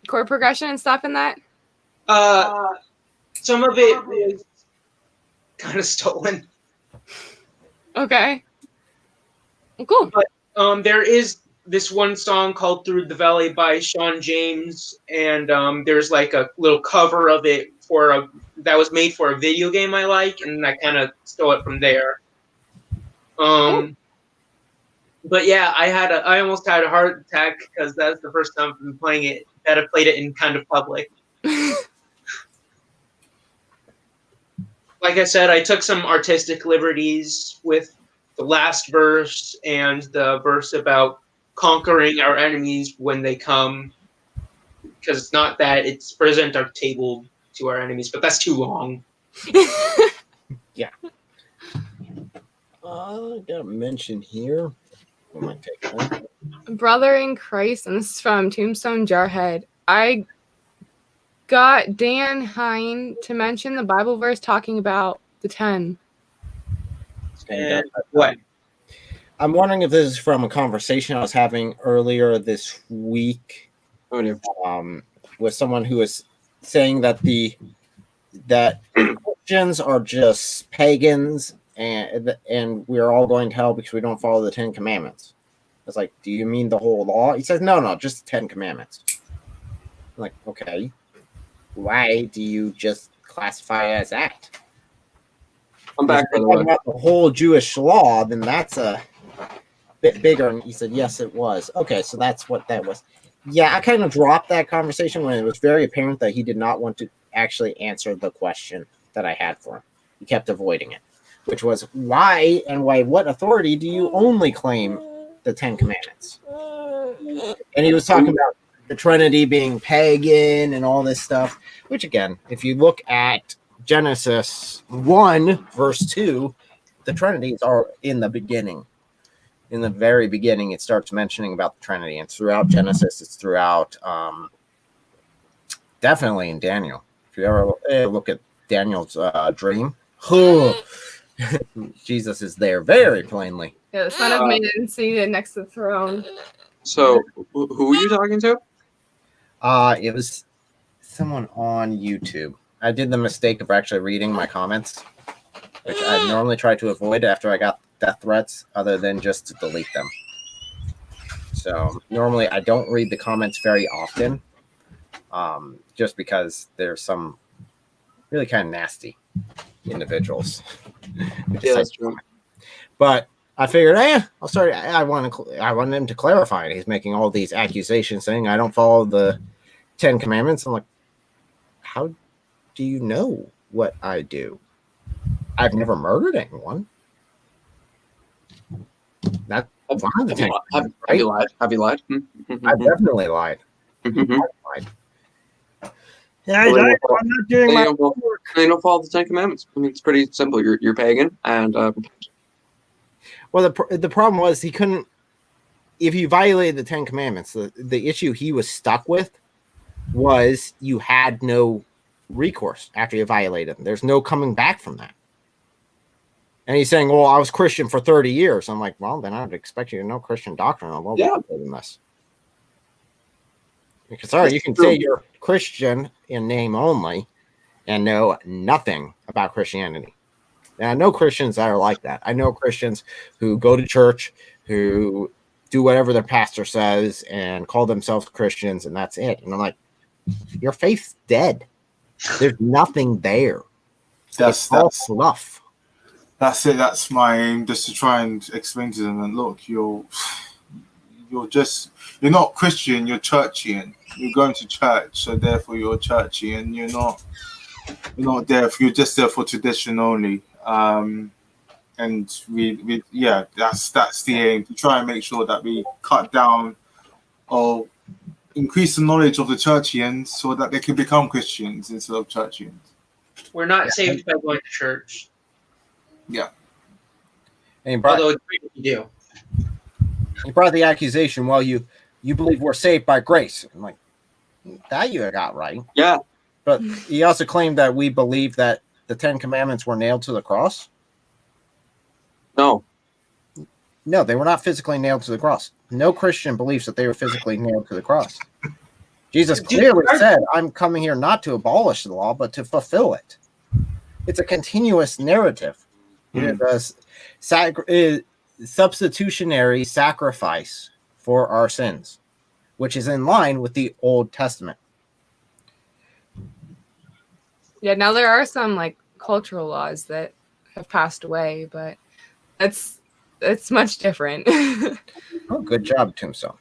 chord progression and stuff in that? Some of it was kind of stolen. Okay. Cool. But there is this one song called "Through the Valley" by Sean James, and there's like a little cover of it that was made for a video game I like, and I kind of stole it from there. But yeah, I almost had a heart attack because that's the first time I've been playing it that I played it in kind of public. Like I said, I took some artistic liberties with the last verse and the verse about conquering our enemies when they come, because it's not that, it's present our table to our enemies, but that's too long. Yeah. I got a mention here. What am I taking? Brother in Christ, and this is from Tombstone Jarhead. I got Dan Hine to mention the Bible verse talking about the 10. And what? I'm wondering if this is from a conversation I was having earlier this week with someone who was saying that that Christians are just pagans and we're all going to hell because we don't follow the 10 Commandments. I was like, do you mean the whole law? He says, no, just the 10 Commandments. I'm like, okay. Why do you just classify it as that? I'm back, by the way. About the whole Jewish law, then that's a bit bigger. And he said, yes, it was. Okay, so that's what that was. Yeah, I kind of dropped that conversation when it was very apparent that he did not want to actually answer the question that I had for him. He kept avoiding it, which was why and why what authority do you only claim the 10 Commandments? And he was talking about the Trinity being pagan and all this stuff, which again, if you look at Genesis 1, verse 2, the Trinities are in the beginning. in the very beginning, it starts mentioning about the Trinity. It's throughout Genesis. It's throughout, definitely in Daniel. If you ever look at Daniel's dream, Jesus is there very plainly. Yeah, the Son of Man seated next to the throne. So, who are you talking to? It was someone on YouTube. I did the mistake of actually reading my comments, which I normally try to avoid after I got death threats, other than just to delete them. So normally I don't read the comments very often, just because there's some really kind of nasty individuals. Yeah, that's true. But I figured, I'll start. I want him to clarify it. He's making all these accusations saying I don't follow the 10 Commandments. I'm like, how do you know what I do? I've never murdered anyone. That's one of the 10 Commandments, Have you lied? Have you lied? I've definitely lied. I've lied. Yeah, Well, I'm not doing my homework. They don't follow the 10 Commandments. I mean, it's pretty simple. You're pagan, and Well, the problem was he couldn't. If you violated the 10 Commandments, the issue he was stuck with was you had no recourse after you violated them. There's no coming back from that. And he's saying, well, I was Christian for 30 years. I'm like, well, then I would expect you to know Christian doctrine a little bit better than this. Because, sorry, you can say you're Christian in name only and know nothing about Christianity. And I know Christians that are like that. I know Christians who go to church, who do whatever their pastor says and call themselves Christians, and that's it. And I'm like, your faith's dead. There's nothing there. It's all fluff. That's it. That's my aim, just to try and explain to them. And look, you're not Christian. You're churchian. You're going to church, so therefore you're churchian. You're not there. You're just there for tradition only. And that's the aim, to try and make sure that we cut down or increase the knowledge of the churchians so that they can become Christians instead of churchians. We're not saved by going to church. Yeah. Although it's great if you do. He brought the accusation, well, you believe we're saved by grace. I'm like, that you got right. Yeah. But he also claimed that we believe that the 10 Commandments were nailed to the cross. No, they were not physically nailed to the cross. No Christian believes that they were physically nailed to the cross. Jesus clearly said, I'm coming here not to abolish the law, but to fulfill it. It's a continuous narrative. It is a substitutionary sacrifice for our sins, which is in line with the Old Testament. Yeah, now there are some like cultural laws that have passed away, but it's much different. Oh, good job, Tombstone.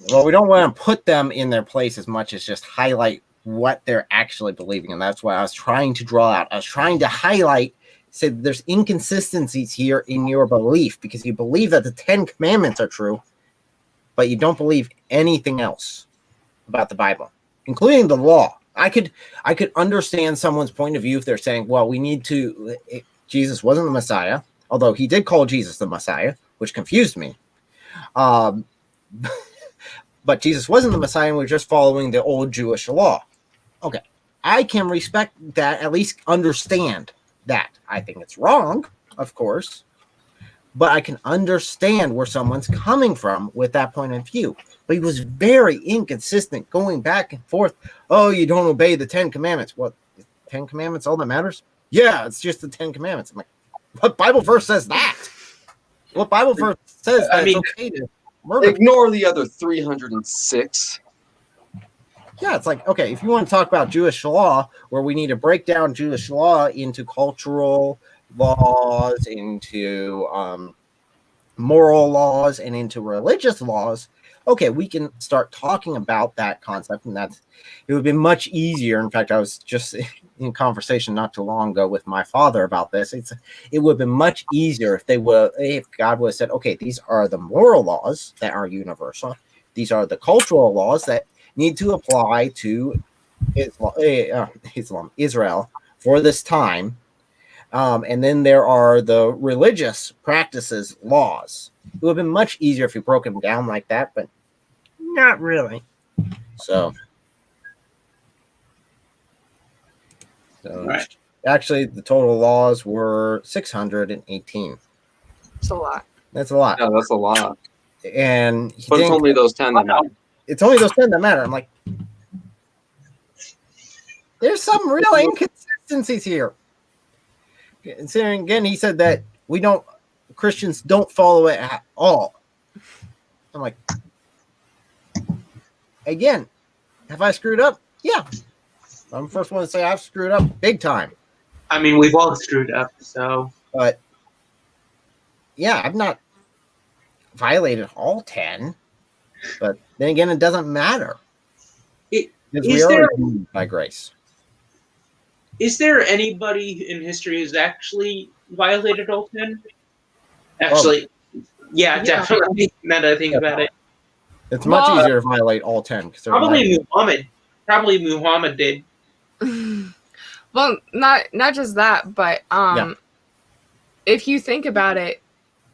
Well, we don't want to put them in their place as much as just highlight what they're actually believing, and that's what I was trying to draw out. I was trying to highlight, say there's inconsistencies here in your belief, because you believe that the 10 Commandments are true, but you don't believe anything else about the Bible, including the law. I could understand someone's point of view if they're saying, well, Jesus wasn't the Messiah, although he did call Jesus the Messiah, which confused me. But Jesus wasn't the Messiah, and we're just following the old Jewish law. Okay, I can respect that, at least understand that. I think it's wrong, of course, but I can understand where someone's coming from with that point of view. But he was very inconsistent, going back and forth. Oh, you don't obey the 10 Commandments. What, 10 Commandments, all that matters? Yeah, it's just the 10 Commandments. I'm like, what Bible verse says that? What Bible verse says that it's okay to murder? Ignore the other 306. Yeah, it's like, okay, if you want to talk about Jewish law, where we need to break down Jewish law into cultural laws, into moral laws, and into religious laws, okay, we can start talking about that concept, and it would be much easier. In fact, I was just in conversation not too long ago with my father about this. It would have been much easier if God would have said, okay, these are the moral laws that are universal. These are the cultural laws that need to apply to Israel for this time. And then there are the religious practices laws. It would have been much easier if you broke them down like that, but Not really. so. Right. Actually, the total laws were 618. It's a lot. That's a lot. Yeah, that's a lot. And you But it's think only those 10 that matter. it's only those 10 that matter. I'm like, there's some real inconsistencies here. Considering again, he said that Christians don't follow it at all. I'm like, again, have I screwed up? Yeah. I'm the first one to say I've screwed up big time. I mean, we've all screwed up, so. But yeah, I've not violated all 10. But then again, it doesn't matter. Because we are redeemed by grace. Is there anybody in history who's actually violated all 10? Actually, yeah, definitely. Now that I think about it. It's much easier to violate all 10. Probably Muhammad. Probably Muhammad did. Well, not just that, but if you think about it,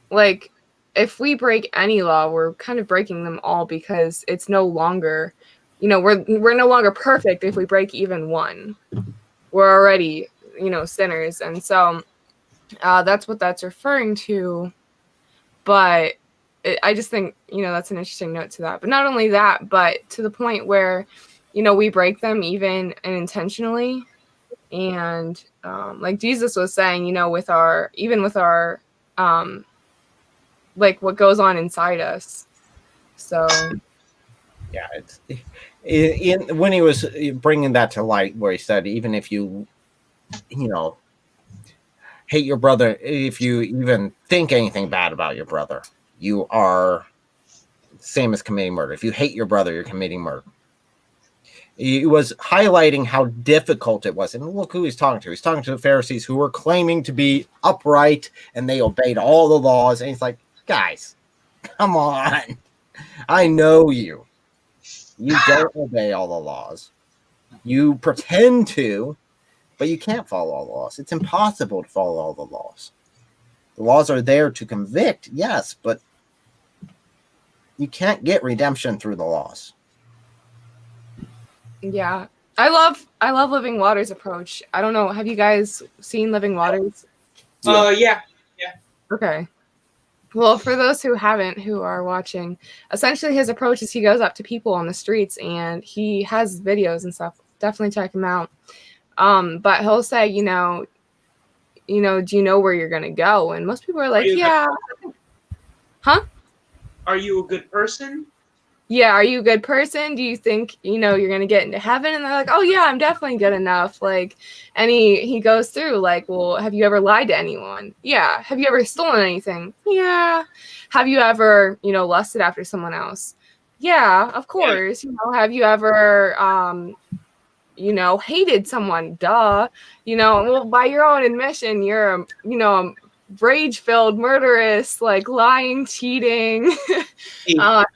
like if we break any law, we're kind of breaking them all because it's no longer, we're no longer perfect if we break even one. We're already, sinners, and so that's what that's referring to. But I just think, that's an interesting note to that. But not only that, but to the point where, we break them even unintentionally. And like Jesus was saying, with our like what goes on inside us. So yeah, it's when he was bringing that to light, where he said, even if you hate your brother, if you even think anything bad about your brother, you are same as committing murder. If you hate your brother, you're committing murder. He was highlighting how difficult it was. And look who he's talking to. He's talking to the Pharisees who were claiming to be upright and they obeyed all the laws. And he's like, guys, come on. I know you. You don't obey all the laws. You pretend to, but you can't follow all the laws. It's impossible to follow all the laws. The laws are there to convict, yes, but you can't get redemption through the laws. yeah, I love Living Water's approach. I don't know. Have you guys seen Living Waters? Yeah. Okay. Well, for those who haven't, who are watching, essentially his approach is he goes up to people on the streets and he has videos and stuff. Definitely check him out. But he'll say, do you know where you're gonna go? And most people are like, yeah. Huh? Are you a good person? Yeah, are you a good person? Do you think, you're going to get into heaven? And they're like, oh, yeah, I'm definitely good enough. Like, and he goes through, like, well, have you ever lied to anyone? Yeah. Have you ever stolen anything? Yeah. Have you ever, lusted after someone else? Yeah, of course. Have you ever, hated someone? Duh. Well, by your own admission, you're, a rage-filled, murderous, like lying, cheating,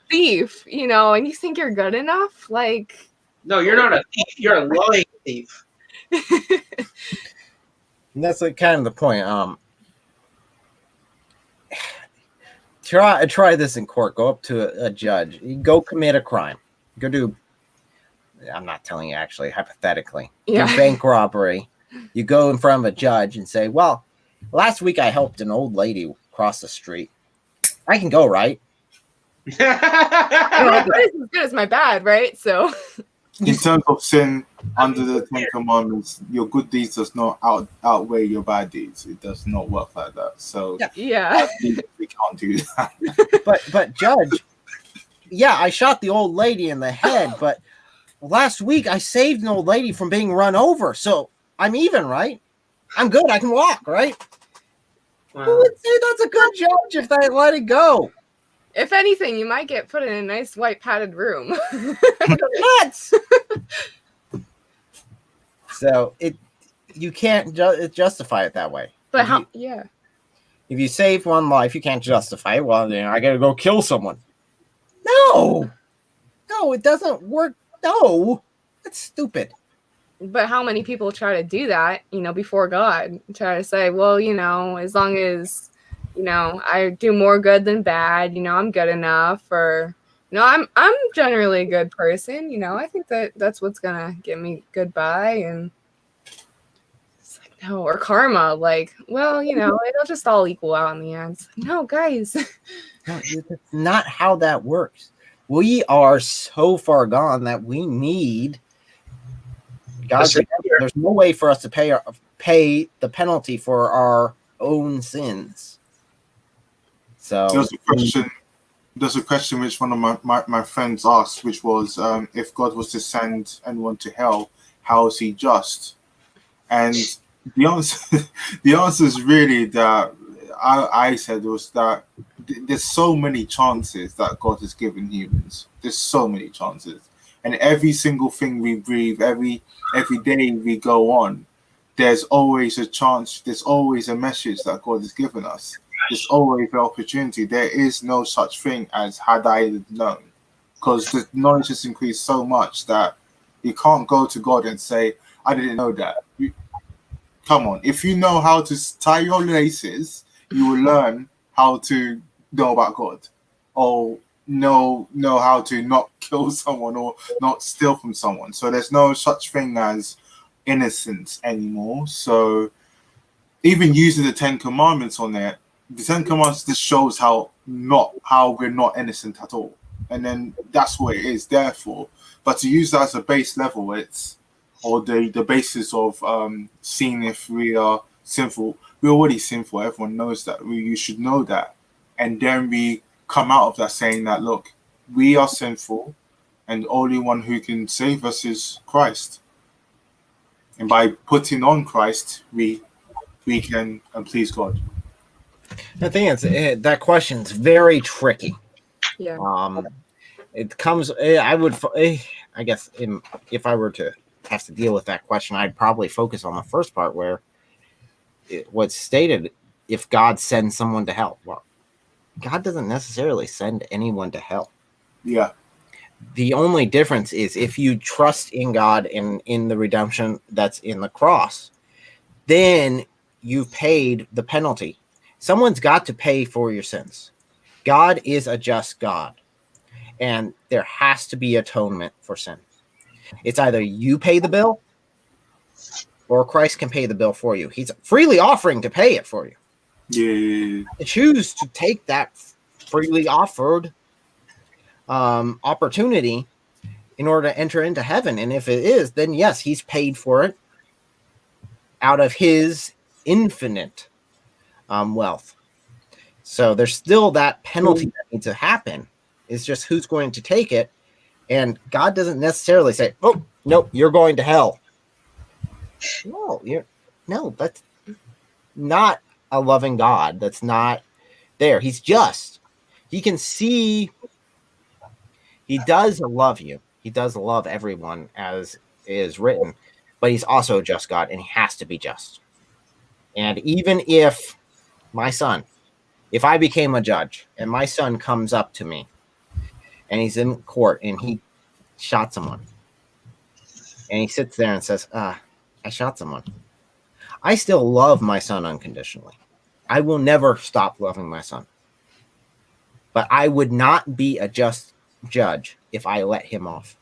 thief, and you think you're good enough? Like, no, you're not a thief. You're a lying thief. And that's like kind of the point. Try this in court. Go up to a judge. You go commit a crime. Go do. I'm not telling you, actually, hypothetically. Yeah. Do bank robbery. You go in front of a judge and say, well, last week I helped an old lady cross the street. I can go, right? it's as good as my bad, right? So In terms of sin under the Ten Commandments, your good deeds does not outweigh your bad deeds. It does not work like that. So yeah. we can't do that. But judge, yeah, I shot the old lady in the head, but last week I saved an old lady from being run over. So I'm even, right? I'm good. I can walk, right? Wow. Who would say that's a good judge if they let it go? If anything, you might get put in a nice white padded room. Nuts. So you can't justify it that way. But if you save one life, you can't justify it. Well, I got to go kill someone. No, it doesn't work. No, that's stupid. But how many people try to do that, before God? Try to say, well, as long as, I do more good than bad, I'm good enough, or I'm generally a good person, I think that's what's gonna get me good by, and it's like, no, or karma, like, well, it'll just all equal out in the end. It's like, no, guys. No, that's not how that works. We are so far gone that we need God's. There's no way for us to pay the penalty for our own sins. So there's a question which one of my friends asked, which was, if God was to send anyone to hell, how is he just? And the answer is really that I said was that there's so many chances that God has given humans. There's so many chances, and every single thing we breathe, every day we go on, there's always a chance. There's always a message that God has given us. There's always an opportunity. There is no such thing as had I known, because the knowledge has increased so much that you can't go to God and say, I didn't know that. Come on, if you know how to tie your laces, you will learn how to know about God, or know how to not kill someone or not steal from someone. So there's no such thing as innocence anymore. So even using the Ten Commandments on there, the Ten Commandments just shows how we're not innocent at all, and then that's what it is there for. But to use that as a base level, or the basis of seeing if we are sinful. We're already sinful. Everyone knows that. You should know that, and then we come out of that saying that, look, we are sinful, and the only one who can save us is Christ. And by putting on Christ, we can please God. The thing is, that question's very tricky. Yeah. It comes. I guess, if I were to have to deal with that question, I'd probably focus on the first part where it was stated, if God sends someone to hell. Well, God doesn't necessarily send anyone to hell. Yeah. The only difference is if you trust in God and in the redemption that's in the cross, then you've paid the penalty. Someone's got to pay for your sins. God is a just God, and there has to be atonement for sin. It's either you pay the bill or Christ can pay the bill for you. He's freely offering to pay it for you. Yeah. Choose to take that freely offered opportunity in order to enter into heaven. And if it is, then yes, he's paid for it out of his infinite wealth. So there's still that penalty that needs to happen. It's just who's going to take it. And God doesn't necessarily say, oh, nope, you're going to hell. No, that's not a loving God. That's not there. He's just. He can see. He does love you. He does love everyone, as is written. But he's also a just God, and he has to be just. And even if if I became a judge and my son comes up to me and he's in court and he shot someone and he sits there and says, I shot someone, I still love my son unconditionally. I will never stop loving my son. But I would not be a just judge if I let him off.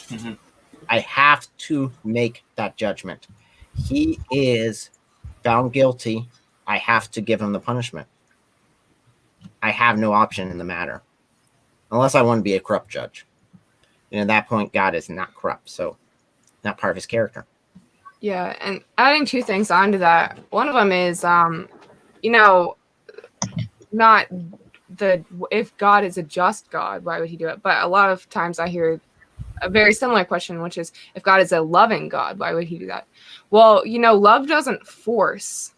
Mm-hmm. I have to make that judgment. He is found guilty. I have to give him the punishment. I have no option in the matter, unless I want to be a corrupt judge. And at that point, God is not corrupt, so not part of his character. Yeah, and adding two things onto that. One of them is, not if God is a just God, why would he do it? But a lot of times I hear a very similar question, which is, if God is a loving God, why would he do that? Well, love doesn't force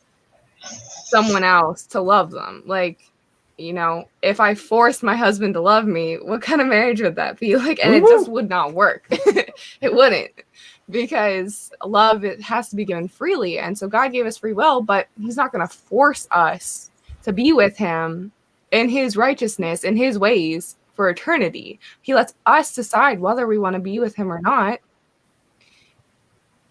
someone else to love them. Like, if I forced my husband to love me, what kind of marriage would that be? Like, and it just would not work. It wouldn't, because love, it has to be given freely. And so God gave us free will, but he's not going to force us to be with him in his righteousness, in his ways for eternity. He lets us decide whether we want to be with him or not.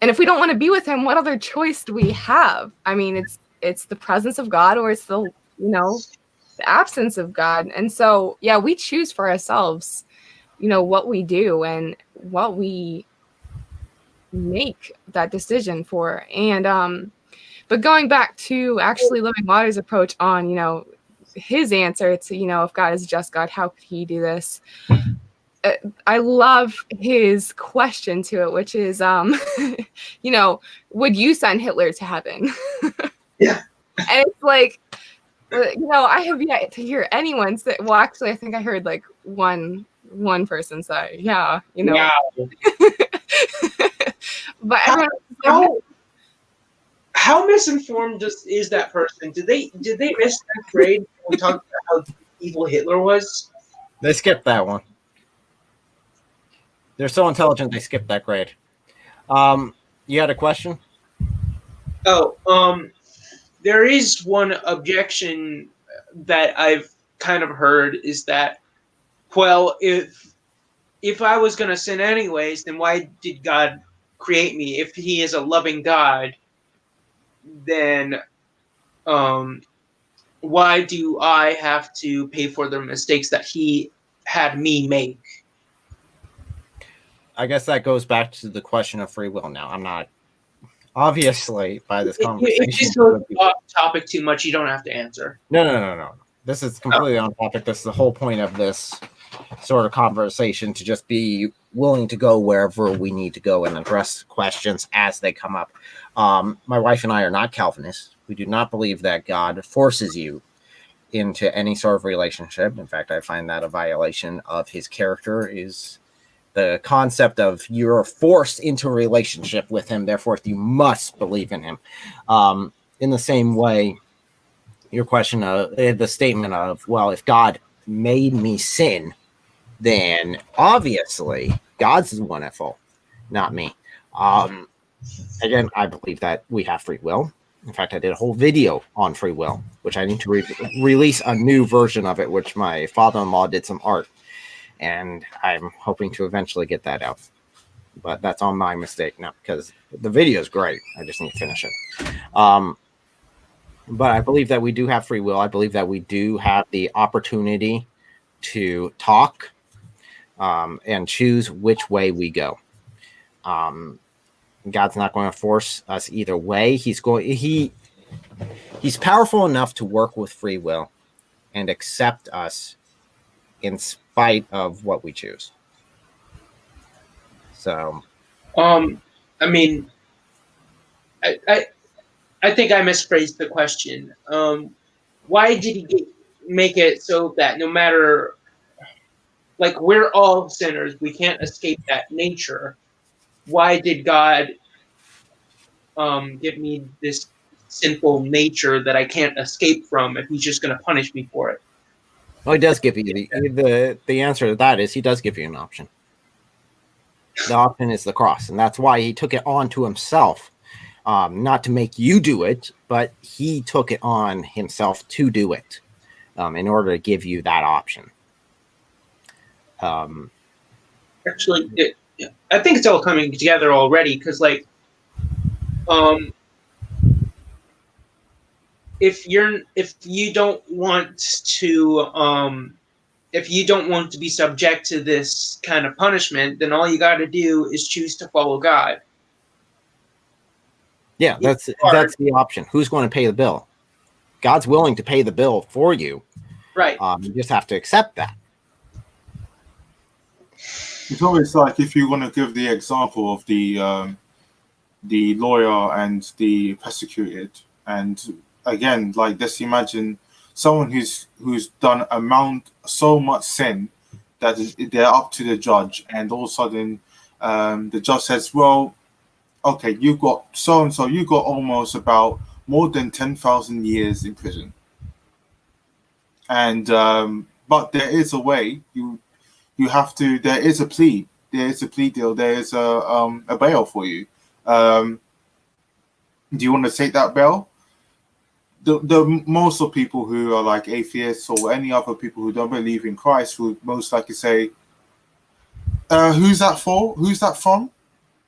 And if we don't want to be with him, what other choice do we have? I mean, it's the presence of God, or it's the the absence of God. And so, yeah, we choose for ourselves, what we do and what we make that decision for. And but going back to actually Living Water's approach on, his answer to, if God is just God, how could he do this? I love his question to it, which is, would you send Hitler to heaven? Yeah. And it's like, I have yet to hear anyone say, well, actually, I think I heard like one person say, yeah, Yeah. But how misinformed is that person? Did they miss that grade when we talked about how evil Hitler was? They skipped that one. They're so intelligent they skipped that grade. You had a question? Oh, there is one objection that I've kind of heard is that, well, if I was going to sin anyways, then why did God create me? If he is a loving God, then why do I have to pay for the mistakes that he had me make? I guess that goes back to the question of free will. Now, I'm not obviously by this conversation. If this goes off topic too much, you don't have to answer. No. This is completely on topic. This is the whole point of this sort of conversation, to just be willing to go wherever we need to go and address questions as they come up. My wife and I are not Calvinists. We do not believe that God forces you into any sort of relationship. In fact, I find that a violation of his character is the concept of you're forced into a relationship with him, therefore you must believe in him. In the same way, your question of the statement of, well, if God made me sin, then obviously God's the one at fault, not me. Again, I believe that we have free will. In fact, I did a whole video on free will, which I need to release a new version of it, which my father-in-law did some art, and I'm hoping to eventually get that out. But that's on my mistake now, because the video is great. I just need to finish it. But I believe that we do have free will. I believe that we do have the opportunity to talk and choose which way we go. God's not going to force us either way. He's powerful enough to work with free will and accept us in spite of what we choose. So, I mean, I think I misphrased the question. Why did he make it so that no matter, like, we're all sinners, we can't escape that nature? Why did God give me this sinful nature that I can't escape from if he's just going to punish me for it? well, he does give you the answer to that is he does give you an option. The option is the cross, and that's why he took it on to himself, not to make you do it, but he took it on himself to do it in order to give you that option. Actually, I think it's all coming together already, because, like, if you don't want to be subject to this kind of punishment, then all you got to do is choose to follow God. Yeah, that's the option. Who's going to pay the bill? God's willing to pay the bill for you. Right. You just have to accept that. It's always like, if you want to give the example of the lawyer and the persecuted, and again, like, just imagine someone who's done so much sin that they're up to the judge, and all of a sudden the judge says, well, okay, you got so and so, you got almost about more than 10,000 years in prison, and but there is a way. You have to. There is a plea. There is a plea deal. There is a bail for you. Do you want to take that bail? The most of people who are like atheists or any other people who don't believe in Christ would most likely say, "Who's that for? Who's that from?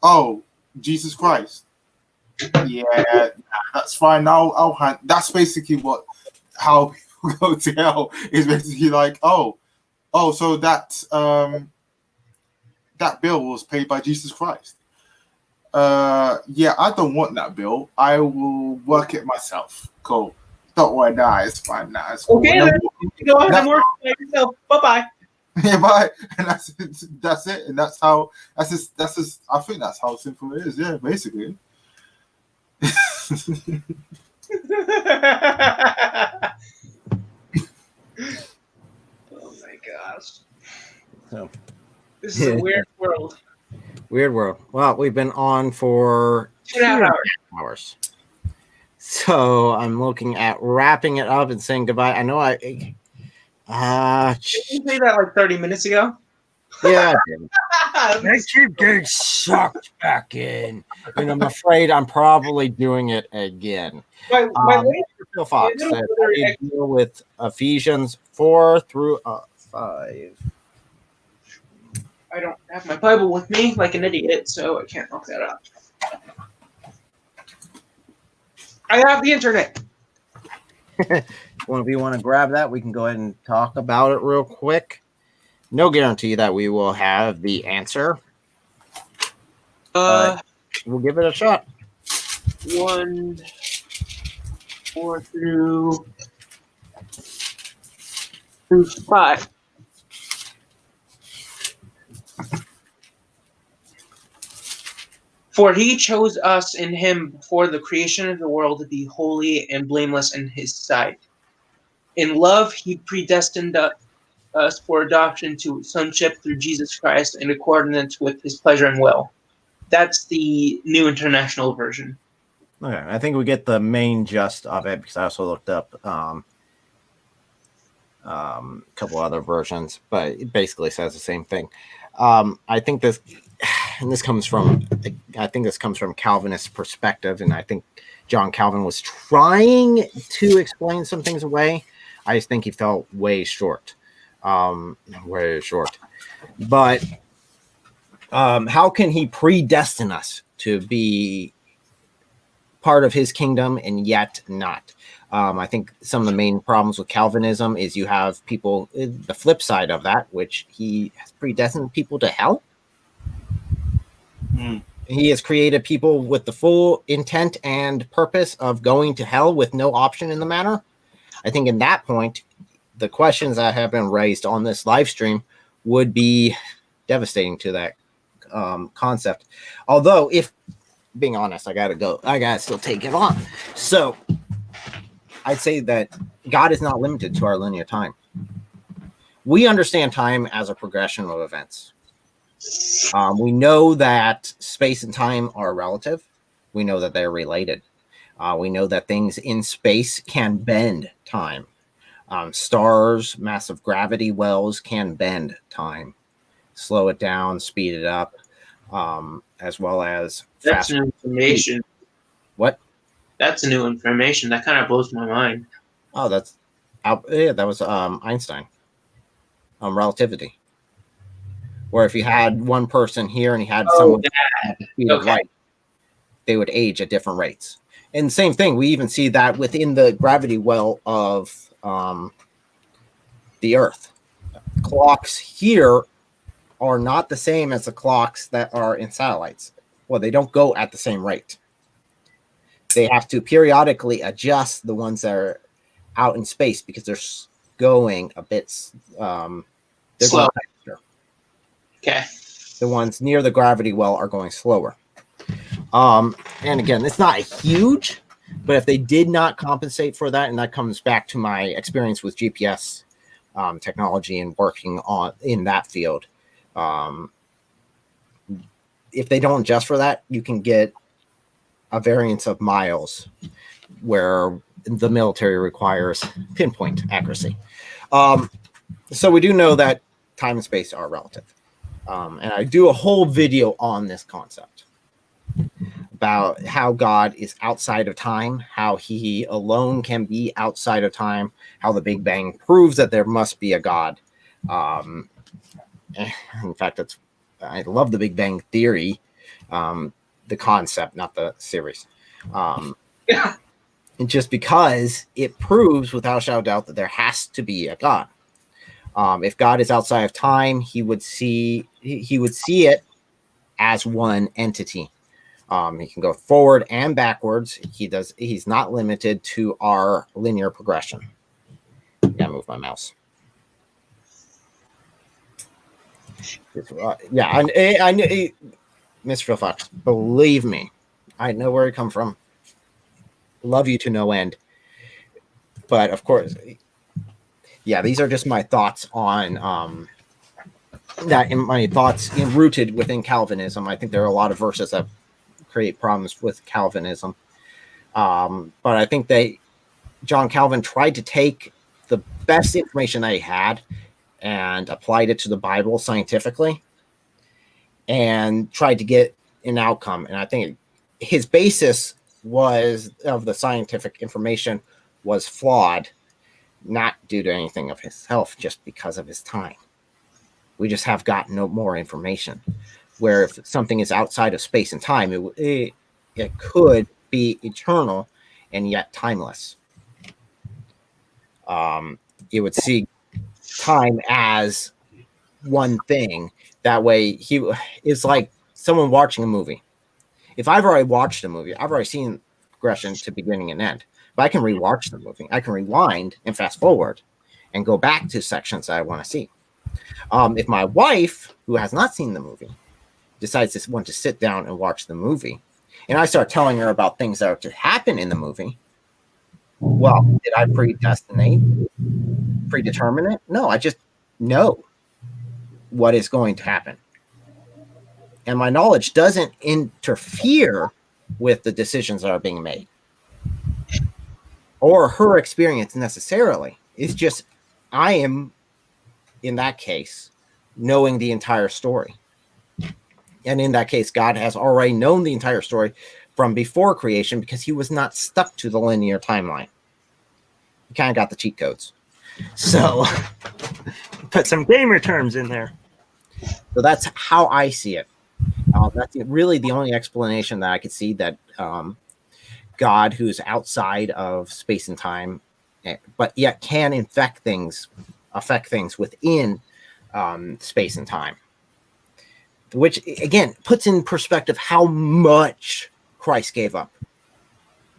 Oh, Jesus Christ. Yeah, that's fine. I'll hand. That's basically how people go to hell is basically like, so that bill was paid by Jesus Christ. Yeah, I don't want that bill. I will work it myself. Cool. Don't worry, nah, it's fine. Nah, it's cool. Okay, then go ahead and work by yourself. Bye bye. Yeah, bye. And that's it. And that's just. I think that's how simple it is. Yeah, basically. Oh my gosh. So, This is a weird world. weird world. Well, we've been on for 2.5 hours. So I'm looking at wrapping it up and saying goodbye. I know Didn't you say that like 30 minutes ago? yeah. I keep getting sucked back in, and I'm afraid I'm probably doing it again. My Phil Fox said, how do you deal with Ephesians 4 through 5? I don't have my Bible with me like an idiot, so I can't look that up. I have the internet. Well, if you want to grab that, we can go ahead and talk about it real quick. No guarantee that we will have the answer. We'll give it a shot. 1, 4 through 5. For he chose us in him before the creation of the world to be holy and blameless in his sight. In love, he predestined us for adoption to sonship through Jesus Christ in accordance with his pleasure and will. That's the New International Version. Okay, I think we get the main gist of it because I also looked up a couple other versions, but it basically says the same thing. I think this comes from Calvinist perspective, and I think John Calvin was trying to explain some things away. I just think he fell way short. But how can he predestine us to be part of his kingdom and yet not? I think some of the main problems with Calvinism is you have people, the flip side of that, which he has predestined people to hell. He has created people with the full intent and purpose of going to hell with no option in the matter. I think in that point, the questions that have been raised on this live stream would be devastating to that concept. Although, if being honest, I gotta still take it on. So I'd say that God is not limited to our linear time. We understand time as a progression of events. We know that space and time are relative. We know that they're related. We know that things in space can bend time. Stars, massive gravity wells can bend time, slow it down, speed it up, as well as That's new information. What? That's new information. That kind of blows my mind. Oh, that was Einstein. Relativity. Where if you had one person here and you had someone at the speed of light, they would age at different rates. And same thing, we even see that within the gravity well of the Earth. Clocks here are not the same as the clocks that are in satellites. Well, they don't go at the same rate. They have to periodically adjust the ones that are out in space because they're going a bit slow. Okay. The ones near the gravity well are going slower. And again, it's not huge, but if they did not compensate for that, and that comes back to my experience with GPS technology and working in that field, if they don't adjust for that, you can get a variance of miles where the military requires pinpoint accuracy. So we do know that time and space are relative. And I do a whole video on this concept about how God is outside of time, how he alone can be outside of time, how the Big Bang proves that there must be a God. In fact, I love the Big Bang theory. the concept, not the series. Yeah. And just because it proves without a shadow of doubt that there has to be a God. If God is outside of time, he would see it as one entity. He can go forward and backwards. He's not limited to our linear progression. Gotta move my mouse. Yeah, I knew, Mr. Fox. Believe me, I know where you come from. Love you to no end. But of course, yeah, these are just my thoughts on that. In my thoughts rooted within Calvinism. I think there are a lot of verses that create problems with Calvinism. But I think John Calvin tried to take the best information that he had and applied it to the Bible scientifically and tried to get an outcome. And I think his basis of the scientific information was flawed, not due to anything of himself, just because of his time. We just have gotten no more information. Where if something is outside of space and time, it could be eternal and yet timeless. It would see time as one thing. That way, it's like someone watching a movie. If I've already watched a movie, I've already seen progression to beginning and end. But I can rewatch the movie. I can rewind and fast forward and go back to sections that I want to see. If my wife, who has not seen the movie, decides to want to sit down and watch the movie, and I start telling her about things that are to happen in the movie, well, did I predetermine it? No, I just know what is going to happen. And my knowledge doesn't interfere with the decisions that are being made or her experience necessarily. It's just I am, in that case, knowing the entire story. And in that case, God has already known the entire story from before creation because he was not stuck to the linear timeline. He kind of got the cheat codes. So Put some gamer terms in there. So that's how I see it. That's really the only explanation that I could see that God, who's outside of space and time, but yet can affect things within space and time, which again puts in perspective how much Christ gave up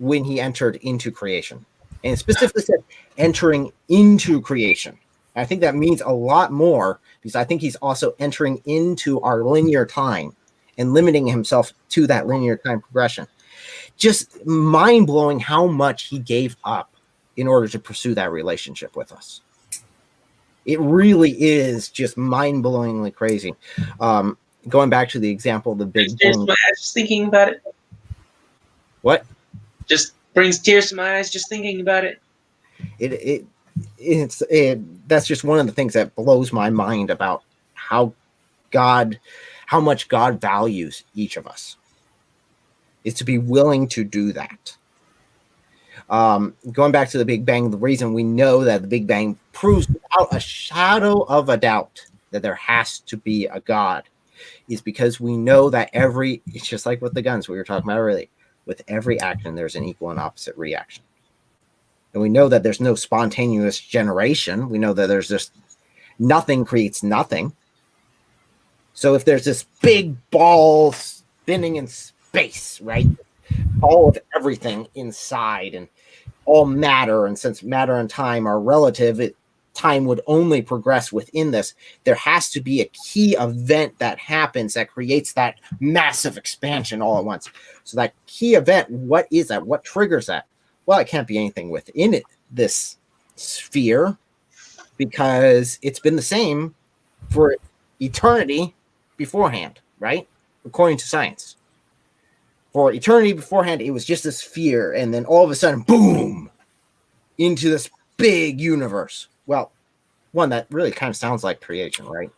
when he entered into creation, and specifically said entering into creation. I think that means a lot more because I think he's also entering into our linear time and limiting himself to that linear time progression. Just mind-blowing how much he gave up in order to pursue that relationship with us. It really is just mind-blowingly crazy. Going back to the example of the Big Bang. Just thinking about it. What? Just brings tears to my eyes just thinking about it. That's just one of the things that blows my mind about how much God values each of us, is to be willing to do that. Going back to the Big Bang, the reason we know that the Big Bang proves without a shadow of a doubt that there has to be a God is because we know that it's just like with the guns we were talking about earlier, with every action, there's an equal and opposite reaction. And we know that there's no spontaneous generation. We know that there's just nothing creates nothing. So if there's this big ball spinning in space, right? All of everything inside and all matter, and since matter and time are relative, time would only progress within this. There has to be a key event that happens that creates that massive expansion all at once. So that key event, what is that? What triggers that? Well, it can't be anything within this sphere, because it's been the same for eternity beforehand, right? According to science. For eternity beforehand, it was just a sphere, and then all of a sudden, boom, into this big universe. Well, one that really kind of sounds like creation, right?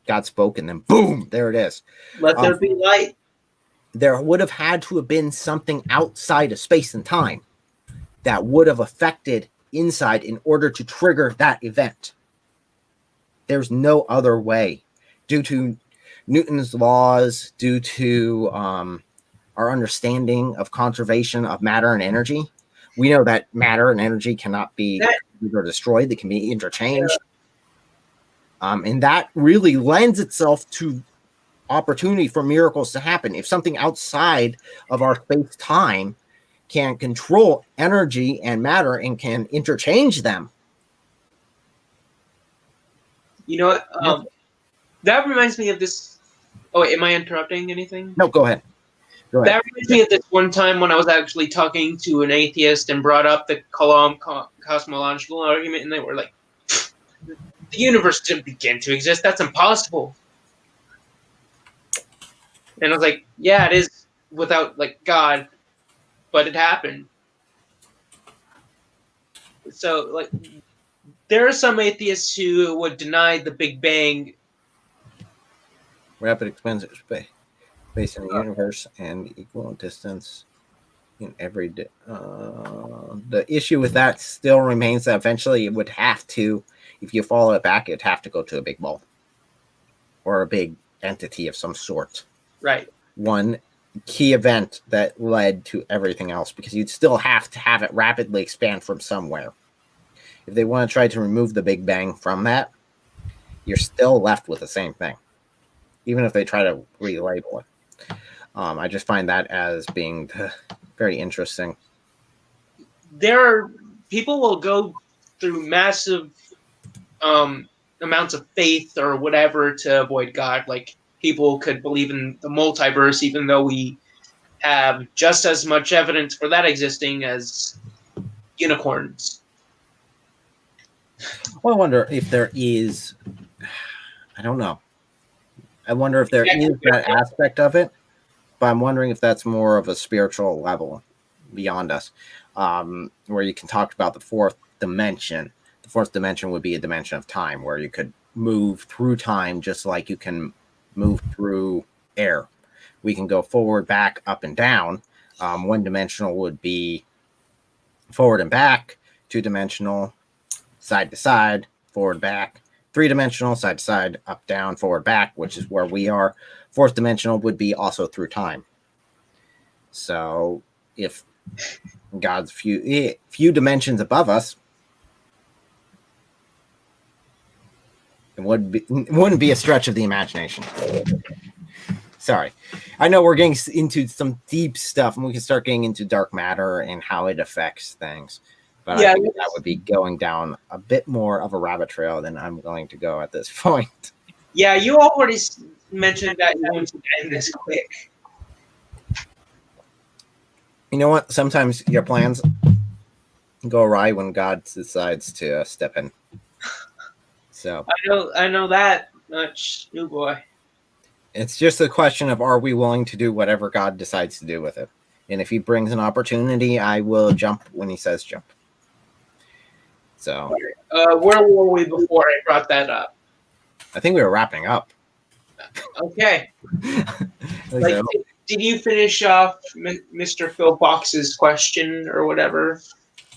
God spoke, and then boom, there it is. Let there be light. There would have had to have been something outside of space and time that would have affected inside in order to trigger that event. There's no other way, due to Newton's laws, due to our understanding of conservation of matter and energy. We know that matter and energy cannot be created or destroyed; they can be interchanged, and that really lends itself to opportunity for miracles to happen. If something outside of our space-time can control energy and matter and can interchange them. You know what? That reminds me of this. Oh, wait, am I interrupting anything? No, go ahead. That reminds me of this one time when I was actually talking to an atheist and brought up the Kalam cosmological argument, and they were like, "The universe didn't begin to exist. That's impossible." And I was like, "Yeah, it is without like God, but it happened." So, like, there are some atheists who would deny the Big Bang. Rapid expansion of space in the universe and equal distance in every the issue with that still remains that eventually it would have to, if you follow it back, it'd have to go to a big ball or a big entity of some sort. Right. One key event that led to everything else, because you'd still have to have it rapidly expand from somewhere. If they want to try to remove the Big Bang from that, you're still left with the same thing, even if they try to relabel it. I just find that as being very interesting. People will go through massive amounts of faith or whatever to avoid God. Like, people could believe in the multiverse, even though we have just as much evidence for that existing as unicorns. Well, I wonder if there is, I don't know. I wonder if there is that aspect of it, but I'm wondering if that's more of a spiritual level beyond us, where you can talk about the fourth dimension. The fourth dimension would be a dimension of time where you could move through time just like you can move through air. We can go forward, back, up, and down. One dimensional would be forward and back. Two dimensional, side to side, forward, back. Three dimensional, side to side, up, down, forward, back, which is where we are. Fourth dimensional would be also through time. So if God's few dimensions above us, it wouldn't be a stretch of the imagination. Sorry. I know we're getting into some deep stuff, and we can start getting into dark matter and how it affects things. But yeah, I think that would be going down a bit more of a rabbit trail than I'm going to go at this point. Yeah, you already mentioned that you want to end this quick. You know what? Sometimes your plans go awry when God decides to step in. So I know that much, new boy. It's just a question of, are we willing to do whatever God decides to do with it? And if he brings an opportunity, I will jump when he says jump. So where were we before I brought that up? I think we were wrapping up. Okay. Did you finish off Mr. Phil Fox's question or whatever?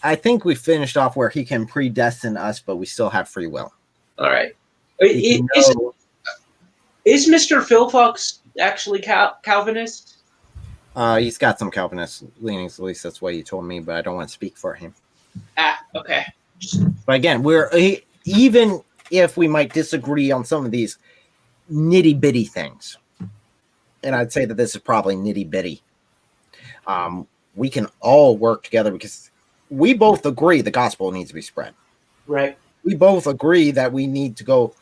I think we finished off where he can predestine us, but we still have free will. All right. Is Mr. Phil Fox actually Calvinist? He's got some Calvinist leanings, at least that's what he told me, but I don't want to speak for him. Okay. But again, even if we might disagree on some of these nitty-bitty things, and I'd say that this is probably nitty-bitty, we can all work together because we both agree the gospel needs to be spread. Right. We both agree that we need to go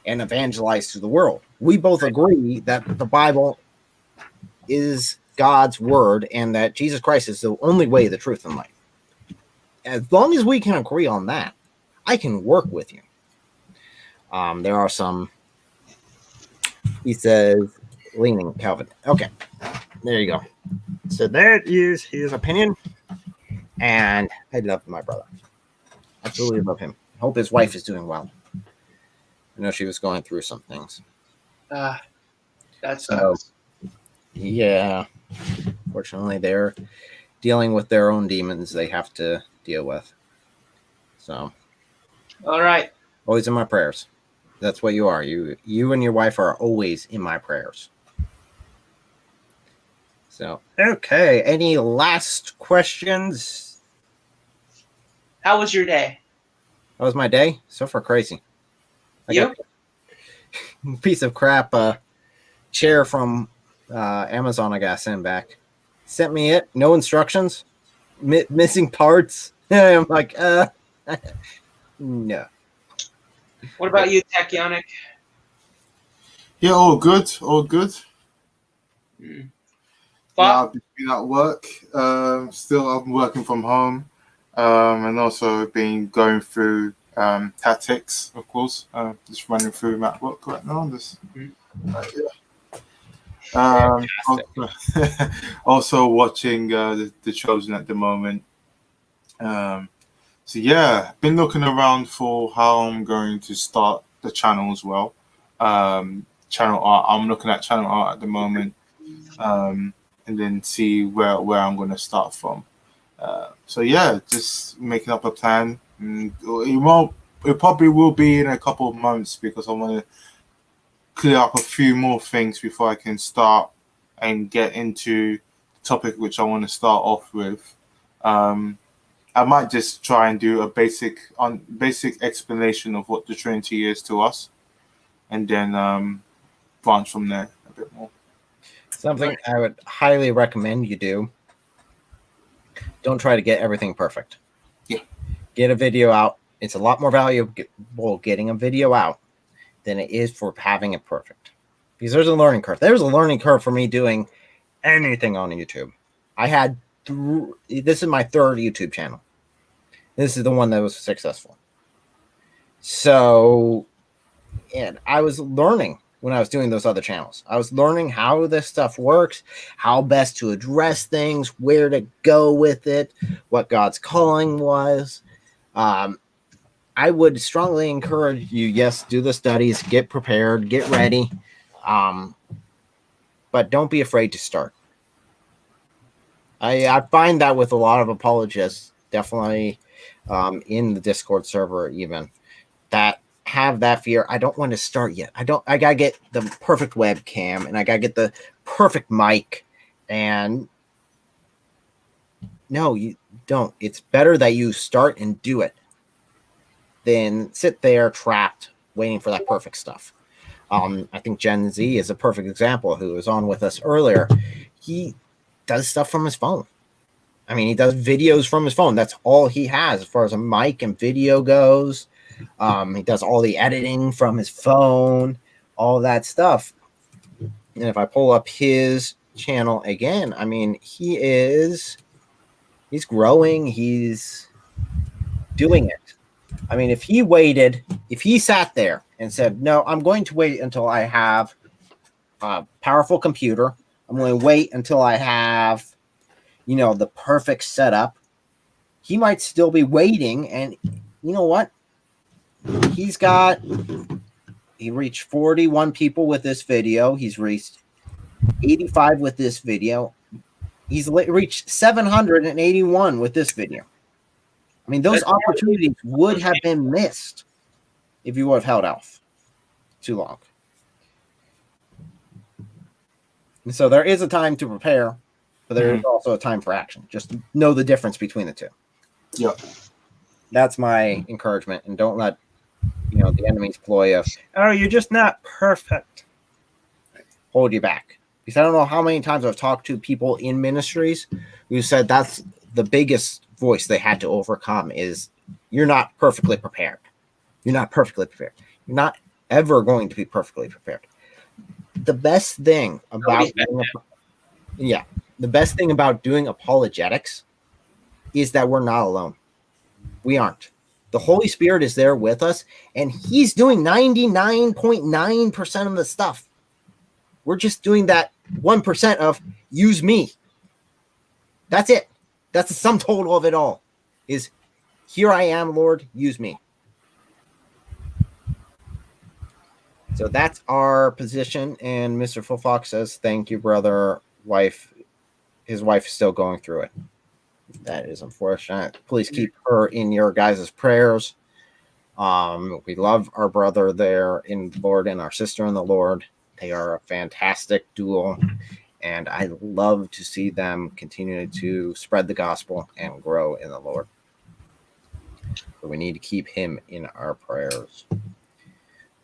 and evangelize to the world. We both agree that the Bible is God's word and that Jesus Christ is the only way, the truth, and life. As long as we can agree on that, I can work with you. There are some, he says, leaning Calvin. Okay, there you go. So that is his opinion. And I love my brother. Absolutely love him. I hope his wife is doing well. I know she was going through some things. That's yeah. Fortunately, they're dealing with their own demons they have to deal with. So, all right. Always in my prayers. That's what you are. You and your wife are always in my prayers. So, okay. Any last questions? How was your day? That was my day. So far, crazy. I You? got a piece of crap chair from Amazon. I got sent back. Sent me it. No instructions. Missing parts. I'm like, no. What about you, Tachyonic? Yeah, all good, all good. Hmm. Yeah, Bob? I've been at work. Still, I'm working from home, and also been going through tactics, of course. Just running through MacBook right now. Just, also, also watching the Chosen at the moment. So yeah, been looking around for how I'm going to start the channel as well. Channel art. I'm looking at channel art at the moment, and then see where I'm going to start from. So yeah, just making up a plan. And it won't. It probably will be in a couple of months because I want to clear up a few more things before I can start and get into the topic which I want to start off with. I might just try and do a basic explanation of what the Trinity is to us, and then branch from there a bit more. Something I would highly recommend you do. Don't try to get everything perfect. Yeah. Get a video out. It's a lot more valuable getting a video out than it is for having it perfect. Because there's a learning curve. There's a learning curve for me doing anything on YouTube. I had this is my third YouTube channel. This is the one that was successful. So, and I was learning when I was doing those other channels. I was learning how this stuff works, how best to address things, where to go with it, what God's calling was. I would strongly encourage you, yes, do the studies, get prepared, get ready, but don't be afraid to start. I find that with a lot of apologists, definitely in the Discord server, even that have that fear. I don't want to start yet. I gotta get the perfect webcam and I gotta get the perfect mic. And no, you don't. It's better that you start and do it than sit there trapped waiting for that perfect stuff. I think Gen Z is a perfect example who was on with us earlier. He does stuff from his phone. I mean, he does videos from his phone. That's all he has as far as a mic and video goes. He does all the editing from his phone, all that stuff. And if I pull up his channel again, I mean, he's growing. He's doing it. I mean, if he sat there and said, no, I'm going to wait until I have a powerful computer. I'm going to wait until I have, the perfect setup. He might still be waiting. And you know what? He reached 41 people with this video. He's reached 85 with this video. He's reached 781 with this video. I mean, those opportunities would have been missed if you would have held off too long. And so there is a time to prepare, but there is also a time for action. Just know the difference between the two. Yeah. That's my encouragement. And don't let, the enemy's ploy of, Oh, you're just not perfect. hold you back. Because I don't know how many times I've talked to people in ministries who said that's the biggest voice they had to overcome is you're not perfectly prepared. You're not perfectly prepared. You're not ever going to be perfectly prepared. The best thing about doing apologetics is that we're not alone. We aren't. The Holy Spirit is there with us, and he's doing 99.9% of the stuff. We're just doing that 1% of use me. That's it. That's the sum total of it all. Is here I am, Lord, use me. So that's our position. And Mr. Full Fox says, thank you, brother. His wife is still going through it. That is unfortunate. Please keep her in your guys' prayers. We love our brother there in the Lord and our sister in the Lord. They are a fantastic duo, and I love to see them continue to spread the gospel and grow in the Lord. So we need to keep him in our prayers.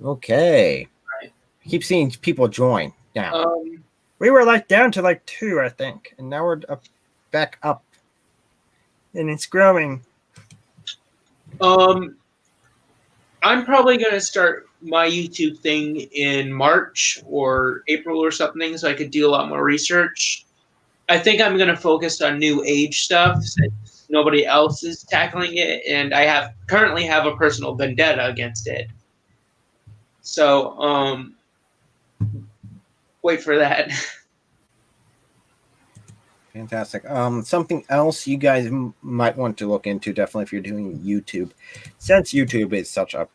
Okay. Right. I keep seeing people join now. We were like down to like 2, I think, and now we're back up, and it's growing. I'm probably going to start my YouTube thing in March or April or something, so I could do a lot more research. I think I'm going to focus on new age stuff since nobody else is tackling it, and I currently have a personal vendetta against it. So, wait for that. Fantastic. Something else you guys might want to look into, definitely if you're doing YouTube, since YouTube is such a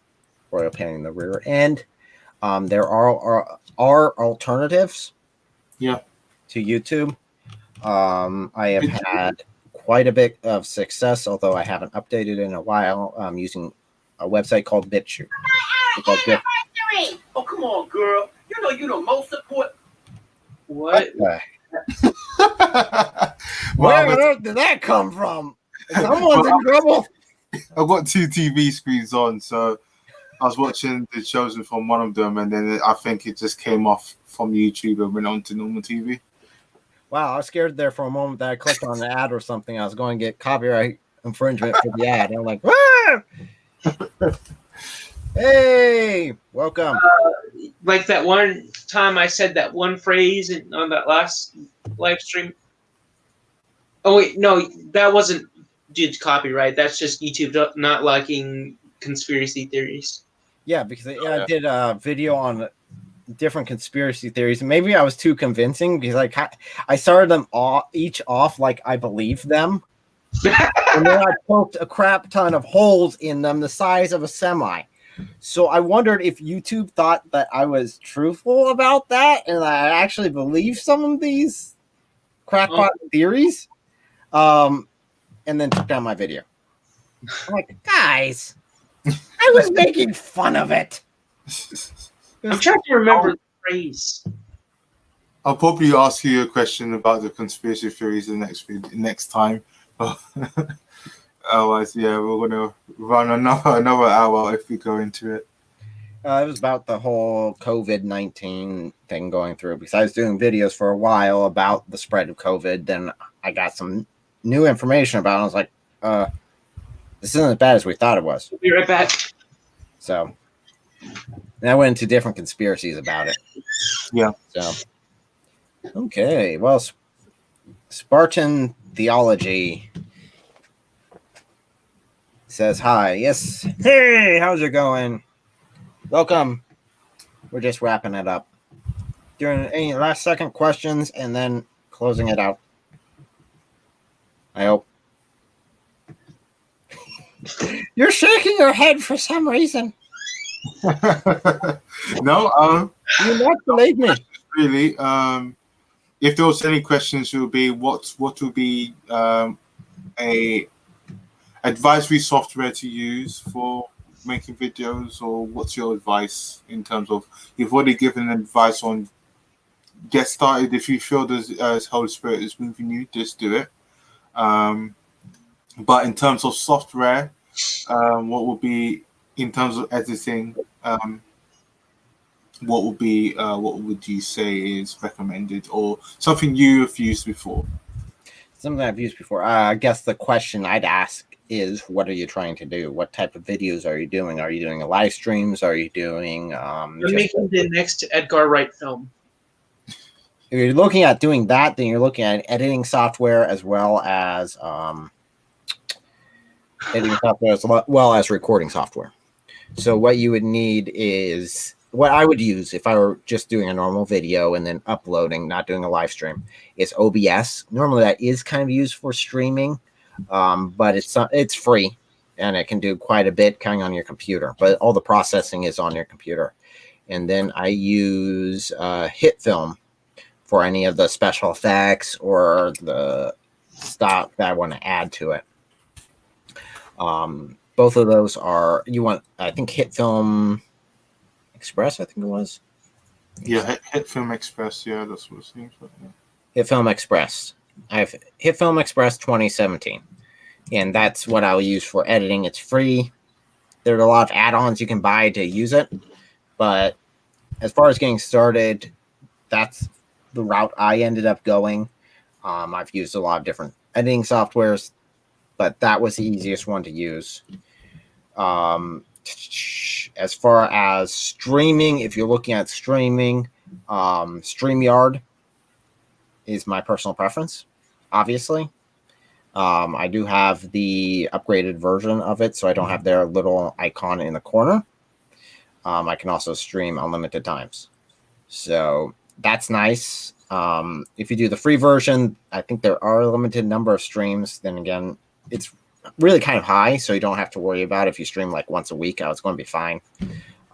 royal pain in the rear end. There are alternatives. Yeah. To YouTube. I have had quite a bit of success, although I haven't updated in a while. Using a website called BitChute. Oh, come on, girl. You know you the most support. What? Where on earth did that come from? Someone's in trouble. I've got 2 TV screens on, so I was watching The Chosen from one of them, and then I think it just came off from YouTube and went on to normal TV. Wow, I was scared there for a moment that I clicked on an ad or something. I was going to get copyright infringement for the ad. And I'm like, ah! Hey, welcome. Like that one time I said that one phrase on that last live stream. Oh wait, no, that wasn't due to copyright. That's just YouTube not liking conspiracy theories. Yeah, because I did a video on different conspiracy theories, and maybe I was too convincing because I started them each off like I believed them, and then I poked a crap ton of holes in them the size of a semi. So I wondered if YouTube thought that I was truthful about that, and I actually believed some of these crackpot theories, and then took down my video. I'm like, guys, I was making fun of it. I'm trying to remember the phrase. I'll probably ask you a question about the conspiracy theories the next time. Otherwise, yeah, we're gonna run another hour if we go into it. It was about the whole COVID-19 thing going through, because I was doing videos for a while about the spread of COVID. Then I got some new information about it. I was like, this isn't as bad as we thought it was. We'll be right back. So, and I went into different conspiracies about it. Yeah. So, okay. Well, Spartan Theology says hi. Yes. Hey, how's it going? Welcome. We're just wrapping it up. Doing any last second questions and then closing it out. I hope. You're shaking your head for some reason. No, You not believe me. really. If there was any questions, it would be what would be a advisory software to use for making videos, or what's your advice in terms of, you've already given advice on get started. If you feel the Holy Spirit is moving you, just do it. But in terms of software, what would be, in terms of editing, what would you say is recommended, or something you have used before? Something I've used before. I guess the question I'd ask is, what are you trying to do? What type of videos are you doing? Are you doing a live streams? Are you doing I'm making the next Edgar Wright film. If you're looking at doing that, then you're looking at editing software as well as recording software. So what you would need is, what I would use if I were just doing a normal video and then uploading, not doing a live stream, is OBS. Normally that is kind of used for streaming, but it's free and it can do quite a bit kind of on your computer, but all the processing is on your computer. And then I use HitFilm for any of the special effects or the stuff that I want to add to it. both of those are you want. I think Hit Film Express. I think it was. Yeah, Hit Film Express. Yeah, that's what it seems like. Yeah. Hit Film Express. I have Hit Film Express 2017, and that's what I'll use for editing. It's free. There are a lot of add-ons you can buy to use it, but as far as getting started, that's the route I ended up going. I've used a lot of different editing softwares, but that was the easiest one to use. As far as streaming, if you're looking at streaming, StreamYard is my personal preference, obviously. I do have the upgraded version of it, so I don't have their little icon in the corner. I can also stream unlimited times. So that's nice. If you do the free version, I think there are a limited number of streams. Then again, it's really kind of high, so you don't have to worry about it. If you stream like once a week, it's going to be fine.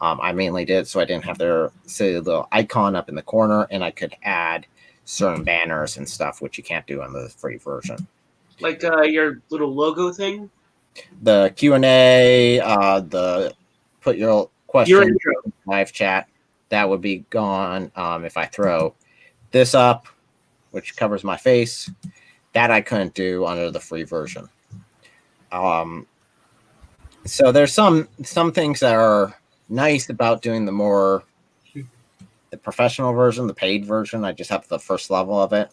I mainly did so I didn't have their silly little icon up in the corner, and I could add certain banners and stuff, which you can't do on the free version. Like your little logo thing? The Q&A, the put your question Your in intro. live chat, that would be gone if I throw this up, which covers my face. That I couldn't do under the free version. So there's some things that are nice about doing the professional version, the paid version. I just have the first level of it.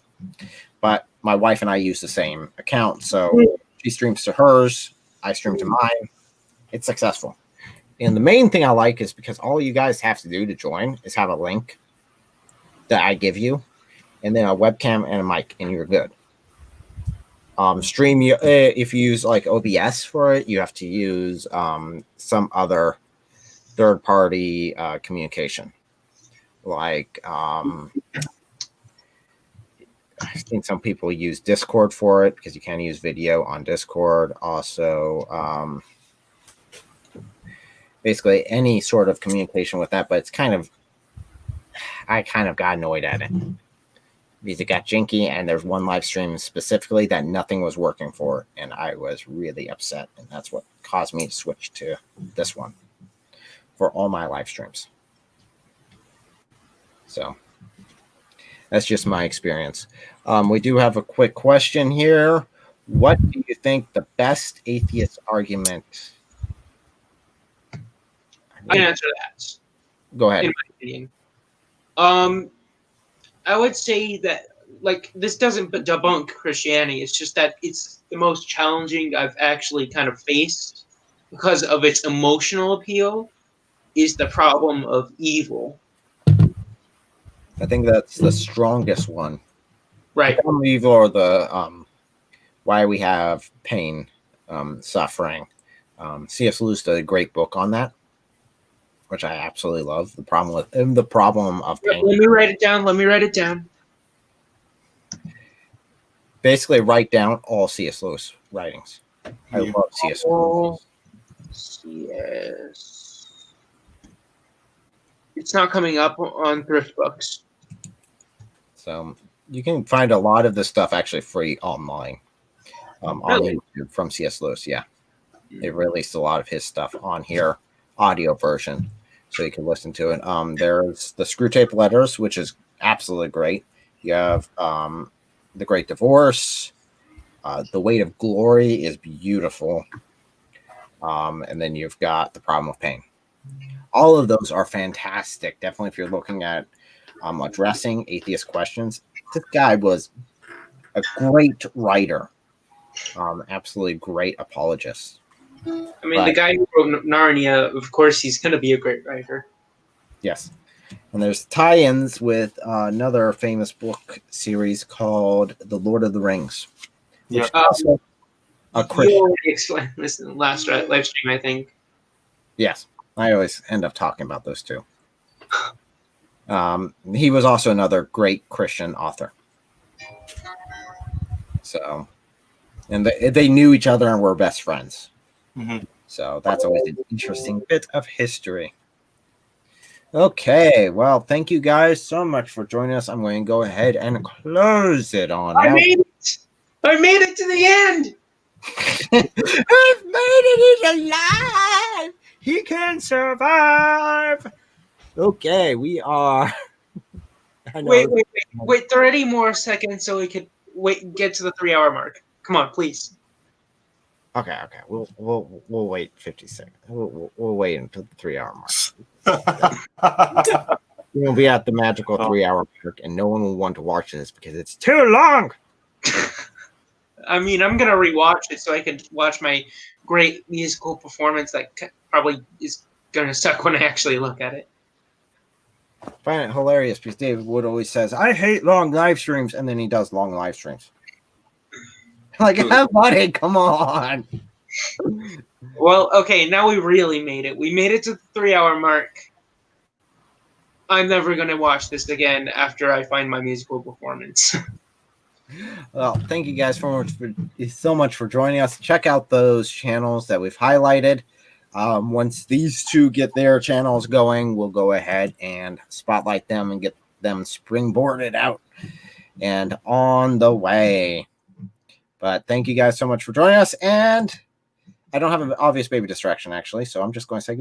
But my wife and I use the same account, so she streams to hers, I stream to mine. It's successful. And the main thing I like is because all you guys have to do to join is have a link that I give you, and then a webcam and a mic, and you're good. If you use like OBS for it, you have to use some other third-party communication, like I think some people use Discord for it because you can use video on Discord. Also, basically any sort of communication with that, but it's I kind of got annoyed at it because it got janky, and there's one live stream specifically that nothing was working for, and I was really upset, and that's what caused me to switch to this one for all my live streams. So that's just my experience. We do have a quick question here. What do you think the best atheist argument? I can answer that. Go ahead. In my opinion. I would say that like this doesn't debunk Christianity. It's just that it's the most challenging I've actually kind of faced because of its emotional appeal is the problem of evil. I think that's the strongest one. Right. The problem of evil, or the why we have pain, suffering. C.S. Lewis did a great book on that, which I absolutely love. The problem of pain. Let me write it down. Basically, write down all C.S. Lewis writings. I love C.S. Lewis. C.S. It's not coming up on thrift books. So you can find a lot of this stuff actually free online on YouTube from C.S. Lewis. Yeah, they released a lot of his stuff on here, audio version, so you can listen to it. There's the Screwtape Letters, which is absolutely great. You have The Great Divorce. The Weight of Glory is beautiful. And then you've got The Problem of Pain. All of those are fantastic. Definitely if you're looking at addressing atheist questions. This guy was a great writer. Absolutely great apologist. I mean, the guy who wrote Narnia, of course, he's going to be a great writer. Yes. And there's tie-ins with another famous book series called The Lord of the Rings. Yeah. Also a Christian. You already explained this in the last live stream, I think. Yes. I always end up talking about those two. He was also another great Christian author. So, and they knew each other and were best friends. Mm-hmm. So that's always an interesting bit of history. Okay, well, thank you guys so much for joining us. I'm going to go ahead and close it on I out. made it! I made it to the end! We've made it. He's alive. He can survive. Okay, we are. I know. Wait 30 more seconds so we could get to the 3-hour mark. Come on, please. Okay. We'll wait 50 seconds. We'll wait until the 3-hour mark. We'll be at the magical 3-hour mark, and no one will want to watch this because it's too long. I mean, I'm gonna rewatch it so I can watch my great musical performance that probably is gonna suck when I actually look at it. I find it hilarious because David Wood always says, "I hate long live streams," and then he does long live streams. Like, buddy, come on. Well, okay, now we really made it. We made it to the 3-hour mark. I'm never gonna watch this again after I find my musical performance. Well, thank you guys so much for joining us. Check out those channels that we've highlighted. Once these two get their channels going, we'll go ahead and spotlight them and get them springboarded out and on the way. But thank you guys so much for joining us. And I don't have an obvious baby distraction, actually, so I'm just going to say goodbye.